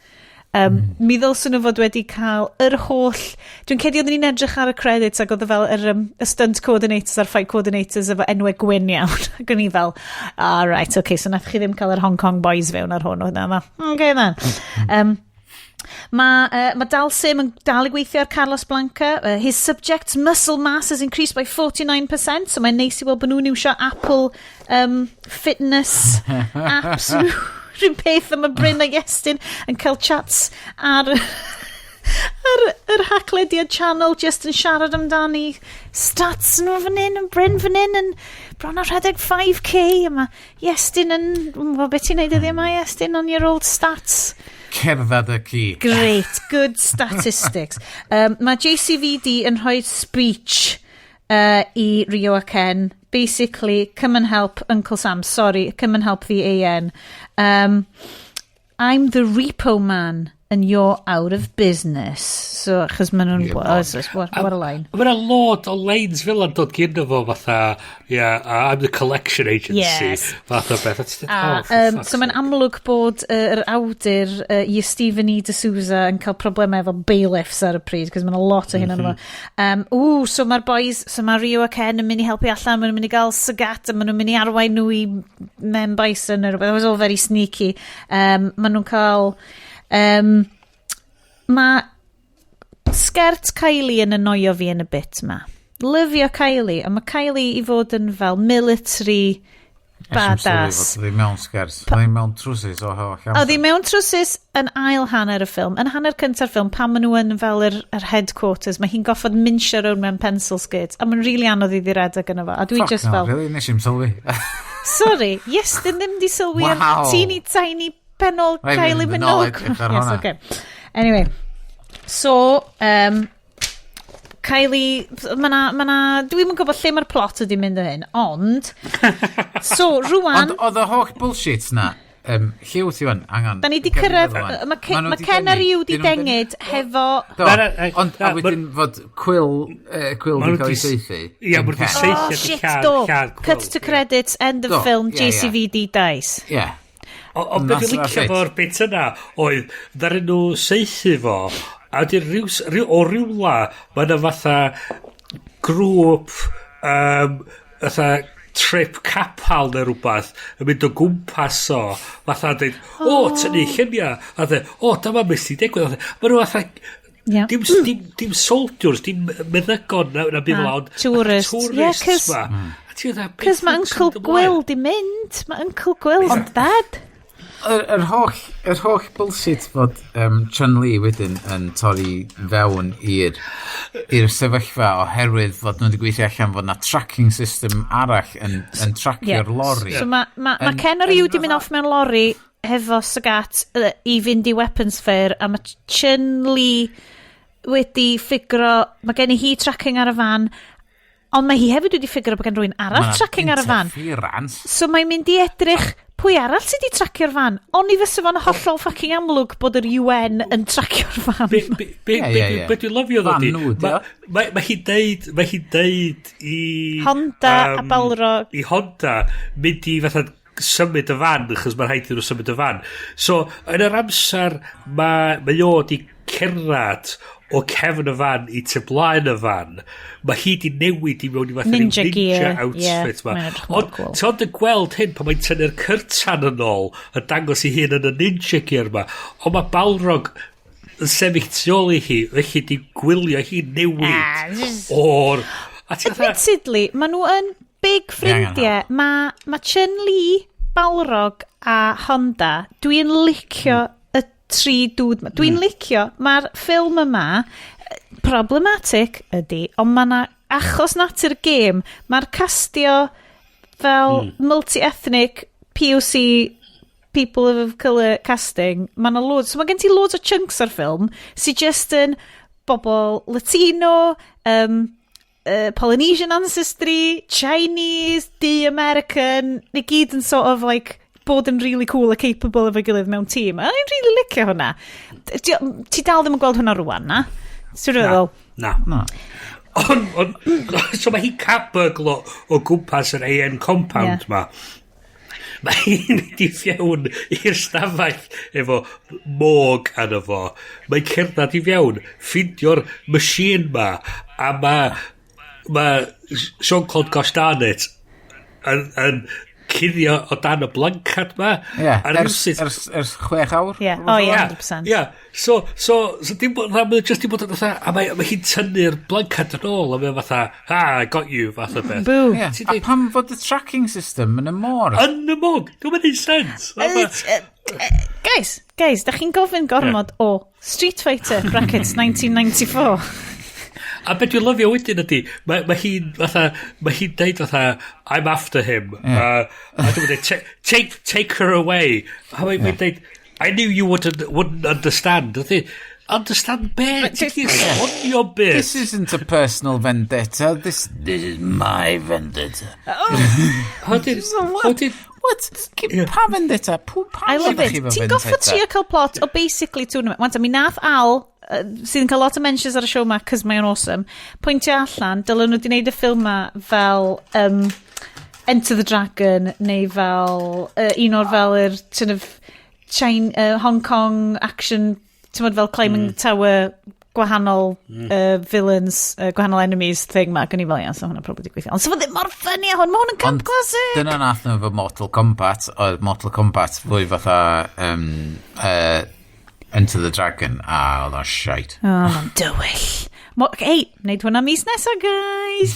Mi ddylsyn nhw fod wedi cael yr holl... Dwi'n cedi oedden ni'n edrych ar y credits ac oedd fel y stunt coordinators a'r fight coordinators efo enwau gwyn iawn. Ac o'n i fel, right, okay, so nath chi ddim cael yr Hong Kong boys fewn ar hwn. Okay, then. Mae Dalsim yn dal i gweithio ar Carlos Blanca. His subject's muscle mass has increased by 49%, so mae'n neis i weld bod nhw'n iwsio Apple fitness apps nhw. Rwy'n peth am y Bryn a Iestyn yn cael chats ar yr Haclediad channel just yn siarad amdani stats nhw fan hyn yn Bryn fan hyn yn bron ar rhedeg 5k a mae Iestyn yn beth ti'n neud iddi yma Iestyn on your old stats cerdded y ci great, good statistics. Mae JCVD yn rhoi speech i Rio a Ken, basically, come and help Uncle Sam, sorry, come and help the AN. I'm the repo man and you're out of business. So, achos maen nhw'n... What a line. Mae'n a lot o lines fel yn dod gyda fo fatha, I'm the collection agency. Yes. Fatha beth. So mae'n amlwg bod yr awdur Stephen E. D'Souza yn cael problemau efo bailiffs ar y pryd, cos mae'n a lot o hyn yn efo. So mae'r boys, so mae Rio a Ken yn mynd i helpu allan, maen nhw'n mynd i gael sygat, a maen nhw'n mynd i arwain nhw i Mem Bison, that was all very sneaky. Maen nhw'n cael... mae sgert Kylie yn annoio fi yn y bit ma. Lyfio Kylie, a mae Kylie i fod yn fel military badass. Ddim mewn sgert, ddim mewn trwsus o llawn. O, ddim mewn trwsus yn ail hanner y ffilm. Yn hanner cynta'r ffilm, pan maen nhw yn fel yr headquarters, mae hi'n goffod minsio rown mewn pencil skirt, a mae'n rili anodd i ddiredeg yna fo. A dwi just fel... Really, nes i'n sylwi. Sorry, Iestyn ddim di sylwi am teeny tiny pennol Kylie Minogue. Yes, okay. Anyway, so Kylie, dwi'n yn gwybod lle mae'r plot ydi mynd o hyn, ond so rwan... Oedd y holl bullshit na, lliw ti fan, angan... Da ni di cyrraedd, mae Ken a Rhyw di dengid hefo... Ond a wedyn fod Quill di cael ei seithi. Ia, mwyn di seithi at y llad. Cut to credits, end of film, JCVD dies. Yeah. Ond beth i'n licio fo'r bit yna oedd ddarin nhw seithi fo a o rywla mae yna fatha grŵp fatha trip capal neu rhywbeth yn mynd o gwmpas o fatha dweud tynnu lluniau a dweud dyma beth sy'n digwydd mae nhw fatha dim soldiers dim meddygon na bydd lawn tourists ma cos mae Uncle Gwyl di mynd mae Uncle Gwyl ond dad Yr holl bullshit fod Chun-Li wedyn yn torri fewn i'r sefyllfa oherwydd fod nhw'n gweithio allan fod na tracking system arall yn tracio'r lorri. So mae Ken o'r Iw di mynd off mewn lorri hefo Sagat i fynd i weapons fair a mae Chun-Li wedi ffigro, mae gen i hi tracking ar y fan ond mae hi hefyd wedi ffigro bod gen rhywun arall tracking ar y fan. So mae'n mynd i edrych pwy arall sydd wedi tracio'r fan? Ond i fysa fo'n hollol fucking amlwg bod yr UN yn tracio'r fan. Be dwi'n lyfio ddod i? Mae hi deud i... Honda a Balrog. I Honda mynd i fatha symud y fan, achos mae'n rhaid i nhw symud y fan. So, yn yr amser, mae o di cerdded o cefn y fan i tyblaen y fan, mae hi di newid i mewn i fath ninja outfit ma. Ond ti'n yn gweld hyn pan mae'n tynnu'r cyrtan yn ôl yn dangos i hun yn y ninja gear ma. Ond mae Balrog yn sefyll tu ôl i hi, felly di gwylio hi newid o'r... Admittedly, mae nhw yn big ffrindiau. Mae Chun-Li, Balrog a Honda, dwi'n licio tri dŵd. Dwi'n licio, mae'r ffilm yma problematic ydy, ond mae yna achos natur gêm, mae'r castio fel multi-ethnic POC people of colour casting, mae yna loads, so mae gen ti loads o chunks o'r ffilm sy'n just yn bobl Latino, Polynesian ancestry, Chinese, American, ni gyd yn sort of like bod yn really cool a capable of a gilydd mewn tîm. A ni'n really licio hwnna. Ti dal ddim yn gweld hwnna rwan, na? Ti'n rhywbeth? Na. So mae hi cabyglo o gwmpas yr AN compound ma. Mae hi'n mynd i fiewn i'r stafell efo môg arno fo. Mae'n cerdded i fiewn, ffindio'r machine ma, a mae Jean-Claude Gostanet yn cuddio o dan y blancad ma. Ers 6 awr. 100%. So dim bod, just dim bod yn fatha, a mae hi'n tynnu'r blancad yn ôl, a mae'n fatha, I got you, fatha beth. Boo. A pam fod y tracking system yn y môr? Yn y môg, dwi'n mynd i'n sens. Guys, da chi'n gofyn gormod o Street Fighter brackets 1994. A beth dwi'n lyfio wedyn ydy, mae hi'n deud fatha, I'm after him. A dwi'n dweud, take her away. A mae'n deud, I knew you wouldn't understand. Understand beth? Ti'n sfonio beth? This isn't a personal vendetta. This is my vendetta. What? Pa vendetta? I love it. Ti'n goffa trio cael plot o basically tournament. Wanta, mi nath Al sydd yn cael lot o mentions ar y show ma cos mae'n awesome pwyntio allan dylen nhw wedi gwneud y ffilm ma fel Enter the Dragon neu fel un o'r fel yr Hong Kong action fel Climbing Tower gwahanol villains gwahanol enemies thing ma gan i fel so hwnna probably di gweithio ond so fod ddim mor ffynnu a hwn ma hwn yn camp classic dyna nath nhw fo Mortal Kombat fwy fatha Enter the Dragon oedd o'n shite ma'n dywyll neud hwnna mis nesa guys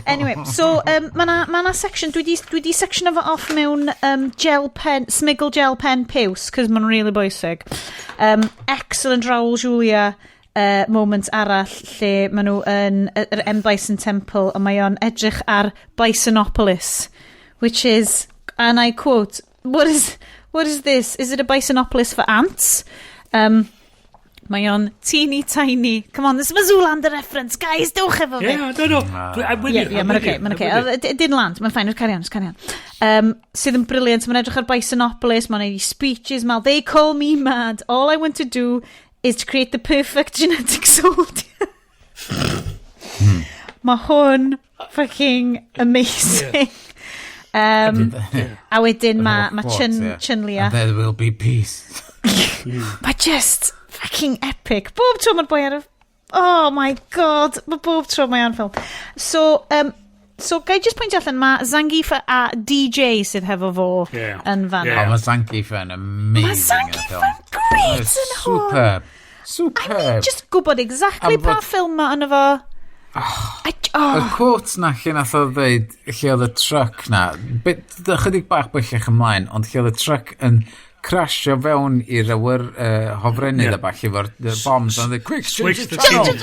anyway so ma' na section dwi di section efo off mewn gel pen smiggle gel pen piws cos ma'n really bwysig excellent Raoul Julia moment arall lle ma' nhw yn yr M. Bison Temple a mae o'n edrych ar Bisonopolis which is and I quote what is this? Is it a Bisonopolis for ants? Mae o'n teeny tiny. Come on, this is a Zoolander reference. Guys, dewch efo fi. No. I'm with you. Mae'n okay. It didn't land. Mae'n fine. Carry on. Sydd yn brilliant. Mae'n edrych ar Bisonopolis. Mae'n edrych speeches. They call me mad. All I want to do is to create the perfect genetic soldier. Mae hwn fucking amazing. A wedyn ma Chun-Li and there will be peace mae just fucking epic bob tro mae'r boi ar oh my god mae bob tro mae o'n ffilm so So, gai just pwyntio allan, mae Zangief a DJ sydd hefo fo yn fan. Mae Zangief yn amazing. Mae Zangief yn great yn hwn. Superb. I mean, just gwybod exactly pa ffilm ma yn efo. Y quote na lle nath o ddeud lle oedd y truck na, chydig bach bellach ymlaen, ond lle oedd y truck yn crasio fewn i'r awyr hofrennydd a bach efo'r bombs ond quick switch the channel.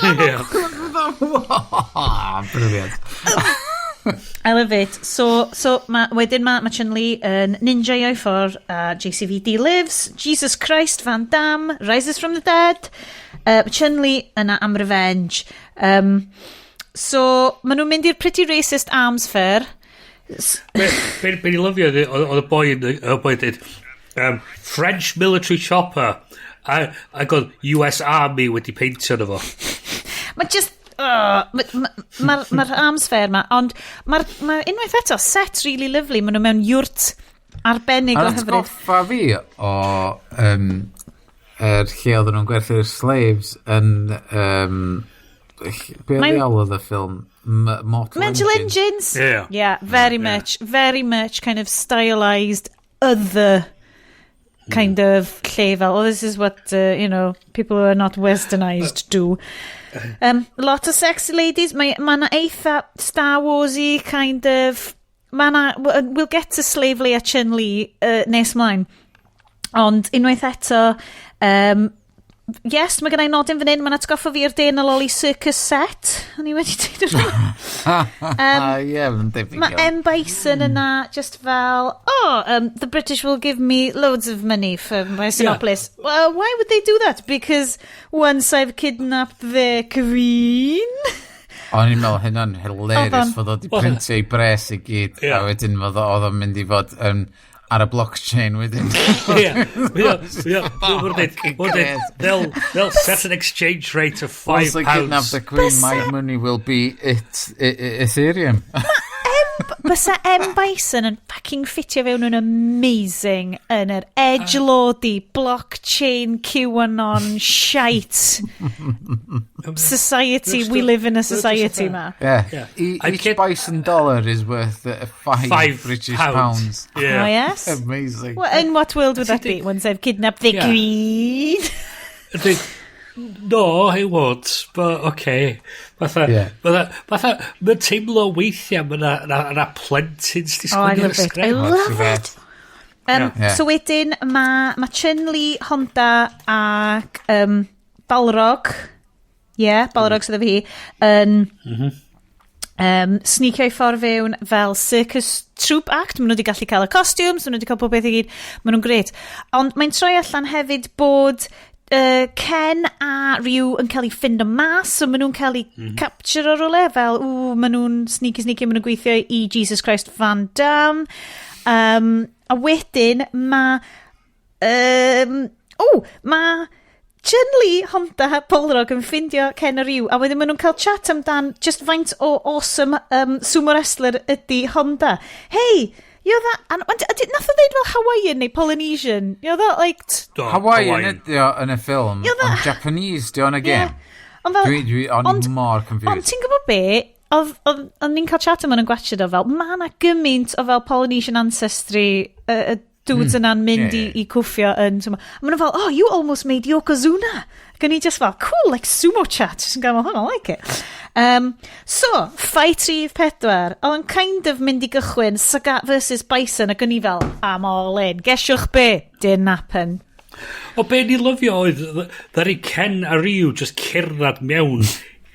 Brilliant. I love it. So wedyn mae Chun-Li yn ninja o'i ffordd, JCVD lives, Jesus Christ, Van Damme, rises from the dead, Chun-Li yna am revenge. So maen nhw'n mynd i'r pretty racist arms fair. Be ni lyfio oedd y boi dweud French military chopper I got US Army wedi peintio na fo. Mae just mae'r arms fair ma, ond mae unwaith eto set really lovely. Maen nhw mewn ywrt arbennig o hyfryd. A'r atgoffa fi o lle oedden nhw'n gwerthu'r slaves yn be oedd y ffilm? Mental Engines? Yeah, very much kind of stylized other kind of lle fel, oh, this is what, people who are not westernized do. Lot of sexy ladies. Mae na eitha Star Wars-y kind of... We'll get to Slave Leia Chun-Li nes mlaen. Ond unwaith eto... yes, mae gennau nodyn fan hyn. Mae'n atgoffa fi o'r Den a Loli Circus set. O'n i wedi dweud Mae M. Bison yna just fel, the British will give me loads of money for my Sinopolis. Well, why would they do that? Because once I've kidnapped their queen... O'n i'n meddwl hynna'n hilarious fod o di printio i bres i gyd a wedyn fod o'n mynd i fod ar y blockchain wedyn. They'll set an exchange rate of £5. Once I kidnap the queen, my money will be Ethereum. Bysa M. Bison yn fucking ffitio fewn yn amazing yn yr edgelordy blockchain QAnon shite society. We live in a society ma. Yeah. Each Bison dollar is worth five British pounds. Yeah. Oh, yes. Amazing. Well, in what world would that be? Once I've kidnapped the queen? No, it won't, but okay. Fatha, mae'n teimlo weithiau, mae'na plentyn sy'n sgwini ar y sgref. I love it. So wedyn, mae Chun-Li, Honda ac Balrog, Balrog sydd efo hi, yn sneakio i ffordd fewn fel circus troupe act. Maen nhw wedi gallu cael y costumes, maen nhw wedi cael pob beth i gyd, maen nhw'n gret. Ond mae'n troi allan hefyd bod Ken a Ryu yn cael ei ffindo mas, so maen nhw'n cael ei capture o rwle, fel, maen nhw'n sneaky, maen nhw'n gweithio i Jesus Christ Van Damme. A wedyn, mae Chun-Li, Honda, Balrog yn ffindio Ken a Ryu, a wedyn maen nhw'n cael chat amdan just faint o awesome sumo wrestler ydi Honda. Hey, nath o ddeud fel Hawaiian neu Polynesian? Hawaiian ydi o yn y ffilm, ond Japanese di o'n again. Ond mor confused. Ond ti'n gwybod be? Oedd ni'n cael chat yma'n gwachod o fel, ma' na gymaint o fel Polynesian ancestry dudes yna'n mynd i cwffio yn sumo. A maen nhw fel, you almost made Yokozuna. Gan i just fel, cool, like sumo chat. Just yn gael hwn, I like it. So, fight rhif 4. Oedd yn kind of mynd i gychwyn Sagat versus Bison, a gan i fel, I'm all in. Gesiwch be? Didn't happen. O be ni lyfio oedd, ddari Ken a Ryu just cerdded mewn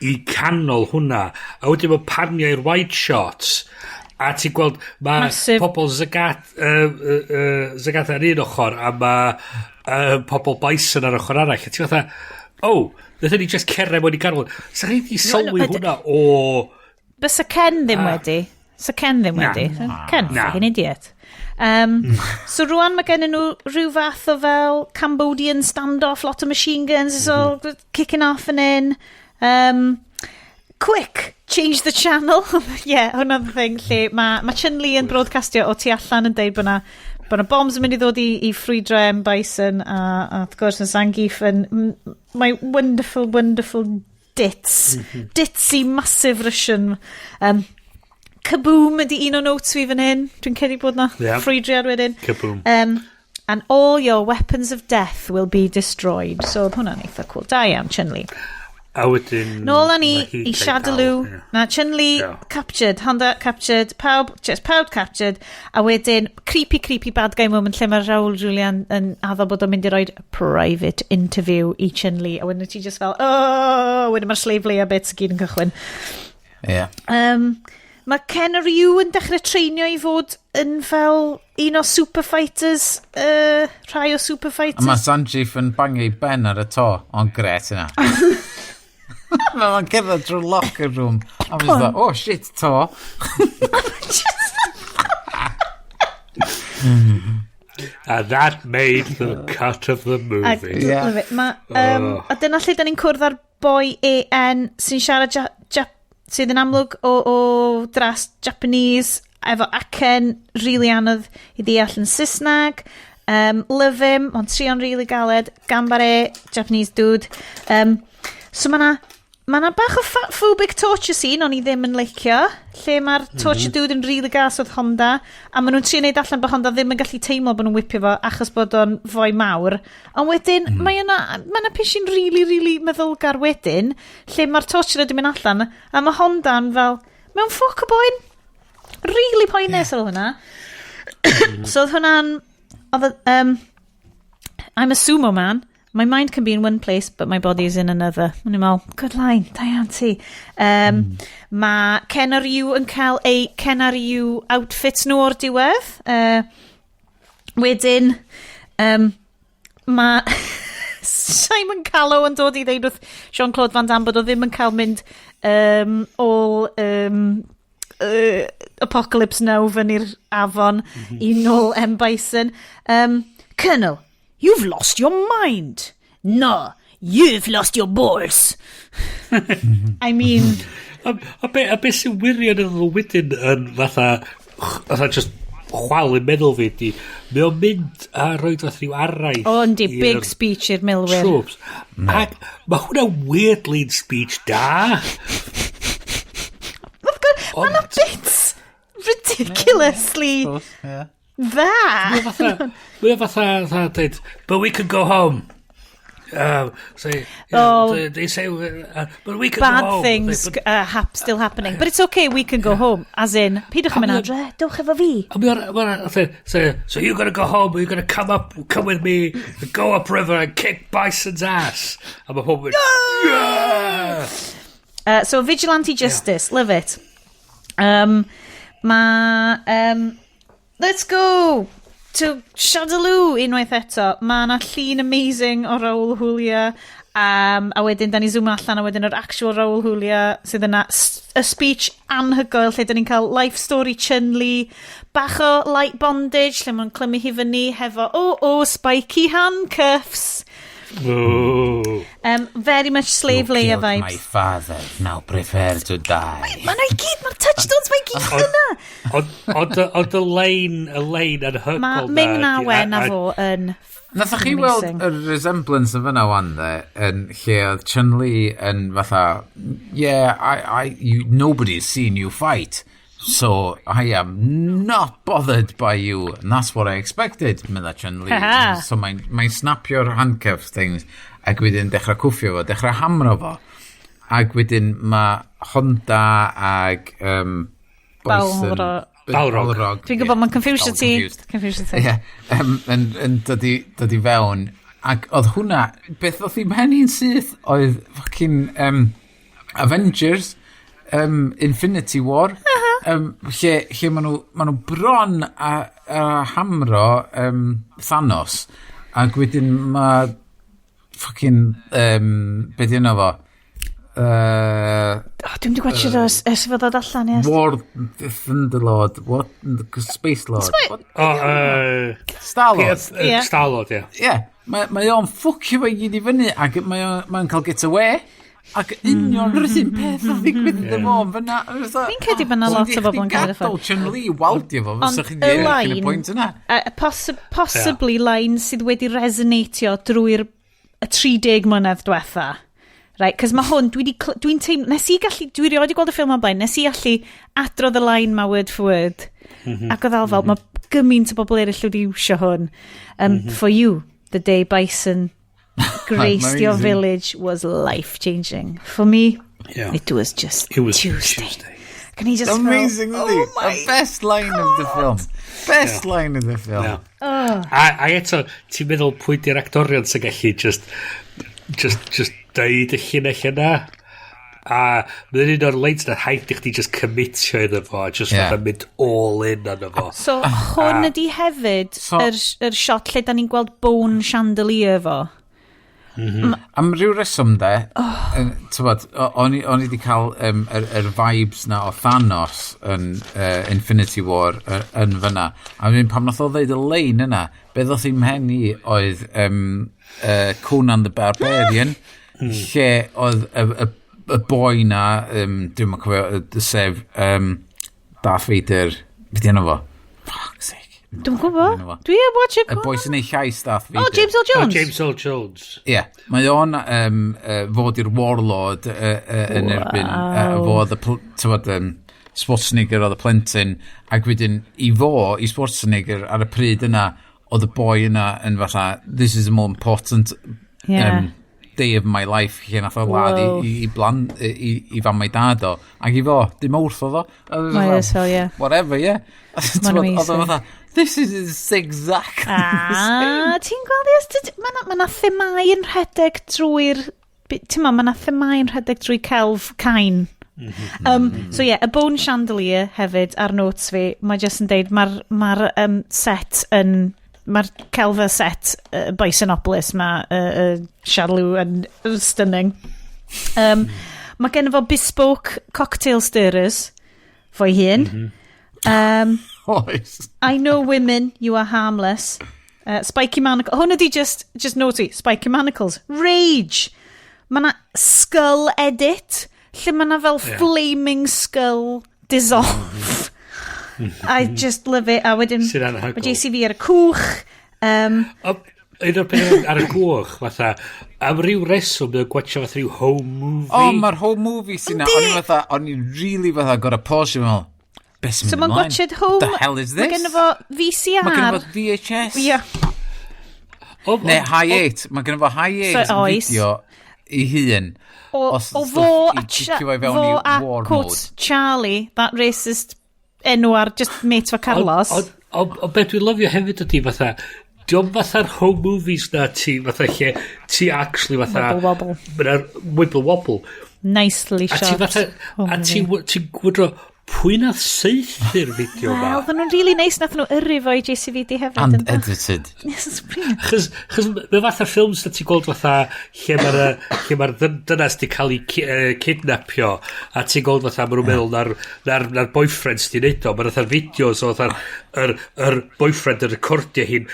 i canol hwnna, a wedyn mae panio i'r wide shots, a ti'n gweld, mae pobl Zagat ar un ochr, a mae pobl Bison ar ochr arall, a ti'n fatha, ddyn ni just cerdded mewn i canol. Sa'n rhaid i sylwi hwnna o... Bysa Ken ddim wedi. Ken, fucking idiot. So rwan mae gen nhw rhyw fath o fel Cambodian standoff, lot of machine guns, it's all kicking off and in. Quick, change the channel. Hwnna'n thing lle mae Chun-Li yn broadcastio o tu allan yn deud bod na bombs yn mynd i ddod i ffrwydro M. Bison a wrth gwrs yn Zangief yn my wonderful ditsy massive Russian Kaboom ydi un o notes fi fan hyn. Dwi'n cedi bod na ffrwydriad wedyn. Kaboom. And all your weapons of death will be destroyed. So hwnna'n eitha cool. Da iawn, Chun-Li. A wedyn... Nôl â ni i Shadaloo. Na, Chun-Li captured, Honda captured, pawb captured, a wedyn creepy bad guy moment lle mae Raoul Julian yn addo bod o'n mynd i roed private interview i Chun-Li, a wedyn ti just fel, wedyn mae'r slave layer bits gyd yn cychwyn. Mae Ken Ryu yn dechrau treinio i fod yn fel un o super fighters, rhai o super fighters. A mae Sanjeev yn bangu ben ar y to, ond gret yna. Mae'n cerdded drwy locker room a mae'n dda, oh shit, to. And that made the cut of the movie. A dyna lle da ni'n cwrdd ar boi AN sy'n siarad sydd yn amlwg o dras Japanese efo acen really anodd i ddeall yn Saesneg. Love him, ond trio'n really galed, gambare, Japanese dude. So Mae bach o phobic torture scene o'n i ddim yn licio, lle mae'r torture dude yn really gas oedd Honda, a maen nhw'n trio neud allan bod Honda ddim yn gallu teimlo bod nhw'n whipio fo achos bod o'n fwy mawr. Ond wedyn, mae yna pishin really meddylgar wedyn, lle mae'r torture wedi mynd allan, a mae Honda'n fel, mewn ffoc o boen, really poenus ar hwnna. So oedd hwnna'n, I'm a sumo man. My mind can be in one place, but my body is in another. Mae'n meddwl, good line, da iawn ti. Mae Ken a Ryu yn cael ei Ken a Ryu outfits nhw o'r diwedd. Wedyn, mae Simon Callow yn dod i ddeud wrth Jean-Claude Van Damme bod o ddim yn cael mynd all Apocalypse Now fyny'r afon i nôl M. Bison. Colonel, you've lost your mind. No, you've lost your balls. I mean... A beth sy'n wirion yn ddol wedyn yn fatha just chwal yn meddwl fi di, mae o'n mynd a roed fath rhyw arraith. O, yndi, big speech i'r milwyr. Troops. Ac mae hwnna weirdly'n speech da. Mae yna bits ridiculously... Mae fatha dweud, but we could go home. They say, but we can go home. Bad things still happening. But it's okay, we can go home. As in, pidwch yn mynd adre, dewch efo fi. So you're going to go home, you're going to come with me, go upriver and kick Bison's ass. A mae pob yn, yeah! So, vigilante justice, love it. Let's go to Shadaloo unwaith eto. Mae yna llun amazing o Raoul Julia, a wedyn da ni zoom allan, a wedyn yr actual Raoul Julia sydd yna, a speech anhygoel lle da ni'n cael life story Chun-Li, bach o light bondage lle mae'n clymu hi fyny hefo spiky handcuffs. Very much slave layer vibes. My father now prefer to die. Mae'n o'i gyd, mae'r touchstones mae'n gyd yna. Ond y lein anhygoel. Mae Ming Na Wen a fo yn Nathoch chi weld y resemblance yn fyna wan yn lle oedd Chun-Li yn fatha, nobody's seen you fight, so I am not bothered by you, and that's what I expected, medda Chun-Li. So mae'n snapio'r handcuffs things, ac wedyn dechrau cwffio fo, dechrau hamro fo, ac wedyn mae Honda ag Balrog. Dwi'n gwybod mae'n confused ti. Yn dod i fewn. Ac oedd hwnna, beth oedd hi'n henni'n syth, oedd fucking Avengers, Infinity War, lle maen nhw bron a hamro Thanos. Ac wedyn mae fucking, beth yna fo? Dwi'n di gwachio ys fod o allan, yes. War, Thunderlord, what? Space Lord. Star-Lord. Star-Lord, ie. Ie, mae o'n ffwcio fe gyd i fyny, ac mae'n cael get away, ac union rydyn peth o ddigwydd yn fo, fyna. Fi'n cedi byna lot o bobl yn cael ei ffwrdd. Chun-Li waldio fo, fysa chi'n dweud yn y pwynt yna. Possibly line sydd wedi resonatio drwy'r 30 mlynedd diwetha. Right, cos mae hwn, dwi'n teimlo, dwi rioed i gweld y ffilm o'n blaen, nes i allu adrodd y line ma word for word. Ac o ddal fel, mae gymaint o bobl eraill wedi iwsio hwn. For you, the day bison graced your village was life-changing. For me, it was just Tuesday. Can he just amazing, the best line of the film. Best line of the film. A eto, ti'n meddwl pwy di'r actorion sy'n gallu just deud y llinell yna. A mae'n un o'r leins na haid i chdi just commitio iddo fo, just fatha mynd all in arno fo. So, hwn ydi hefyd yr shot lle da ni'n gweld bone chandelier fo. Am ryw reswm de, o'n i wedi cael yr vibes na o Thanos yn Infinity War yn fyna. A pan nath o ddeud y lein yna, beth oedd i'n mhen i oedd Conan the Barbarian, lle oedd y boi na, dwi'n ma'n cofio, sef Darth Vader, beth yna fo? Fuck's sake. Dwi'n gwybod. Dwi e watch it. Y boi sy'n ei llais Darth Vader. James Earl Jones. James Earl Jones. Ie. Mae o'n fod i'r warlord yn erbyn fod Schwarzenegger oedd y plentyn, ac wedyn i Schwarzenegger ar y pryd yna, oedd y boi yna yn fatha, this is a more important day of my life, lle nath o lad i fam mai dad o, ac i fo, dim wrth o fo. Whatever, Mae'n amazing. This is exactly the same. Ti'n gweld mae na themau yn rhedeg drwy'r... Mae na themau yn rhedeg drwy celf cain. So y bone chandelier hefyd ar notes fi, mae jyst yn deud, mae'r set yn... Mae'r celfa set Bisonopolis mae chandelier yn stunning. Mae gen fo bespoke cocktail stirrers fo'i hun. I know women, you are harmless. Spiky manacles. Hwn ydi just naughty. Spiky manacles. Rage. Mae na skull edit. Lle mae na fel flaming skull dissolve. I just love it. A wedyn, mae JCV ar y cwch. Un o'r peth ar y cwch, fatha, am ryw reswm, bydd gwachio fatha ryw home movie. Mae'r home movie sy'n na. O'n i'n really fatha gorau pause yn fel, so mae'n gwachod home. The hell is this? Mae gen fo VCR. Mae gen fo VHS. Ne, Hi8. Mae gen fo Hi8 video i hun. O fo a quote Charlie, that racist enw ar just mate for Carlos. O beth dwi'n lyfio hefyd ydi fatha, diolch fatha'r home movies na ti, fatha lle, ti actually fatha... Wibble wobble. Wibble wobble. Nicely shot. A ti'n gwydro... Pwy nath seithi'r fideo ma? Oedden nhw'n really nice, nath nhw yrru fo i JCV Di hefyd. And edited. Yes, it's brilliant. Chos mae fatha ffilms na ti'n gweld fatha lle mae'r dynas di cael ei kidnapio a ti'n gweld fatha maen nhw'n meddwl na'r boyfriends di neud o. Mae'n fatha'r fideos o yr boyfriend yn recordio hi'n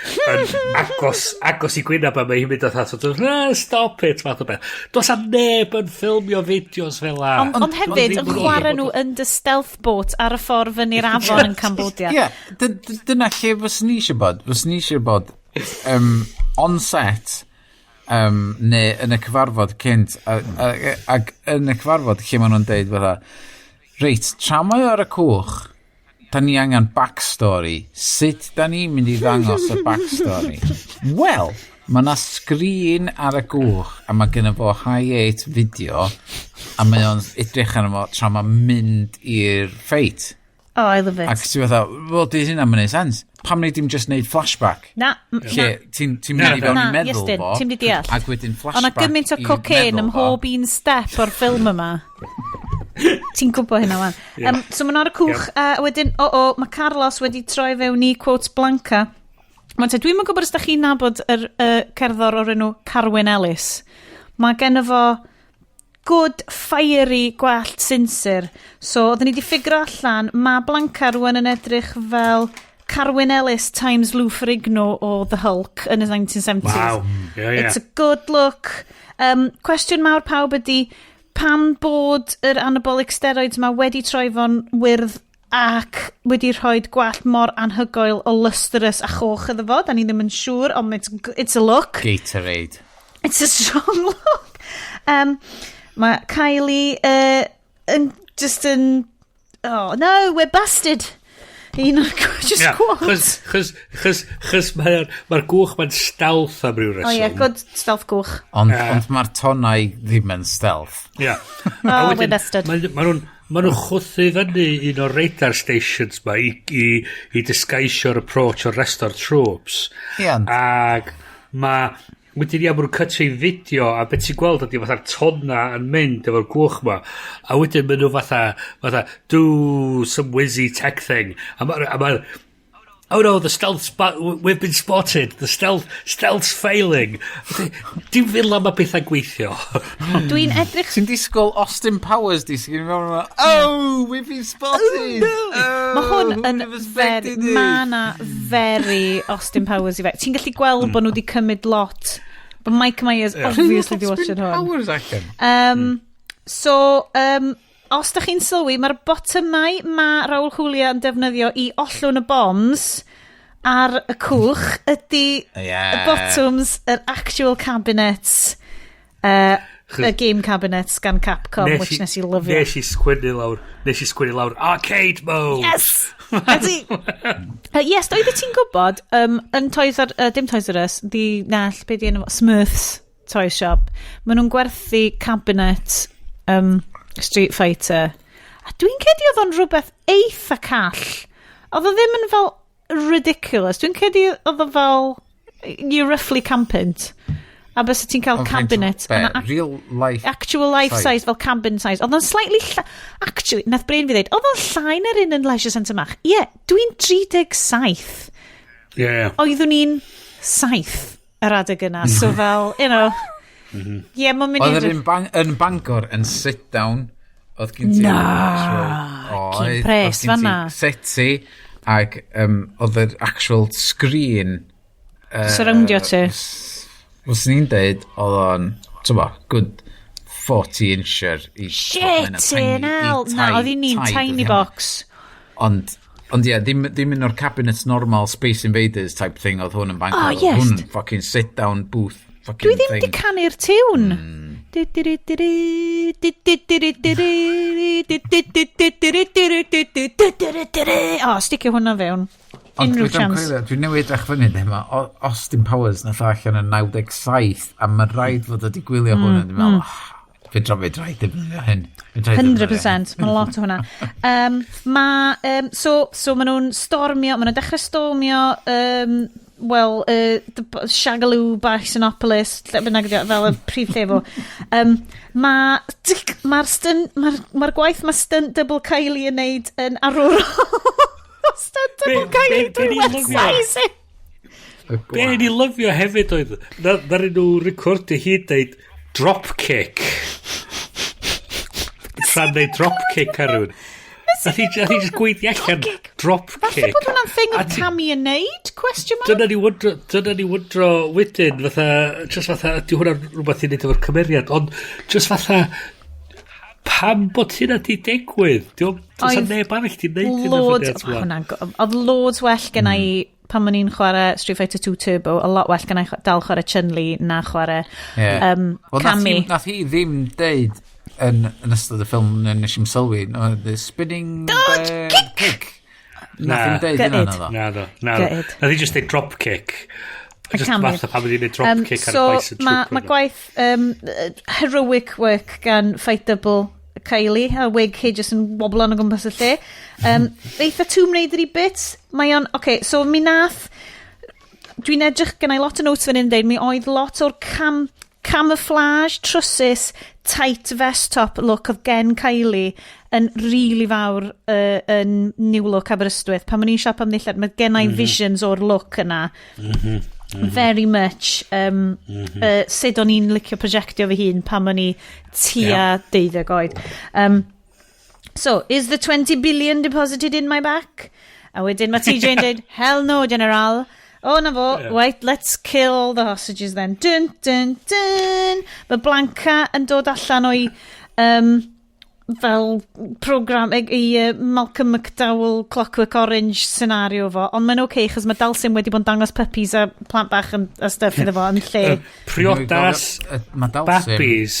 agos i gwynab a mae hi'n mynd fatha stop it, fath o beth. Does am neb yn ffilmio fideos fel la. Ond hefyd yn chwarae nhw yn dy stealth boat ar y ffordd fyny'r afon yn Cambodia. Dyna lle fysyn ni eisiau bod. Fysyn ni eisiau bod on set neu yn y cyfarfod cynt ac yn y cyfarfod lle maen nhw'n deud fatha reit, tra mae ar y cwch da ni angen backstory. Sut da ni'n mynd i ddangos y backstory? Wel, mae na sgrin ar y gwch a mae gen fo Hi8 video a mae o'n edrych arno fo tra mae'n mynd i'r ffeit. Oh, I love it. Ac ti'n fatha, wel, di hynna'n mynd i sens. Pam wneud dim just wneud flashback? Na. Lle, ti'n mynd i fewn i meddwl Iestyn, fo. ti'n mynd i deall. Ac wedyn flashback. Ond a gymaint o cocaine ym mhob un step o'r ffilm yma. Ti'n gwybod hynna wan. So mae'n ar y cwch, a wedyn, mae Carlos wedi troi fewn i quotes Blanca. Dwi'n mynd gwybod os da chi'n nabod yr cerddor o'r enw Carwyn Ellis. Mae gen fo good, fiery, gwallt sinsir. So, oedden ni wedi ffigur allan, mae Blanca rwan yn edrych fel Carwyn Ellis times Lou Ferrigno o The Hulk yn y 1970s. Wow, yeah. It's a good look. Cwestiwn mawr pawb ydi, pam bod yr anabolic steroids ma wedi troi fo'n wyrdd ac wedi rhoi gwallt mor anhygoel o lustrous a choch iddo fo. Da ni ddim yn siŵr, ond it's a look. Gatorade. It's a strong look. Mae Kylie oh no, we're busted. Un o'r just quote. Chys mae'r gwch mae'n stealth am ryw reswm. Oh yeah, good stealth gwch. Ond mae'r tonau ddim yn stealth. Yeah. Oh, we're busted. Mae nhw'n chwthu fyny un o'r radar stations ma i disgaisio'r approach o'r rest o'r troops. Ac wedyn ia, maen nhw'n cytio i fideo, a beth ti'n gweld ydy fatha'r tonna yn mynd efo'r gwch ma, a wedyn maen nhw fatha do some whizzy tech thing, a ma, oh no, the stealth we've been spotted, the stealth's failing. Dim fel am y bethau gweithio. Dwi'n edrych... Ti'n disgwyl Austin Powers di sy'n mewn yma, oh, we've been spotted. Mae hwn yn very... Mae na very Austin Powers i fe. Ti'n gallu gweld bod nhw wedi cymryd lot. But Mike Myers obviously di watched hwn. Austin Powers acen. Os da chi'n sylwi, mae'r botymau mae Raoul Julia yn defnyddio i ollwng y bombs ar y cwch ydy y bottoms, yr actual cabinets, y game cabinets gan Capcom, which nes i lyfio. Nes i sgwini lawr, arcade mode! Yes! Yes, doedd ti'n gwybod, yn dim Toys R Us, beth di enw, Smurfs Toy Shop, maen nhw'n gwerthu cabinet, Street Fighter, a dwi'n cedi oedd o'n rhywbeth eitha call. Oedd o ddim yn fel ridiculous. Dwi'n cedi oedd o fel you roughly campint, a bys ti'n cael cabinet real life actual life size fel cabin size. Oedd o'n slightly actually, nath Bryn fi ddeud, oedd o'n llai na'r un yn Leisure Centre Mach. Dwi'n 37. Oeddwn ni'n 7 yr adeg yna, so fel, you know. Mae'n mynd oedd yn Bangor yn sit down, oedd gen ti cyn pres fanna seti, ac oedd yr actual screen surroundio ti. Os ni'n deud oedd o'n good 40-incher oedd ni'n tiny box, ond ie, ddim yn o'r cabinets normal Space Invaders type thing oedd hwn yn Bangor, oedd hwn fucking sit down booth. Dwi ddim di canu'r tiwn. Sticio hwnna fewn. Unrhyw chance. Dwi'n newid eich fyny ddim, Austin Powers nath allan yn 97, a mae rhaid fod wedi gwylio hwnna. Dwi'n meddwl, fe rhaid defnyddio hyn. 100%, mae'n lot o hwnna. So maen nhw'n stormio, maen nhw'n dechrau stormio, Shagaloo bach Sinopolis, fel y prif llefo. Mae'r gwaith mae stunt double Kylie yn neud yn arwrol. Stunt double Kylie, dwi'n werthau. Be ni lyfio hefyd oedd, na'r nhw recordio hyd deud dropkick. Tra'n neud dropkick ar hwn. Nath hi just gweithio allan dropkick. Falle bod hwnna'n thing oedd Tammy yn neud? Question mark? Dyna ni wydro wedyn, fatha, ydy hwnna'n rhywbeth i wneud efo'r cymeriad, ond just fatha, pam bod hynna di digwydd? Does neb arall di wneud hynna? Oedd loads well gyna i pan ma'n i'n chwarae Street Fighter 2 Turbo, a lot well gyna i dal chwarae Chun-Li na chwarae Cammy. Nath hi ddim deud yn ystod y ffilm nes i'n sylwi, the spinning kick. Nath hi'n deud hynna na ddo. Nath hi just deud drop kick. Just fatha pan wedi wneud drop kick ar y bison trooper. Mae gwaith heroic work gan Fight Double Kylie, a wig hi just yn woblon o gwmpas y lle. Eitha Tomb Raider i bit. Mae o'n, so mi nath, dwi'n edrych gynnau lot o notes fan hyn deud, mi oedd lot o'r camouflage, trwsus, tight vest top look of gen Kylie yn really fawr yn new look Aberystwyth. Pan ma'n i'n siap am ddillad, mae gennau visions o'r look yna. Very much sut o'n i'n licio projectio fy hun pan ma'n i tua 12 oed. So, is the 20 billion deposited in my back? A wedyn mae TJ yn dweud, hell no, General. Oh, na fo, wait, let's kill all the hostages then. Dun, dun, dun. Mae Blanca yn dod allan o'i fel program i Malcolm McDowell Clockwork Orange scenario fo, ond mae'n oce, chos mae Dalsym wedi bod yn dangos puppies a plant bach a stuff iddo fo yn lle. Priodas babis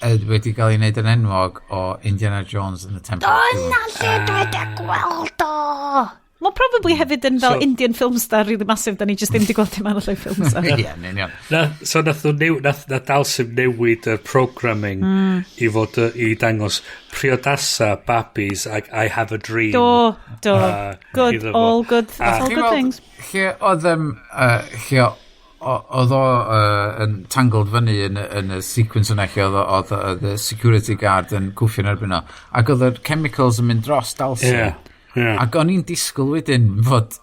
wedi cael ei wneud yn enwog o Indiana Jones and the Temple of Doom. Na lle dwi'n gweld o! Mae probably hefyd yn fel Indian film star really massive, da ni just ddim wedi gweld dim arall o'i film star. Ie, yn union. So nath Dalsym newid y programming i fod i dangos priodasa babis ac I Have a Dream. Do. Good, all good things. Lle oedd oedd o yn tangled fyny yn y sequence yna lle oedd y security guard yn cwffio'n erbyn o. Ac oedd y chemicals yn mynd dros Dalsym. Ac o'n i'n disgwyl wedyn fod,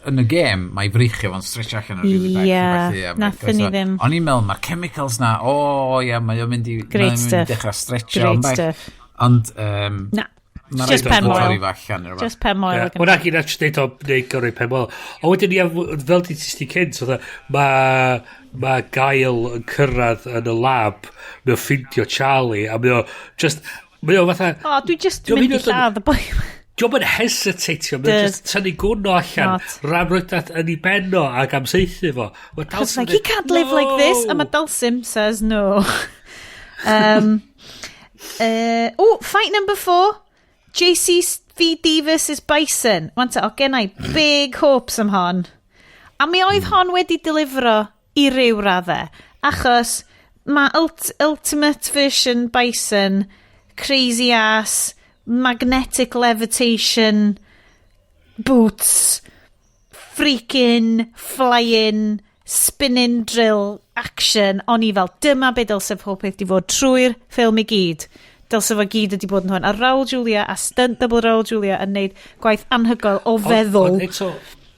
yn y gêm, mae freichio fo'n stretch allan o'r rhywbeth. Ie, nathyn ni ddim. O'n i'n meddwl, mae'r chemicals na, mae o'n mynd i dechrau stretcho. Great stuff. Ond, just pen moel. Just pen moel. Wna gyd at neud o gyrru pen moel. O wedyn ni, fel di ti cynt, mae Gael yn cyrraedd yn y lab, mae o ffindio Charlie, a mae o fatha... O, dwi just mynd i lladd y boi. Diolch yn hesitatio, mae'n just tynnu gwno allan, ramrwydat yn ei benno ac am seithi fo. Cos like, he can't live like this, a mae Dalsym says no. Fight number 4, JCVD versus Bison. Wanta, o gennau big hopes am hon. A mi oedd hon wedi delifro i ryw raddau, achos mae Ultimate Version Bison, crazy ass, magnetic levitation, boots, freaking, flying, spinning drill, action, o'n i fel, dyma be dylsef pob peth di fod trwy'r ffilm i gyd. Dylsef o gyd wedi bod yn hwn. A Raul Julia, a stunt double Raul Julia yn neud gwaith anhygoel o feddwl.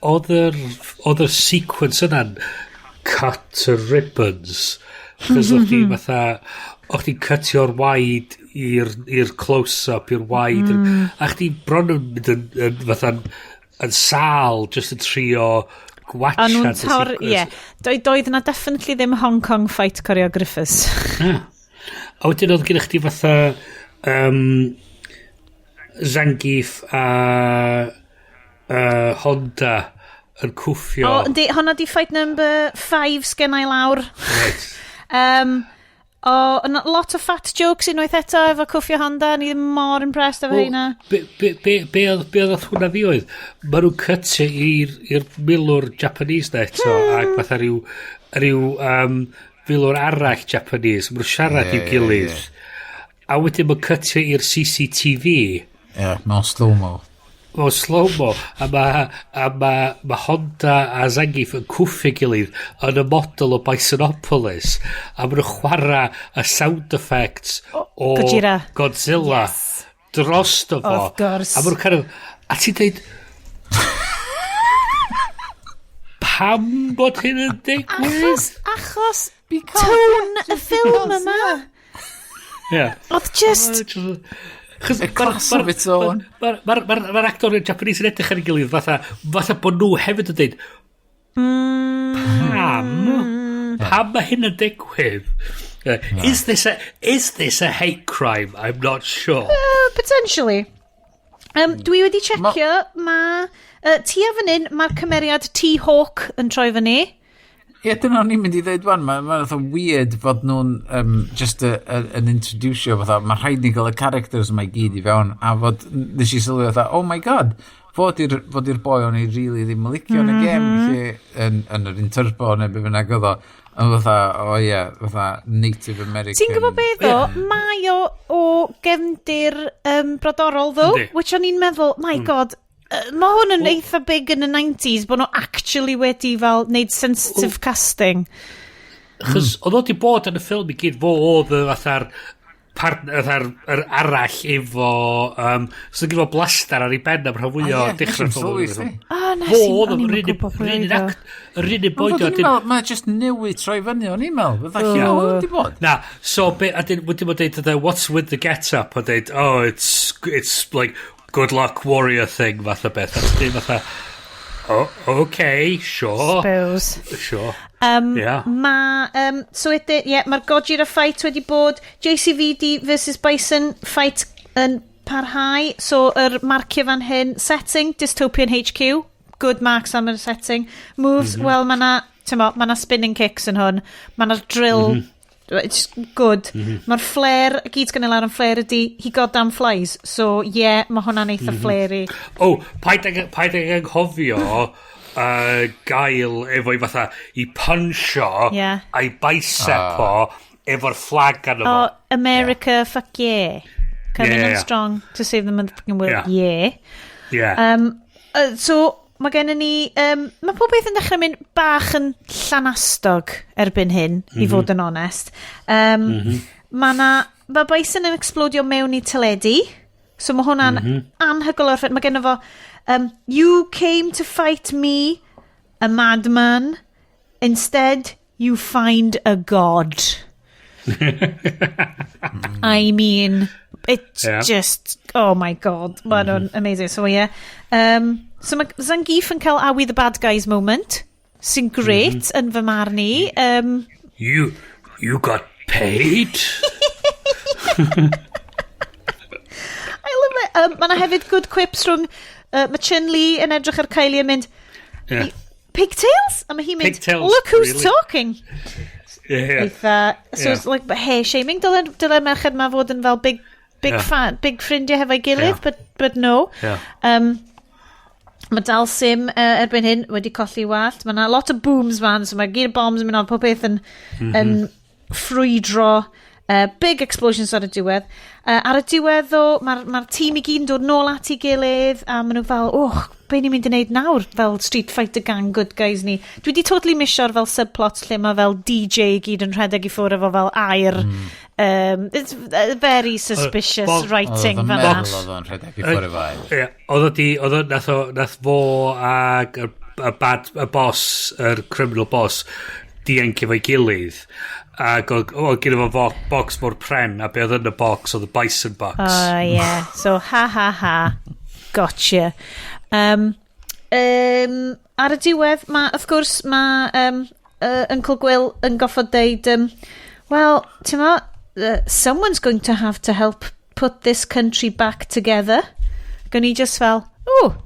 Oedd yr sequence yna'n cut to ribbons. Cos o'ch di fatha, o'ch di cutio'r waid i'r close-up, i'r waid. A chdi bron yn mynd yn fatha yn sal, just yn trio gwachad y sequence. Ie. Doedd yna definitely ddim Hong Kong fight choreographers. A wedyn oedd gennych chi fatha Zangief a Honda yn cwffio. Honna di fight number 5 sgennau lawr. Right. Lot o fat jokes unwaith eto efo cwffio Honda, ni ddim mor impressed efo hynna. Be oedd hwnna fi oedd? Mae nhw'n cytio i'r milwr Japanese na eto, ac fatha rhyw milwr arall Japanese, mae nhw'n siarad i'w gilydd. A wedyn mae'n cytio i'r CCTV. Mewn slow-mo. Mewn slow-mo. A mae Honda a Zangief yn cwffio gilydd yn y model o Bisonopolis. A mae nhw'n chwarae y sound effects o Godzilla drosto fo. Of course. A mae nhw'n kind of... A ti'n dweud... Pam bod hyn yn digwydd? Achos tone y ffilm yma. Oedd just... A class of its own. Mae'r actor yn Japanese yn edrych ar ei gilydd fatha bod nhw hefyd yn dweud pam mae hyn yn digwydd? Is this a hate crime? I'm not sure. Potentially. Dwi wedi checio, tua fan hyn, mae'r cymeriad T-Hawk yn troi fyny. Ie, dyna o'n i'n mynd i ddweud wan, mae'n weird fod nhw'n just yn introducio fatha, mae rhaid ni gael y characters yma i gyd i fewn, a fod nes i sylwi fatha, oh my god, fod i'r boi o'n i really ddim yn licio yn y gêm, yn yr interpo neu be bynnag oedd o, fatha Native American. Ti'n gwybod beth o? Mae o gefndir brodorol ddo, which o'n i'n meddwl, my god, mae hwn yn eitha big yn y 90s bod nhw actually wedi fel neud sensitive casting. Chos oedd o di bod yn y ffilm i gyd fo oedd fatha'r arall efo so gyda blastar ar ei ben am rhan fwy o dechrau'r ffilm. Yr unig boed o... Mae just newid troi fyny o'n email. Fydda chi o wedi bod. Na, so wedyn mae'n dweud what's with the get-up? A dweud, it's like good luck warrior thing fath o beth. Okay, sure. Suppose. Sure. Yeah. Mae'r Gojira fight wedi bod. JCVD versus Bison fight yn parhau. So, marcio fan hyn. Setting, Dystopian HQ. Good marks am y setting. Moves, well, mae na spinning kicks yn hwn. Mae na drill. It's good. Mae'r flare, gyd gan lawr yn flare ydi, he goddamn flies. So, yeah, mae hwnna'n eitha flary. Paid ag anghofio gael efo'i fatha i puncho a'i bicep o efo'r flag gan efo. America, fuck yeah. Coming on strong to save the motherfucking world. Yeah. So, mae gen ni... mae pob beth yn dechrau mynd bach yn llanastog erbyn hyn, i fod yn onest. Mae Bison yn explodio mewn i teledu. So mae hwnna'n anhygoel o'r ffet. Mae gen fo... you came to fight me, a madman. Instead, you find a god. I mean, it's just... Oh my god. Mae nhw'n amazing. So, yeah. So mae Zangief yn cael awi the bad guys moment, sy'n great yn fy marn i. You got paid? I love it. Mae na hefyd good quips rhwng mae Chun-Li yn edrych ar Kylie yn mynd, pigtails? A mae hi'n mynd, look who's talking. So it's like hair shaming. Dyle merched ma fod yn fel big ffrindiau hefo'i gilydd, but no. Mae dal sim erbyn hyn wedi colli wallt. Mae yna lot o booms fan, so mae gear bombs yn mynd on, pob beth yn ffrwydro. Big explosions ar y diwedd. Ar y diwedd ddo, mae'r tîm i gyd yn dod nôl at ei gilydd, a maen nhw fel, be ni'n mynd i wneud nawr, fel Street Fighter gang good guys ni. Dwi wedi totally misio'r fel subplots lle mae fel DJ i gyd yn rhedeg i ffwrdd efo fel air. It's very suspicious writing fan yna. Oedd o'n rhedeg i ffwrdd efo air. Nath fo ag y boss, yr criminal boss, diencio fo'i gilydd. Ac oedd gyda fo box mor pren, a be oedd yn y box oedd y bison box. So ha. Gotcha. Ar y diwedd, wrth gwrs, mae Uncle Gwyl yn goffod deud, well, someone's going to have to help put this country back together. Gan i just fel,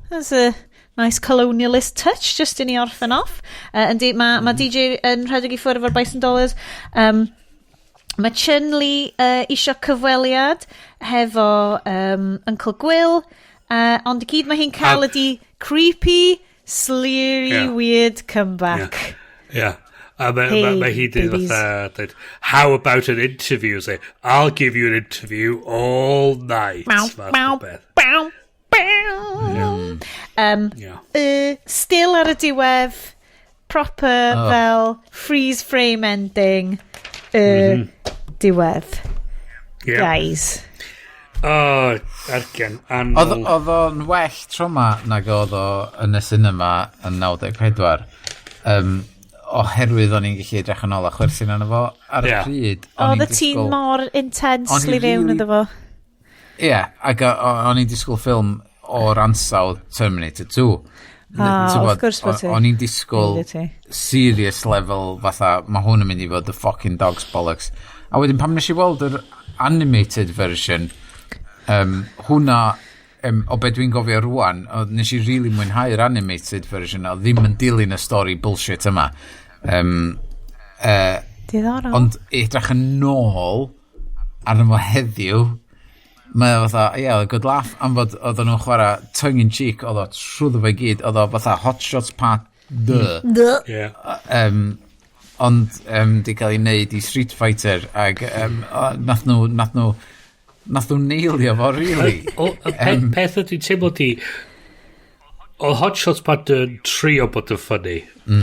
that's a nice colonialist touch, just in i orffen off. Yndi, mae DJ yn rhedeg i ffwrdd efo'r $10. Mae Chun-Li isio cyfweliad hefo Uncle Gwyl, ond i gyd mae hi'n cael ydi creepy, sleary, weird comeback. Mae hi dweud, how about an interview? Say, I'll give you an interview all night. Still ar y diwedd, proper fel freeze frame ending diwedd. Guys. Ergen. Oedd o'n well tro ma nag oedd o yn y cinema yn 94. Oherwydd o'n i'n gallu edrych yn ôl a chwerthin yn efo ar y pryd. Oedd y tîn mor intensely fewn iddo fo. Ac o'n i'n disgwyl ffilm o'r ansawdd Terminator 2. Of course bod ti. O'n i'n disgwyl serious level fatha, mae hwn yn mynd i fod the fucking dog's bollocks. A wedyn pam nes i weld yr animated version, hwnna, o be dwi'n gofio rwan, nes i really mwynhau'r animated version, o ddim yn dilyn y stori bullshit yma. Diddorol. Ond edrych yn nôl arno fo heddiw, mae fatha, good laugh, am fod oedden nhw'n chwarae tongue in cheek, oedd o trwyddo fe gyd, oedd o fatha Hot Shots Part 2. Ond di cael ei wneud i Street Fighter, ag nath nhw neilio fo, really. Peth ydy teimlo di, oedd Hot Shots Part 2 trio bod yn ffynnu,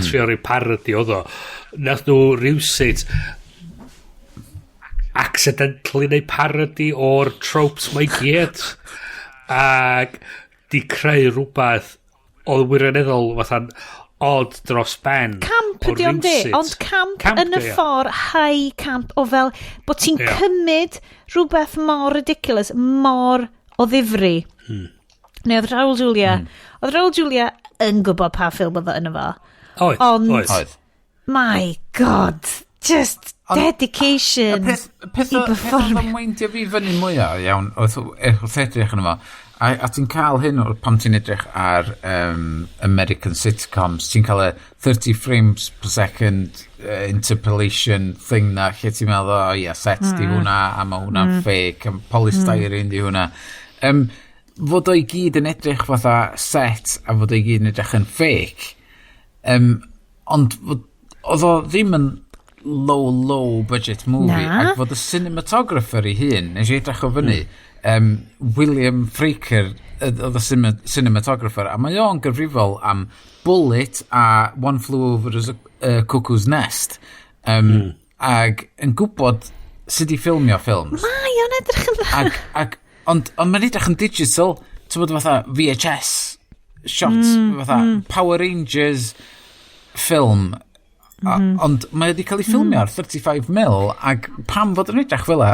trio rei parody oedd o, nath nhw rhywsyd accidentally neu parody o'r tropes mae gyd ac di creu rhywbeth oedd wirioneddol fatha'n odd dros ben camp ydi o'n di, ond camp yn y ffordd high camp o fel bod ti'n cymryd rhywbeth mor ridiculous, mor o ddifri Neu oedd Raul Julia. Oedd Raul Julia yn gwybod pa ffilm oedd yna fo. Oedd. Oedd. My God. Just dedication i perform. Peth o'n mwyndio fi fyny mwyaf, iawn, wrth edrych yn yma. A ti'n cael hyn pam ti'n edrych ar American sitcoms, ti'n cael 30 frames per second interpolation thing na, lle ti'n meddwl, sets di hwnna, a mae hwnna'n fake, a polystyrene di hwnna. Fod o'i gyd yn edrych fatha set, a fod o'i gyd yn edrych yn fake. Ond oedd o ddim yn low budget movie, ac fod y cinematographer i hun, nes i edrych o fyny, William Fraker oedd y cinematographer, a mae o'n gyfrifol am Bullet a One Flew Over a Cuckoo's Nest, ag yn gwybod sut i ffilmio ffilms. Mae o'n edrych yn dda. Ond mae'n edrych yn digital, ti'n bod fatha VHS shots, fatha Power Rangers film, ond mae wedi cael ei ffilmio ar 35mm, ac pam fod yn edrych fel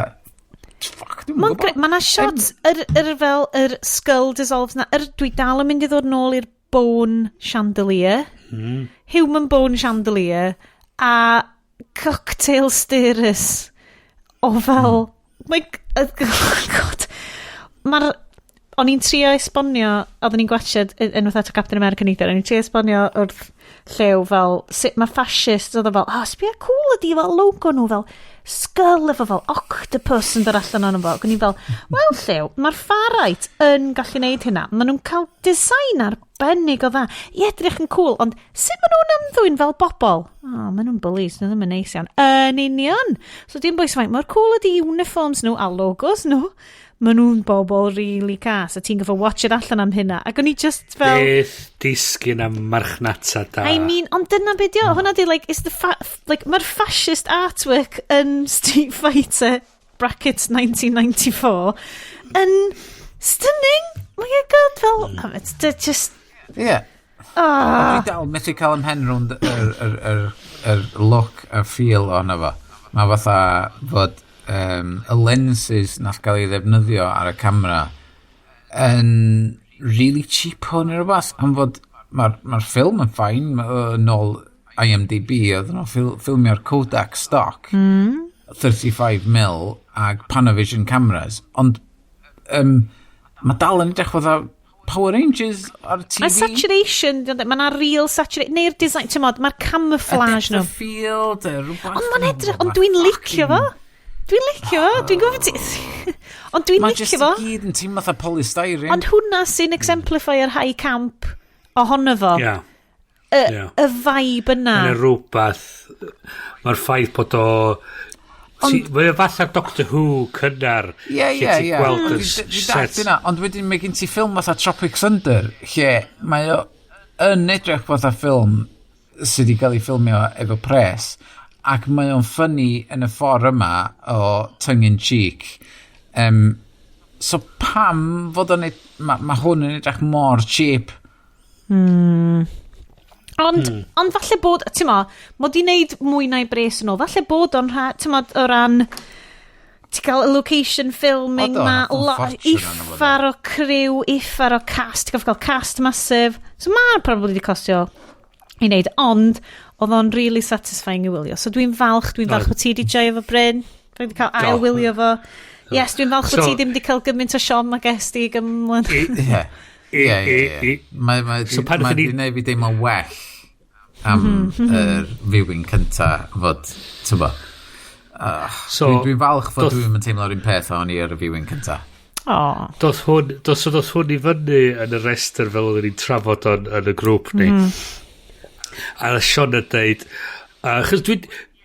Mae na shots yr skull dissolves na, dwi dal yn mynd i ddod nôl i'r bone chandelier, human bone chandelier, a cocktail stirrers o fel God, o'n i'n trio esbonio, oedden ni'n gwachod yn fatha Captain America neithiwr, o'n i'n trio esbonio wrth llew fel, sut mae fascist, oedd o fel, sbia cool ydi fel logo nhw, fel skull efo fel octopus yn dod allan o'n fo. Gwni fel, wel llew, mae'r far-right yn gallu neud hynna. Maen nhw'n cael design arbennig o dda. I edrych yn cool, ond sut maen nhw'n ymddwyn fel bobl? Maen nhw'n bullies, nhw ddim yn neis iawn. Yn union. So dim bwys faint, mae'r cool ydi uniforms nhw a logos nhw. Maen nhw'n bobl really cas, a ti'n gyfo watch it allan am hynna. Ac o'n i just fel... Beth disgyn am marchnata da. I mean, ond dyna beth yw, hwnna di, mae'r fascist artwork yn Street Fighter brackets 1994 yn stunning. Mae'n god fel... It's just... Yeah. Dwi dal methu cael ymhen rhwng yr look a feel o'na fo. Mae fatha fod... y lenses nath gael ei ddefnyddio ar y camera yn really cheap hwn neu rhywbeth, am fod mae'r ffilm yn ffain, nôl IMDb, oedd nhw ffilmio'r Kodak stock 35mm ag Panavision cameras, ond mae dal yn edrych fatha Power Rangers ar TV. A saturation, mae na real saturation, neu'r design, ti'n modd, mae'r camouflage nhw. A depth of field, rhywbeth. Ond mae'n edrych, ond dwi'n licio fo. Dwi'n licio fo, dwi'n gwybod ti... Ond dwi'n licio fo. Mae jyst i gyd yn teimlo fatha polystyrene. Ond hwnna sy'n exemplify yr high camp ohono fo. Y vibe yna. Mae'n rhywbeth. Mae'r ffaith bod o... Mae'n fatha Doctor Who cynnar. Ie. Ond wedyn mae gen ti ffilm fatha Tropic Thunder, lle mae o yn edrych fatha ffilm sydd wedi cael ei ffilmio efo pres, ac mae o'n ffynnu yn y ffordd yma o tongue-in-cheek. So pam fod o'n... Mae hwn yn edrych mor cheap. Ond falle bod... Ti'n mo, mod i wneud mwy na'i bres yn ôl. Falle bod o'n ti'n mo, o ran... Ti'n cael location filming ma, iffar o criw, iffar o cast. Ti'n cael cast massive. So mae'n probably wedi costio i wneud, ond oedd o'n really satisfying i wylio. So dwi'n falch bod ti di joio efo Bryn. Dwi'n cael ail wylio fo. Yes, dwi'n falch bod ti ddim di cael gymaint o Sean mae gesti i gymlaen. Ie. Mae di neud fi deimlo well am yr viewing cynta fod, ti'n bo. Dwi'n falch fod dwi'n teimlo'r un peth o'n i ar y viewing cynta. Doedd hwn i fyny yn y rester fel oedden ni'n trafod yn y grŵp ni. A Sioned dweud, chys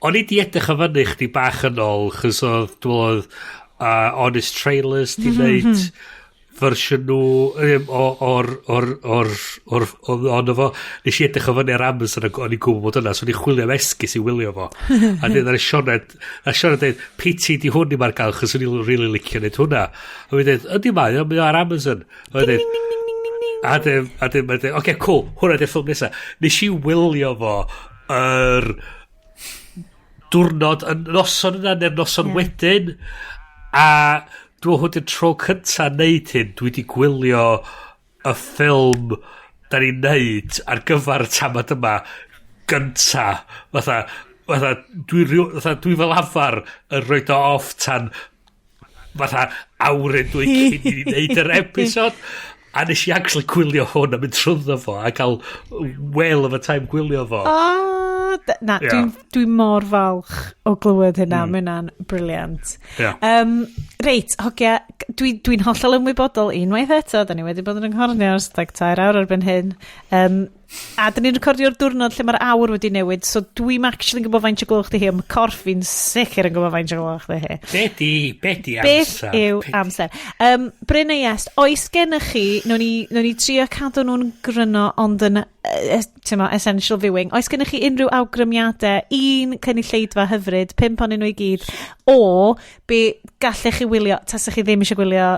o'n i di edrych o fyny chdi bach yn ôl, chys oedd Honest Trailers di wneud fersiwn nhw o'r fo. Nes i edrych o fyny ar Amazon ac o'n i'n gwybod bod yna, so o'n i'n chwilio am esgus i wylio fo. A dweud ar Sioned dweud, piti di hwn i ma'r gael, chys o'n i'n really licio neud hwnna. A fi'n dweud, ydy mae ar Amazon. A dyn, oce, cool, hwnna di'r ffilm nesaf. Nes i wylio fo diwrnod, y noson yna neu'r noson wedyn, a dwi'n hwnnw tro cynta neud hyn, dwi wedi gwylio y ffilm da ni'n neud ar gyfer y tamad yma gynta. Fatha dwi fel afar yn rhoi o off tan fatha awr dwi cyn i ni neud yr episod. A nes i actually gwylio hwn a mynd trwyddo fo a cael well of a time gwylio fo. Dwi mor falch o glywed hynna, mae hynna'n briliant. Reit, hogia, dwi'n hollol ymwybodol unwaith eto, da ni wedi bod yn ynghornio ers 3 awr erbyn hyn. A da ni'n recordio'r diwrnod lle mae'r awr wedi newid, so dwi'n actually yn gwybod faint o glwch di hi, ond mae corff fi'n sicr yn gwybod faint o glwch di hi. Beth yw amser? Bryn a Iest, oes gennych chi, nhw'n ni trio cadw nhw'n gryno, ond yn essential viewing, oes gennych chi unrhyw awgrymiadau, un cynulleidfa hyfryd, 5 onyn nhw i gyd, o be gallech chi wylio, tasach chi ddim eisiau gwylio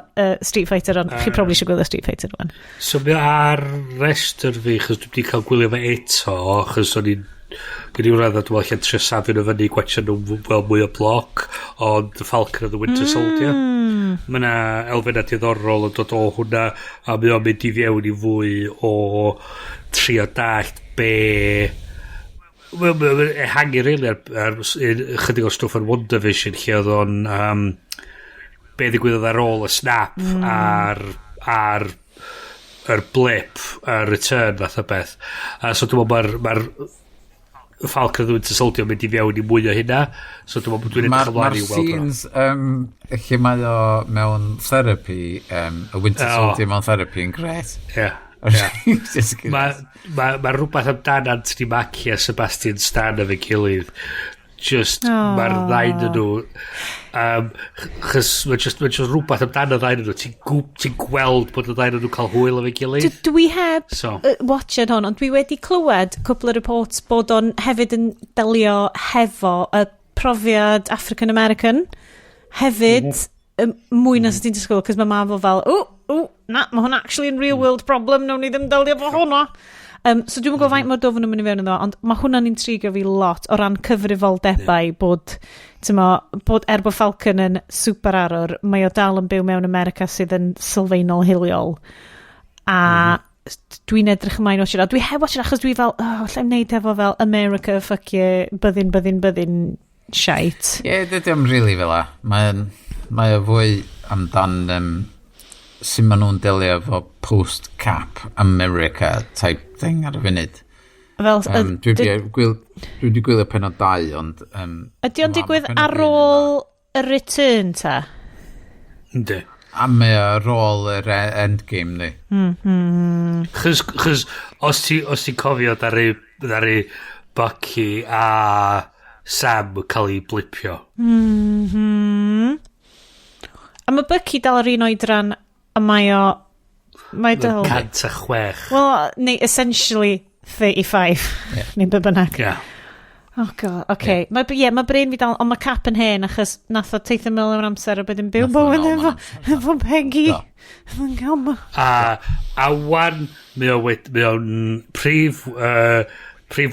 Street Fighter, ond chi probably eisiau gwylio Street Fighter rwan. So mae ar restr fi, chos dwi wedi cael gwylio fe eto, chos o'n i'n gyda i'w radd a dwi'n allan trio safio nhw fyny gwachio nhw fel mwy o bloc, ond The Falcon of the Winter Soldier. Mae yna elfennau diddorol yn dod o hwnna, a mae o'n mynd i fewn i fwy o trio dallt ehangu rili ar chydig o'r stwff ar WandaVision lle oedd o'n be ddigwyddodd ar ôl y snap ar yr blip yr return fath o beth so dwi'n meddwl mae'r Falcon of the Winter Soldier mynd i fewn i mwy o hynna so dwi'n meddwl dwi'n edrych ymlaen i weld scenes lle mae o mewn therapy y Winter Soldier mewn therapy yn gret Mae rhywbeth amdano Anthony Mackie a Sebastian Stan efo'i gilydd just mae'r ddain yn nhw chys mae just rhywbeth amdano ddain yn nhw ti'n gweld bod y ddain yn nhw cael hwyl efo'i gilydd dwi heb watched hon ond dwi wedi clywed cwpl o reports bod o'n hefyd yn delio hefo y profiad African American hefyd mwy na sydd ti'n disgwyl cys mae Marvel fel mae hwnna actually yn real world problem nawn ni ddim delio fo hwnna so dwi'n gwybod faint mor dofn yn mynd i fewn iddo ond mae hwnna'n intrigio fi lot o ran cyfrifoldebau bod bod bod Falcon yn super arwr mae o dal yn byw mewn America sydd yn sylfaenol hiliol a dwi'n edrych ymlaen o siarad dwi heb watch achos dwi fel lle'n neud efo fel America fuck you byddin shite dydy am really fel mae o fwy amdan sy'n maen nhw'n delio efo post-cap America type thing ar y funud. Dwi wedi gwylio pennod 2 ond ydy o'n digwydd ar ôl y return ta? Ynddi. A mae ar ôl yr endgame ni. Chys os ti'n cofio ddaru Bucky a Sam cael ei blipio. A mae Bucky dal ar un oedran a mae dal 106 well neu essentially 35 neu be bynnag oh god okay mae brain fi dal ond mae Cap yn hen achos nath o teithio mewn o'r amser a bydd yn byw bywyd efo Peggy a wan mae o'n prif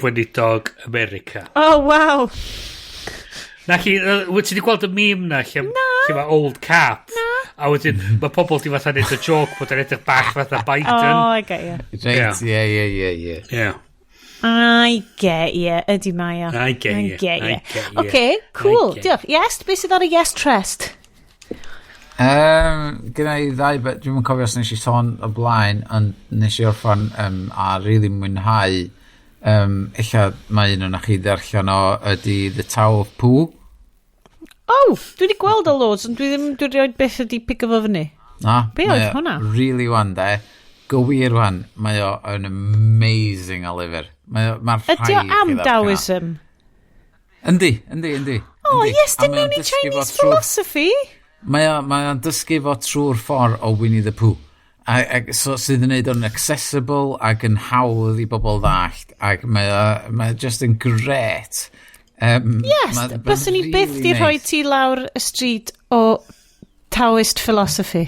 weinidog America wow na chi wyt ti wedi gweld y meme na lle mae old Cap a wedyn mae pobl di fatha neud y joke bod yn edrych bach fatha Biden I get you yeah I get you ydy mae o I get you okay cool diolch yes beth sydd ar y yes trust gyda i ddau bet dwi'n cofio os nes i sôn o blaen ond nes i orffan a really mwynhau illa mae un o'na chi ddarllen o ydy The Tower of Pooh dwi wedi gweld o loads ond dwi rioed beth ydi pick o fyny be oedd hwnna? Really wan gywir wan mae o yn amazing o lyfr ydy o am Taoism? Yndi Iestyn mewn i Chinese philosophy mae o'n dysgu fo trwy'r ffordd o Winnie the Pooh so sydd yn neud o'n accessible ac yn hawdd i bobl ddallt ac mae just yn gret yes byswn ni byth di rhoi ti lawr y stryd o Taoist philosophy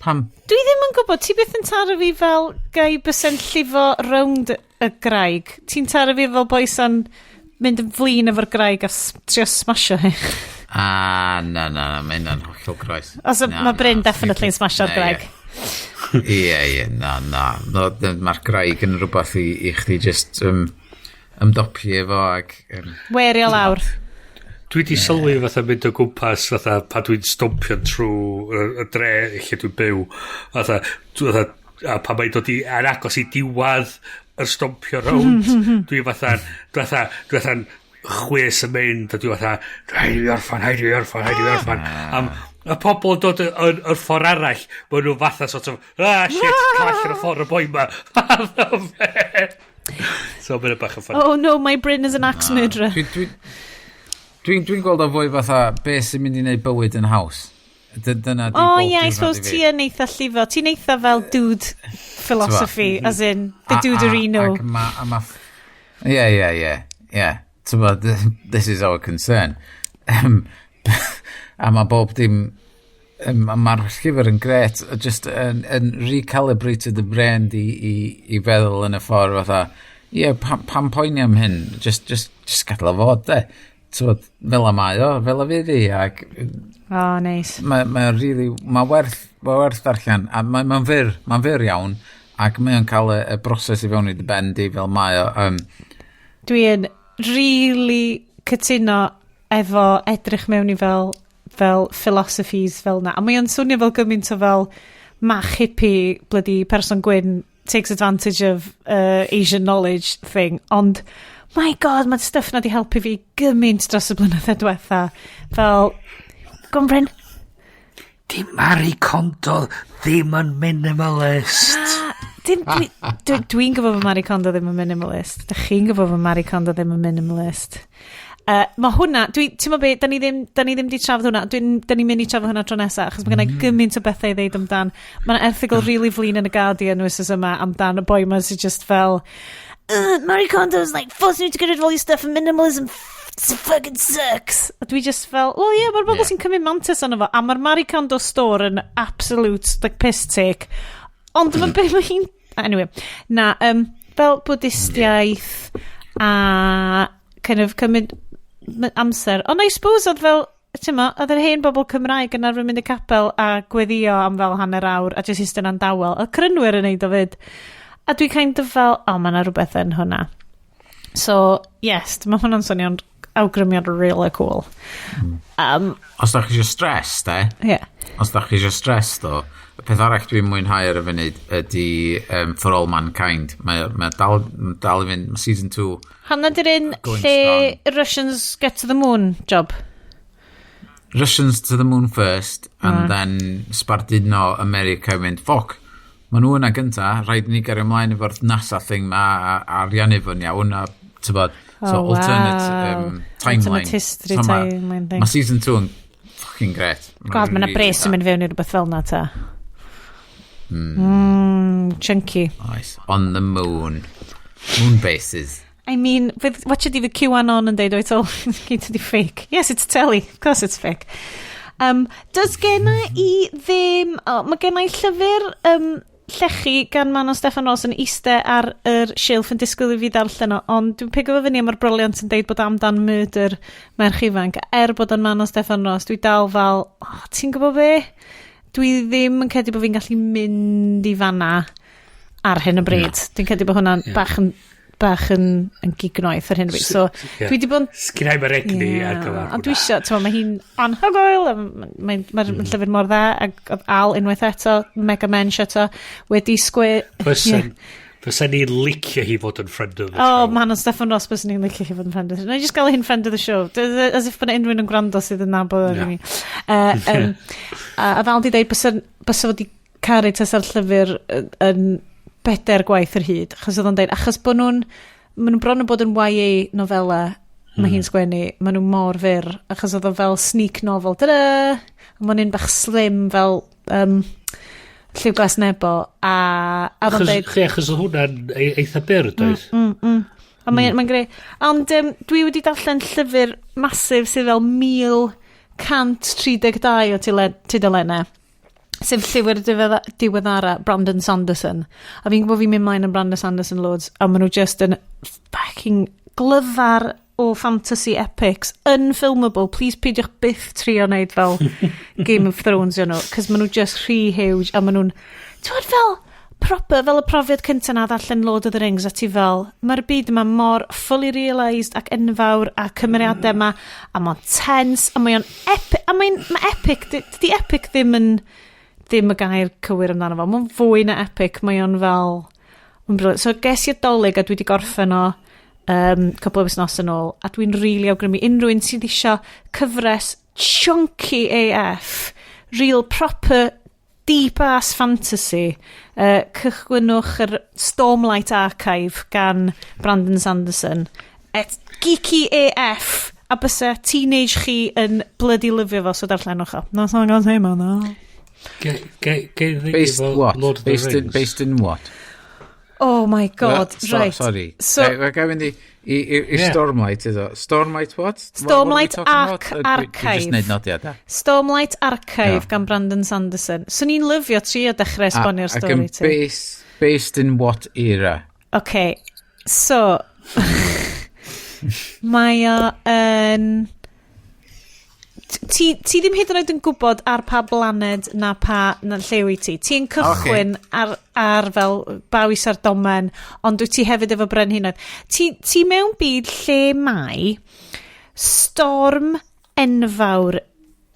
pam? Dwi ddim yn gwybod ti byth yn taro fi fel gai bysen llifo rownd y graig ti'n taro fi fel boi sa'n mynd yn flin efo'r graig a trio smasho hi na mae hynna'n hollol groes mae Bryn definitely yn smasho'r graig Ie, na. Mae'r graig yn rhywbeth i chdi just ymdopi efo ag... Werio lawr. Dwi di sylwi fatha mynd o gwmpas fatha pa dwi'n stompio trwy y dre lle dwi'n byw fatha a pa mae'n dod yn agos i diwad yr stompio rownd dwi fatha'n chwys yn mynd a dwi fatha haid i orffan a pobl yn dod yr ffordd arall mae nhw fatha sort of shit call yr ffordd y boi ma so mae'n bach yn ffyn oh no my Bryn is an axe murderer Dwi'n gweld o fwy fatha beth sy'n mynd i wneud bywyd yn haws. Dyna di oh yeah, I suppose ti yn eitha llifo. Ti'n eitha fel dude philosophy, as in the duderino. Yeah. This is our concern. A mae bob dim... Mae'r llyfr yn gret, just yn recalibrated the brain i feddwl yn y ffordd fatha, pam poeni am hyn? Just gadael o fod, de. Fel y mae o, fel y fydd i ac nice. Mae werth darllen a mae'n fyr iawn ac mae'n cael y broses i fewn i dy bendi fel mae o dwi'n really cytuno efo edrych mewn i fel philosophies fel na a mae'n swnio fel gymaint o fel mach hippie bloody person gwyn takes advantage of Asian knowledge thing ond my god, mae'r stuff na di helpu fi gymaint dros y blynyddoedd diwetha. Fel, Bryn? Di Marie Kondo ddim yn minimalist. Dwi'n gwybod fod Marie Kondo ddim yn minimalist. Dych chi'n gwybod fod Marie Kondo ddim yn minimalist. Mae hwnna, ti'n meddwl beth, da ni ddim di trafod hwnna, da ni'n mynd i trafod hwnna tro nesaf, achos mae gennau gymaint o bethau i ddeud amdan. Mae'n erthigol really flin yn y Guardian wythnos yma amdan y boi ma sy'n just fel... Marie Kondo's like forcing you to get rid of all your stuff and minimalism fucking sucks. A dwi just fel, well yeah, mae'r bobl sy'n cymryd mantis ono fo a mae'r Marie Kondo store yn absolute like piss take ond mae be mae hi'n anyway na fel buddhistiaeth a kind of cymryd amser ond I suppose oedd fel oedd yr hen bobl Cymraeg yn arfer mynd i capel a gweddio am fel hanner awr a just ystyn yn dawel a crynwyr yn neud o fyd a dwi kind of fel, mae yna rhywbeth yn hwnna. So, yes, mae hwnna'n swnio'n awgrymiad really cool. Os da chi eisiau stress, Yeah. Os da chi eisiau stress, y peth arall dwi'n mwynhau ar y funud ydy For All Mankind. Mae dal i fynd, season 2. Hanna di'r un lle Russians get to the moon job? Russians to the moon first, and then sbardino America i fynd, fuck. Mae nhw yna gynta, rhaid ni gario ymlaen efo'r NASA thing ma ariannu fy'n iawn a tybod, alternate timeline. Alternate history timeline thing. Mae season 2 yn fucking great. God, mae yna bres yn mynd fewn i rhywbeth fel na ta. Chunky. Nice. On the moon. Moon bases. I mean, what should the QAnon and they do it all? It's fake. Yes, it's telly. Of course it's fake. Does genna I ddim... mae genna I llyfr llechi gan Manon Steffan Ross yn eistedd ar yr shilff yn disgwyl i fi darllen o, ond dwi'n pigo fo fyny am yr briliant yn deud bod amdan murder merch ifanc, bod o'n Manon Steffan Ross, dwi dal fel, ti'n gwybod be? Dwi ddim yn credu bod fi'n gallu mynd i fanna ar hyn o bryd. No. Dwi'n credu bod hwnna'n bach yn gignoeth ar hyn o bryd. So, dwi di bod... Sgynhau mae'r egni ar gyfer hwnna. A dwi eisiau, mae hi'n anhygoel, mae'r llyfr mor dda, ac Al unwaith eto, Mega Men eto, wedi Fysa ni'n licio hi fod yn friend of the show. Man, o'n Steffan Ross fysa ni'n licio hi fod yn friend of the show. Na i just gael hi'n friend of the show. As if bod unrhyw yn gwrando sydd yn nabod ar ni. A fel di dweud, bysa fod i caru tas ar llyfr yn bedair gwaith yr hyd, achos oedd o'n dweud, achos bod nhw'n bron o bod yn YA novella, mae hi'n sgwennu, mae nhw mor fyr, achos oedd o fel sneak novel, tada! Mae'n un bach slim fel lliw glas nebo, a oedd o'n dweud... Achos oedd hwnna'n eitha byr, doedd? A mae'n greu. Ond dwi wedi darllen llyfr masif sydd fel 1132 o tudalennau. Sef llyfr diweddara Brandon Sanderson. A fi'n gwybod fi'n mynd mlaen yn Brandon Sanderson loads, a maen nhw just yn fucking glyfar o fantasy epics, unfilmable. Please peidiwch byth trio wneud fel Game of Thrones, you know, cos maen nhw just rhy huge, a maen nhw'n Ti'n fel proper, fel y profiad cyntaf na ddarllen Lord of the Rings, a ti fel, mae'r byd yma mor fully realised ac enfawr a cymeriadau yma, a mae'n tense, a mae'n epic, a mae epic, di epic ddim y gair cywir amdano fo, mae'n fwy na epic, mae'n fel, so ges i adolyg a dwi wedi gorffen o cwbl o busnos yn ôl, a dwi'n rili awgrymu unrhyw un sydd eisiau cyfres chunky AF, real proper deep ass fantasy, cychwynwch yr Stormlight Archive gan Brandon Sanderson. Geeky AF, a bysa teenage chi yn bloody lyfio fo, so darllenwch o. No, so gael teimlo, no. Based what? Based in what? Oh my god, right. Sorry. So, we're going i Stormlight, is it? Stormlight what? Stormlight Archive. Just neud nodiad, Stormlight Archive gan Brandon Sanderson. So ni'n lyfio trio dechrau esbonio'r stori ti. Based in what era? Okay, so mae o yn... Ti ddim hyd yn oed yn gwybod ar pa blaned na llew i ti. Ti'n cychwyn ar fel bawis ar domen, ond wyt ti hefyd efo brenhinoedd. Ti mewn byd lle mae storm enfawr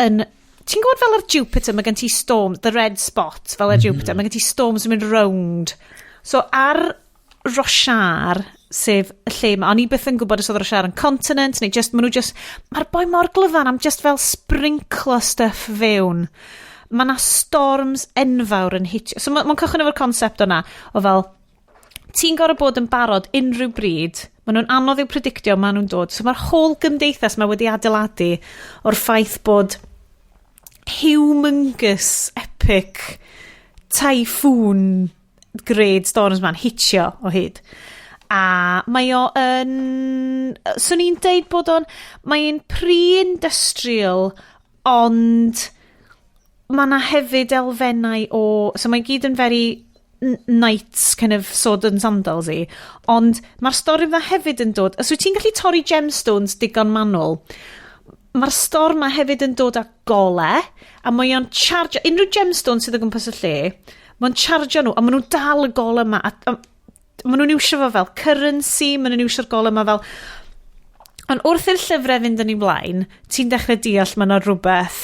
yn... Ti'n gwybod fel ar Jupiter, mae gen ti storm, the red spot, fel ar Jupiter, mae gen ti storms yn mynd round. So ar Rosiar, sef y lle yma, o'n i byth yn gwybod os oedd Rosiar yn continent, neu mae'r boi mor glyfan am just fel sprinklo stuff fewn. Mae na storms enfawr yn hitio. So mae'n cychwyn efo'r concept o'na, o fel, ti'n gorau bod yn barod unrhyw bryd, maen nhw'n anodd i'w predictio, maen nhw'n dod. So mae'r whole gymdeithas mae wedi adeiladu o'r ffaith bod humongous, epic, typhoon grade storms ma'n hitio o hyd. A mae o yn... So ni'n deud bod mae'n pre-industrial, ond mae na hefyd elfennau o... So mae'n gyd yn very knights, kind of sword and sandals i. Ond mae'r stori yma hefyd yn dod... So ti'n gallu torri gemstones digon manwl. Mae'r storm yma hefyd yn dod â gole, a mae o'n charge... Unrhyw gemstone sydd o gwmpas y lle, mae'n charge nhw, a maen nhw'n dal y gole yma, a maen nhw'n iwsio fo fel currency, maen nhw'n iwsio'r gole yma fel... Ond wrth i'r llyfrau fynd yn ei blaen, ti'n dechrau deall maen nhw rhywbeth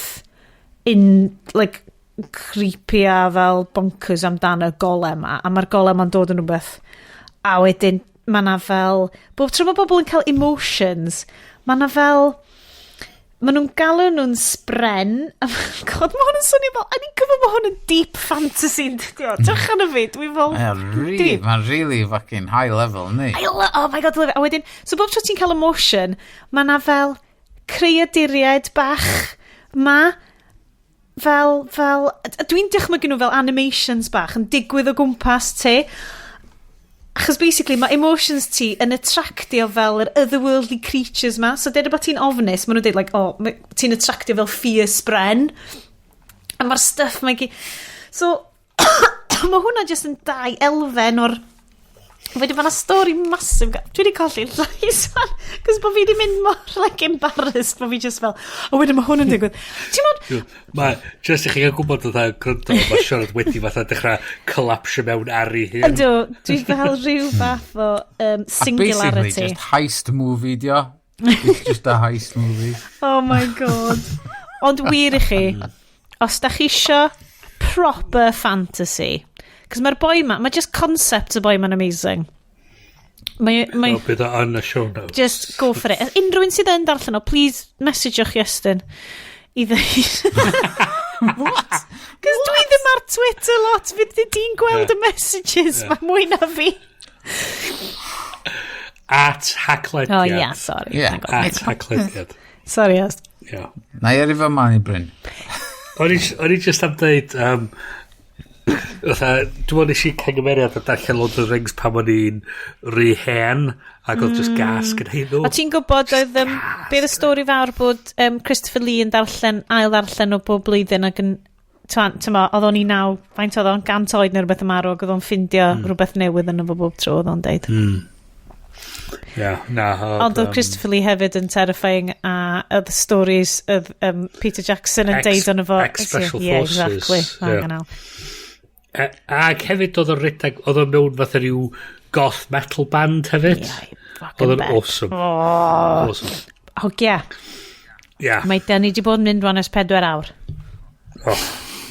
creepy a fel bonkers amdano y gole yma, a mae'r gole yma'n dod yn rhywbeth. A wedyn, mae na fel... Tro mae bobl yn cael emotions, mae na fel... Maen nhw'n galw nhw'n sbren. God, mae hwn yn swnio fel... A ni'n gwybod mae hwn yn deep fantasy. Trach yn y fi, dwi'n fel... Mae'n really fucking high level, ni? Oh my god, a wedyn... So bob tro ti'n cael emotion, mae na fel creaduriaid bach ma. Fel... Dwi'n dychmygu nhw fel animations bach yn digwydd o gwmpas ti. Achos basically mae emotions ti yn attractio fel yr otherworldly creatures ma. So dweud bod ti'n ofnus, maen nhw'n dweud like, ti'n attractio fel fierce bren. A mae'r stuff mae... So, mae hwnna just yn dau elfen o'r... Wedyn mae'na stori massive... Dwi wedi colli llais fan. Cos bod fi wedi mynd mor embarrassed, bod fi just fel... O wedyn mae hwn yn digwydd. Ti'n modd... Mae, just i chi gael gwybod o dda gryndo, mae Sioned wedi fatha dechrau collapsio mewn ari hyn. Ydw, dwi fel rhyw fath o singularity. Basically, just heist movie, dio. It's just a heist movie. Oh my god. Ond wir i chi, os da chi isio proper fantasy... Cos mae'r boi ma, mae just concept y boi ma'n amazing. Wel, bydd o yn y show notes. Just go for it. Unrhyw un sydd yn darllen o, please message'ch Iestyn i ddeud. What? Cos dwi ddim ar Twitter lot, fydd ti'n gweld y messages, mae mwy na fi. At Haclediad. Oh yeah, sorry. Yeah. At Haclediad. Sorry, Iest. Yeah. Na i arifo Mae Bryn. O'n i just am dweud... Dwi'n mwyn eisiau cangymeriad a darllen Lord of the Rings pan o'n i'n rhy hen ac oedd just gas gyda hyn. A ti'n gwybod oedd bydd y stori fawr bod Christopher Lee yn ail darllen o bob blwyddyn ac yn oedd o'n 9, faint oedd o'n 100 oed neu rhywbeth ymarw ac oedd o'n ffindio rhywbeth newydd yn efo bob tro oedd o'n deud. Ond oedd Christopher Lee hefyd yn terrifying a oedd stories oedd Peter Jackson yn deud o'n efo Ex-Special Forces. Exactly. Ac hefyd oedd o'n redag, oedd o'n mewn fath o ryw goth metal band hefyd. Oedd o'n awesome. Awesome. Hogia. Yeah. Mae Danny di bod yn mynd rhan ys 4 awr.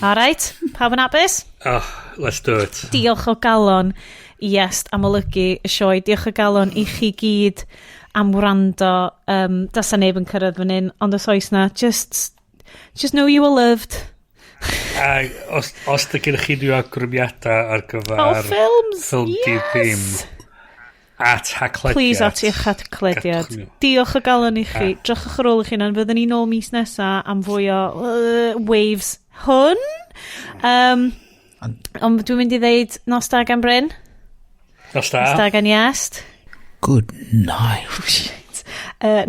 Alright, pawb yn apus? Let's do it. Diolch o galon i Iest am olygu y sioe. Diolch o galon i chi gyd am wrando. Dasa neb yn cyrraedd fan hyn, ond os oes na, just know you are loved. Os da gennych chi rhyw awgrymiadau ar gyfer ffilm Di Ddim at Haclediad. Please at i'ch Haclediad. Diolch o galon i chi. Drychwch ar ôl i chi na. Fyddwn ni nôl mis nesa am fwy o waves hwn. Ond dwi'n mynd i ddeud nos da gan Bryn. Nos da. Nos da gan Iest. Good night. Shit.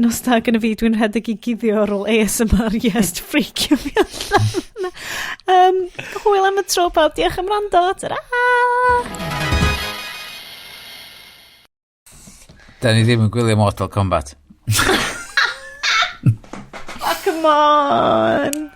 Nos da gan y fi, dwi'n rhedeg i guddio ar ôl ASMR Iest freacio fi allan. Hwyl am y tro pawb. Diolch am rando. Ta-ra! Da ni ddim yn gwylio Mortal Kombat. Oh, come on!